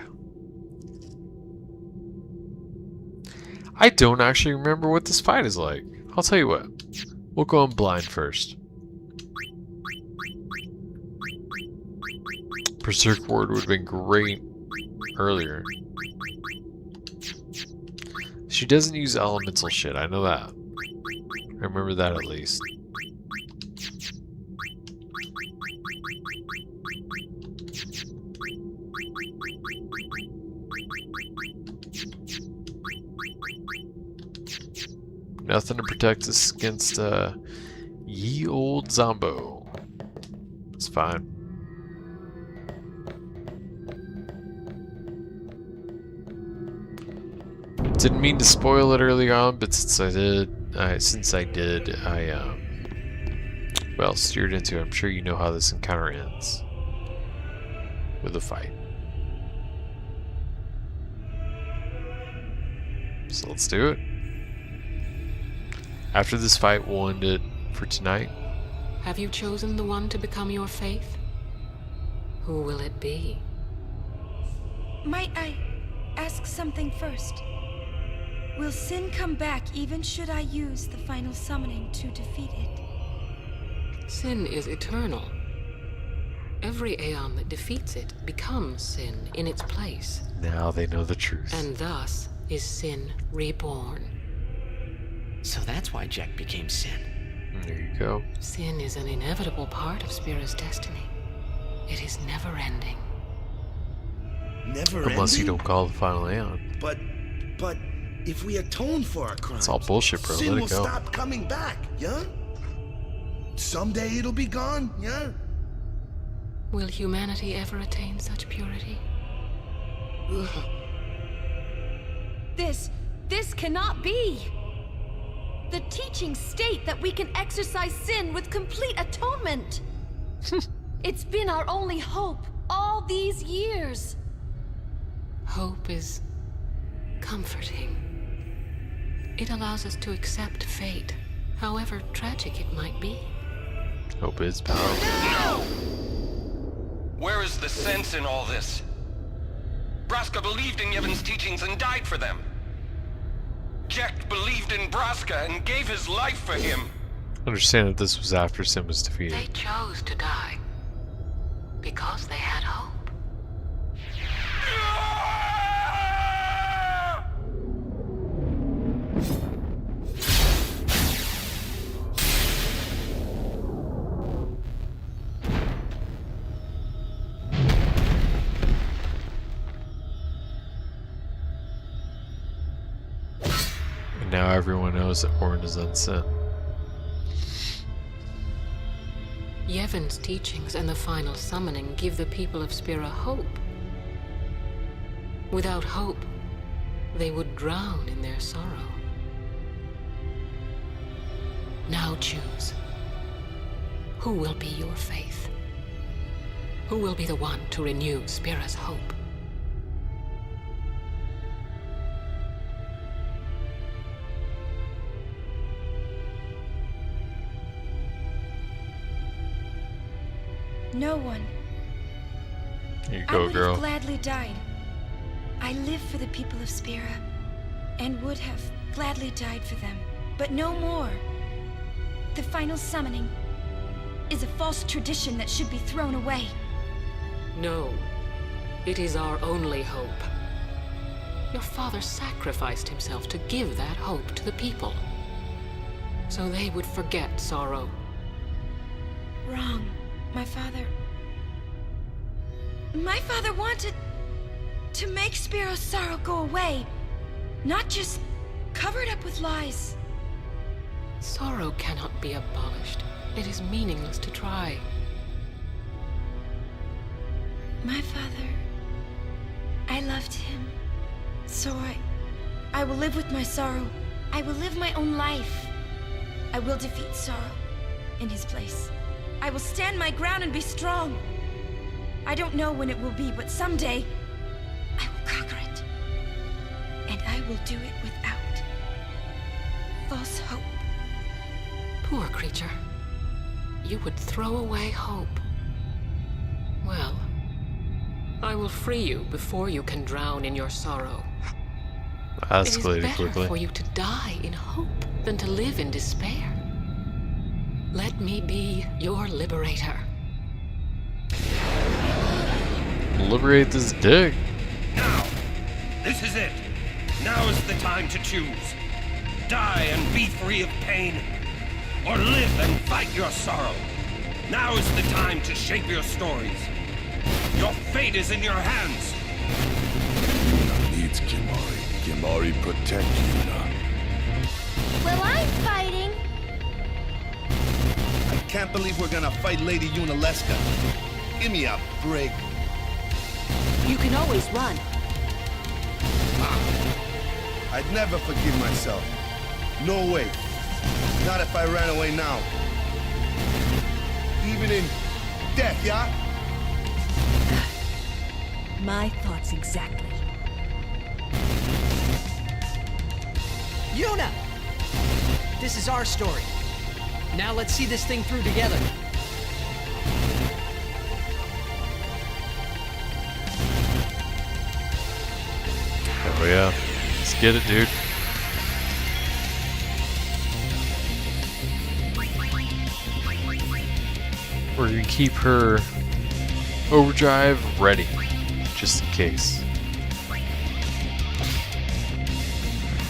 I don't actually remember what this fight is like. I'll tell you what. We'll go in blind first. Berserk Ward would have been great earlier. She doesn't use elemental shit, I know that. I remember that at least. Nothing to protect us against ye old Zombo. It's fine. Didn't mean to spoil it early on, but since I did, well, steered into it. I'm sure you know how this encounter ends. With a fight. So let's do it. After this fight, we'll end it for tonight. Have you chosen the one to become your faith? Who will it be? Might I ask something first? Will Sin come back even should I use the final summoning to defeat it? Sin is eternal. Every Aeon that defeats it becomes Sin in its place. Now they know the truth. And thus is Sin reborn. So that's why Jack became Sin. There you go. Sin is an inevitable part of Spira's destiny. It is never-ending. Never Unless you ending? don't call the Final Aeon. But if we atone for our crimes, It's all bullshit, bro. Sin Let will it go. stop coming back, yeah? Someday it'll be gone, yeah? Will humanity ever attain such purity? This cannot be! The teachings state that we can exercise sin with complete atonement! It's been our only hope all these years! Hope is comforting. It allows us to accept fate, however tragic it might be. Hope is powerful. Where is the sense in all this? Braska believed in Yevon's teachings and died for them. Jack believed in Braska and gave his life for him. Understand that this was after Sin was defeated. They chose to die because they had hope. And now everyone knows that Orin is unsent. Yevon's teachings and the final summoning give the people of Spira hope. Without hope, they would drown in their sorrow. Now choose. Who will be your faith? Who will be the one to renew Spira's hope? No one. Here you I go, would girl. have gladly died. I live for the people of Spira, and would have gladly died for them, but no more. The final summoning is a false tradition that should be thrown away. No, it is our only hope. Your father sacrificed himself to give that hope to the people, so they would forget sorrow. Wrong. My father wanted to make Spiro's sorrow go away, not just cover it up with lies. Sorrow cannot be abolished. It is meaningless to try. My father, I loved him. So I will live with my sorrow. I will live my own life. I will defeat sorrow in his place. I will stand my ground and be strong. I don't know when it will be, but someday I will conquer it. And I will do it without false hope. Poor creature. You would throw away hope. Well, I will free you before you can drown in your sorrow. Escalated it is better quickly. for you to die in hope than to live in despair. Let me be your liberator. Liberate this dick. Now! This is it! Now is the time to choose. Die and be free of pain, or live and fight your sorrow. Now is the time to shape your stories. Your fate is in your hands. Yuna needs Kimari. Kimari protect Yuna. Well, I'm fighting! I can't believe we're gonna fight Lady Yunalesca. Give me a break. You can always run. I'd never forgive myself. No way. Not if I ran away now. Even in death, yeah? My thoughts exactly. Yuna! This is our story. Now let's see this thing through together. Oh yeah. Let's get it, dude. We're gonna keep her overdrive ready, just in case.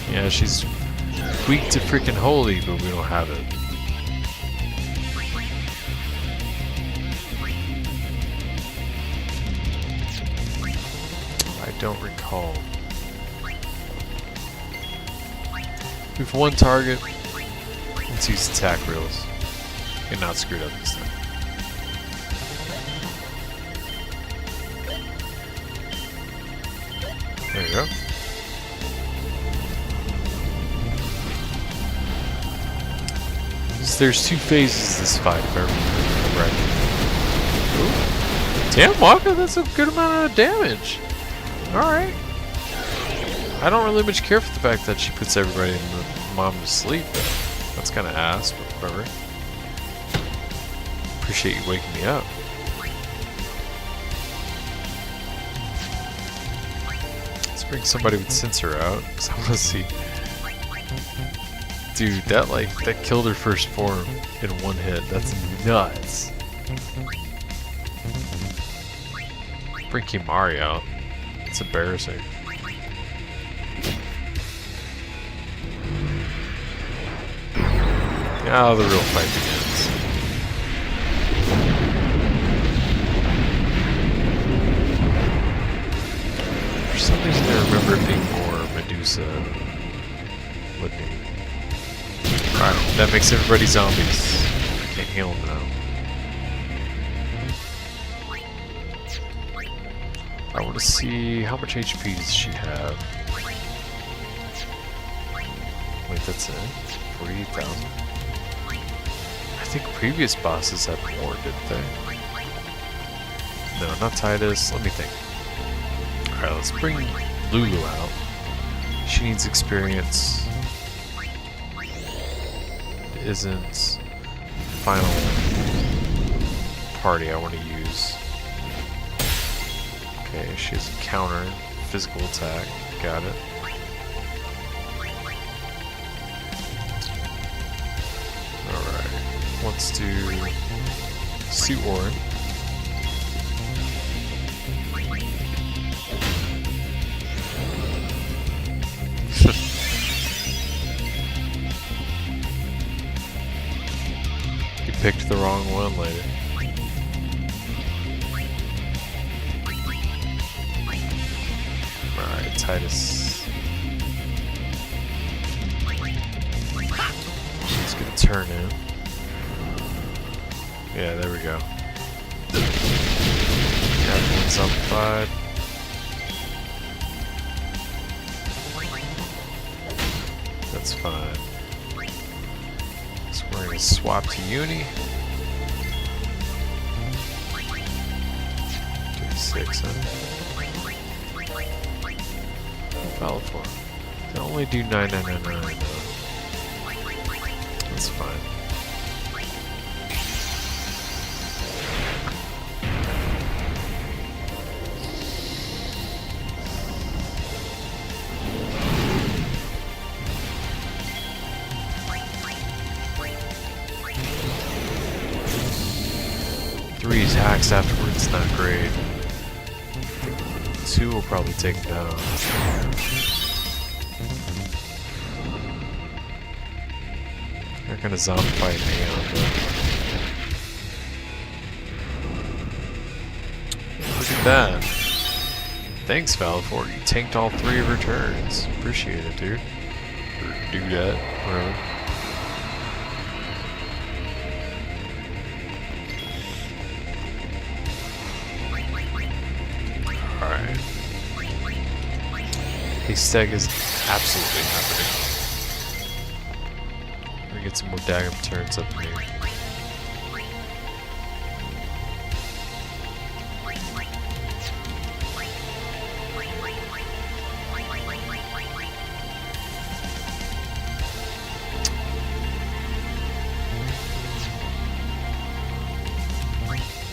Yeah, she's weak to freaking holy, but we don't have it. I don't recall. We have one target. Let's use attack reels. Get not screwed up this time. There you go. There's two phases to this fight, if I remember right. Ooh. Damn, Waka, that's a good amount of damage. Alright. I don't really much care for the fact that she puts everybody in the mom to sleep. That's kind of ass, but whatever. Appreciate you waking me up. Let's bring somebody with sensor out, because I want to see. Dude, that killed her first form in one hit. That's nuts. Bring Kimari out. It's embarrassing. Now the real fight begins. For some reason I remember it being more Medusa looking. Alright, that makes everybody zombies. Can't heal them now. I want to see how much HP does she have. Wait, that's it? 48,000? I think previous bosses had more, didn't they? No, not Tidus. Let me think. Alright, let's bring Lulu out. She needs experience. It isn't final party I want to use. Okay, she has a counter, physical attack. Got it. Alright, let's do Suit Orin. You picked the wrong one, lady. Alright, Tidus. Let's get a turn in. Yeah, there we go. Everyone's amplified. That's fine. So we're gonna swap to Uni. 36, huh? Valid form. They only do 9999 though. That's fine. Three attacks afterwards, not great. Two will probably take him down. They're gonna zombie fight Aeon, though. Look at that. Thanks, Valifor. You tanked all three of her turns. Appreciate it, dude. Or do that, whatever. Alright. Haystack is absolutely happening. We're gonna get some more Daggum turns up in here.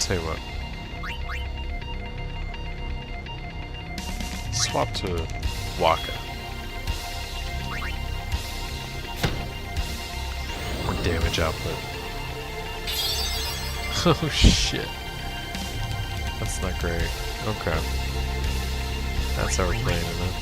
tell you what. Swap to Waka. More damage output. Oh shit. That's not great. Okay. That's how we're playing it then.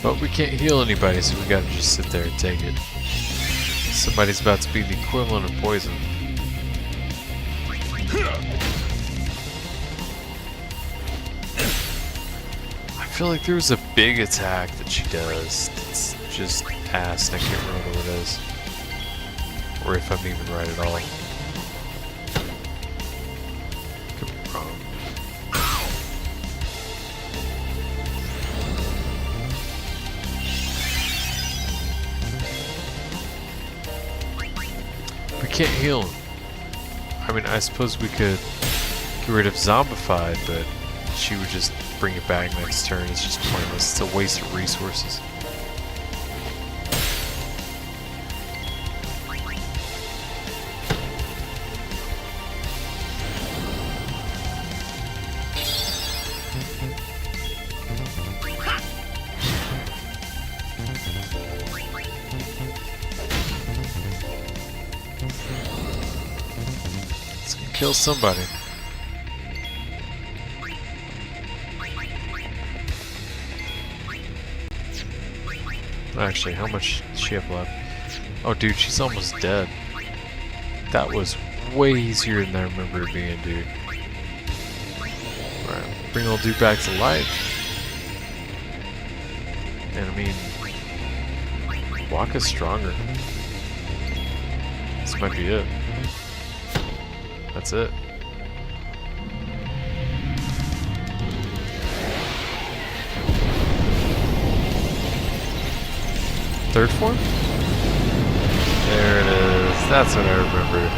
But we can't heal anybody, so we gotta just sit there and take it. Somebody's about to be the equivalent of poison. I feel like there was a big attack that she does. It's just ass, and I can't remember what it is. Or if I'm even right at all. Could be wrong. We can't heal him. I mean, I suppose we could get rid of Zombified, but she would just bring it back next turn. It's just pointless. It's a waste of resources. Kill somebody. Actually, how much does she have left? Oh, dude, she's almost dead. That was way easier than I remember it being, dude. Alright, bring old dude back to life. And I mean, Waka's stronger. This might be it. That's it. Third form? There it is. That's what I remember.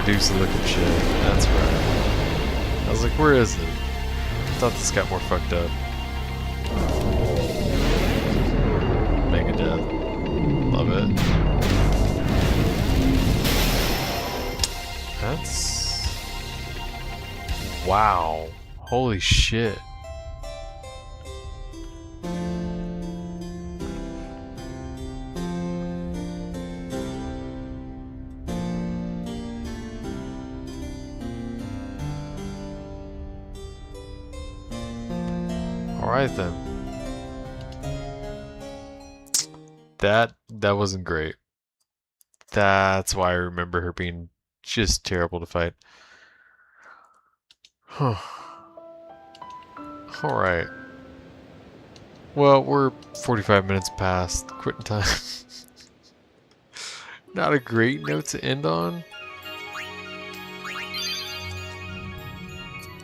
Medusa looking shit. That's right. I was like, where is it? I thought this got more fucked up. Megadeth. Love it. That's... wow. Holy shit. Alright then. That wasn't great. That's why I remember her being just terrible to fight. Alright. Well, we're 45 minutes past quitting time. Not a great note to end on.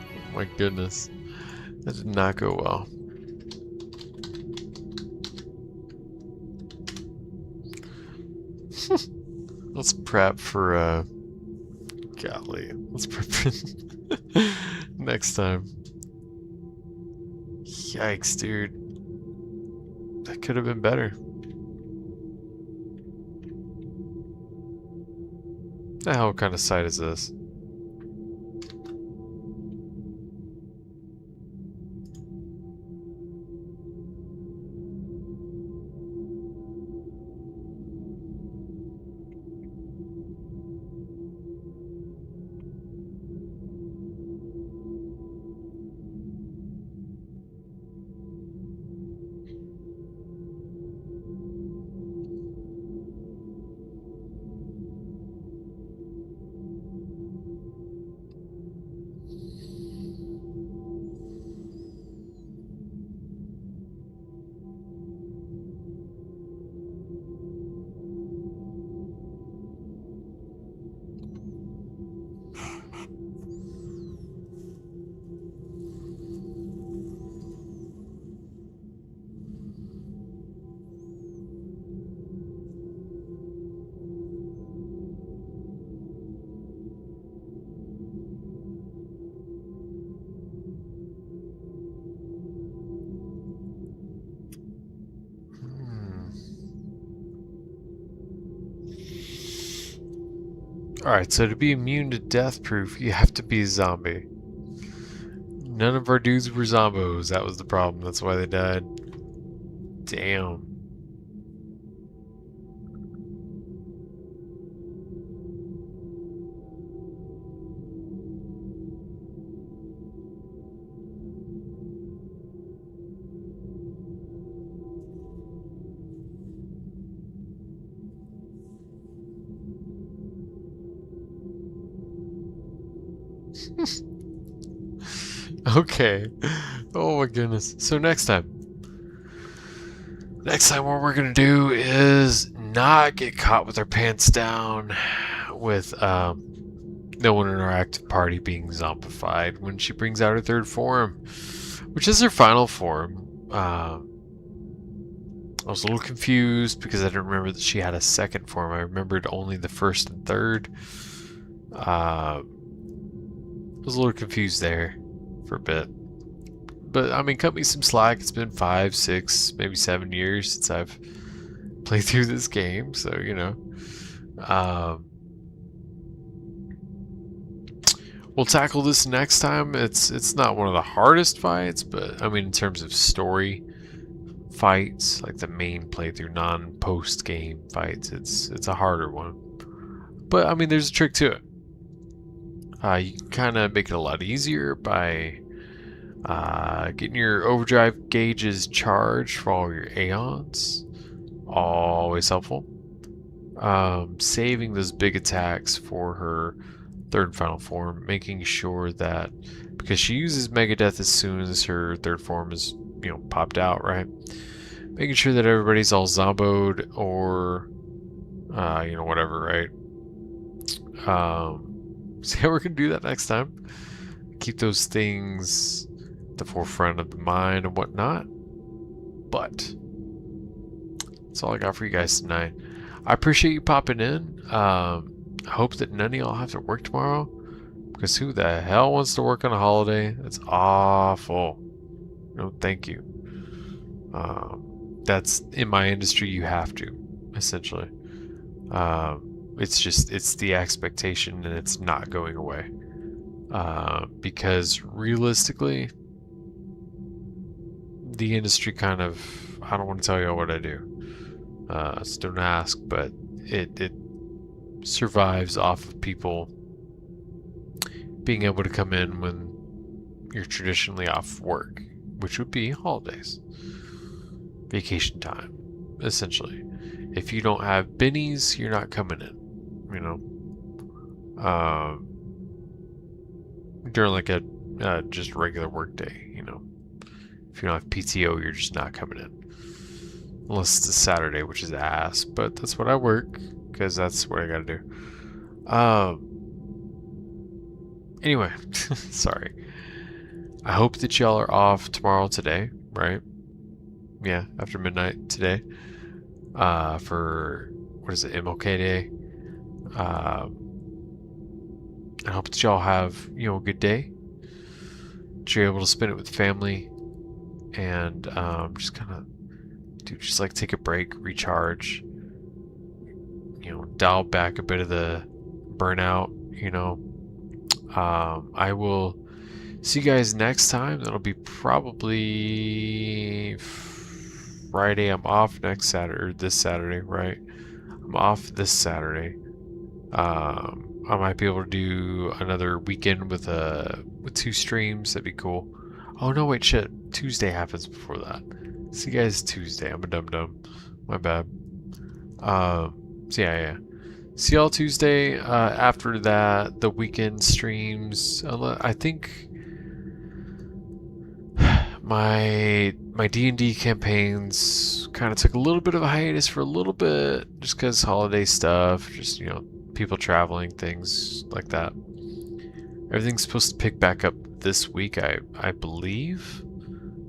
Oh my goodness. That did not go well. Let's prep for, golly. Let's prep for next time. Yikes, dude. That could have been better. The hell kind of site is this? Alright, so to be immune to death proof, you have to be a zombie. None of our dudes were zombos. That was the problem. That's why they died. Damn. Okay. Oh my goodness. So next time what we're gonna do is not get caught with our pants down with no one in our active party being zombified when she brings out her third form, which is her final form. I was a little confused because I didn't remember that she had a second form. I remembered only the first and third. I was a little confused there for a bit. But, I mean, cut me some slack. It's been 5, 6, maybe 7 years since I've played through this game. So, you know. We'll tackle this next time. It's not one of the hardest fights, but, I mean, in terms of story fights, like the main playthrough, non-post game fights, it's a harder one. But, I mean, there's a trick to it. You can kind of make it a lot easier by getting your overdrive gauges charged for all your Aeons. Always helpful. Saving those big attacks for her third and final form, making sure that, because she uses Megadeth as soon as her third form is, you know, popped out, right? Making sure that everybody's all zomboed or, you know, whatever, right? So yeah, we're going to do that next time. Keep those things at the forefront of the mind and whatnot. But that's all I got for you guys tonight. I appreciate you popping in. I hope that none of y'all have to work tomorrow, because who the hell wants to work on a holiday? That's awful. No, thank you. That's in my industry, you have to, essentially. It's the expectation, and it's not going away. Because realistically, the industry kind of, I don't want to tell you what I do. So don't ask, but it survives off of people being able to come in when you're traditionally off work, which would be holidays, vacation time, essentially. If you don't have bennies, you're not coming in, you know. During like a just regular work day, you know. If you don't have PTO, you're just not coming in. Unless it's a Saturday, which is ass, but that's what I work, because that's what I gotta do. Anyway, sorry. I hope that y'all are off tomorrow today, right? Yeah, after midnight today. For, what is it, MLK Day? I hope that y'all have, you know, a good day. That you're able to spend it with family. And just kind of, just like take a break, recharge. You know, dial back a bit of the burnout, you know. I will see you guys next time. That'll be probably Friday. I'm off next Saturday, or this Saturday, right? I'm off this Saturday. I might be able to do another weekend with 2 streams. That'd be cool. Oh no, wait, shit. Tuesday happens before that. See you guys Tuesday. I'm a dum-dum. My bad. So yeah. See y'all Tuesday. After that, the weekend streams. I think my D&D campaigns kind of took a little bit of a hiatus for a little bit, just because holiday stuff, just, you know, people traveling, things like that. Everything's supposed to pick back up this week, I believe.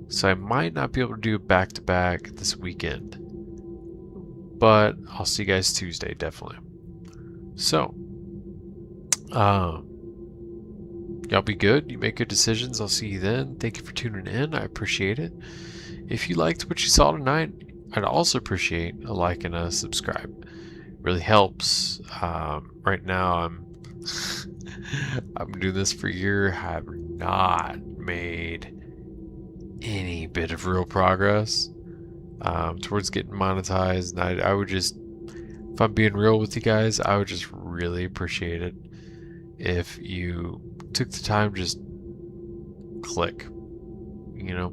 So I might not be able to do a back-to-back this weekend. But I'll see you guys Tuesday, definitely. So, y'all be good. You make good decisions. I'll see you then. Thank you for tuning in. I appreciate it. If you liked what you saw tonight, I'd also appreciate a like and a subscribe. It really helps. Right now, I'm I've been doing this for a year, have not made any bit of real progress towards getting monetized. And I would just, if I'm being real with you guys, I would just really appreciate it if you took the time to just click. You know,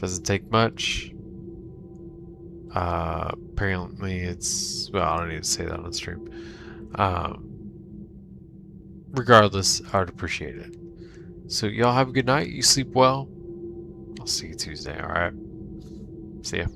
doesn't take much. Apparently it's, well, I don't need to say that on stream. Regardless, I would appreciate it. So y'all have a good night. You sleep well. I'll see you Tuesday. All right. See ya.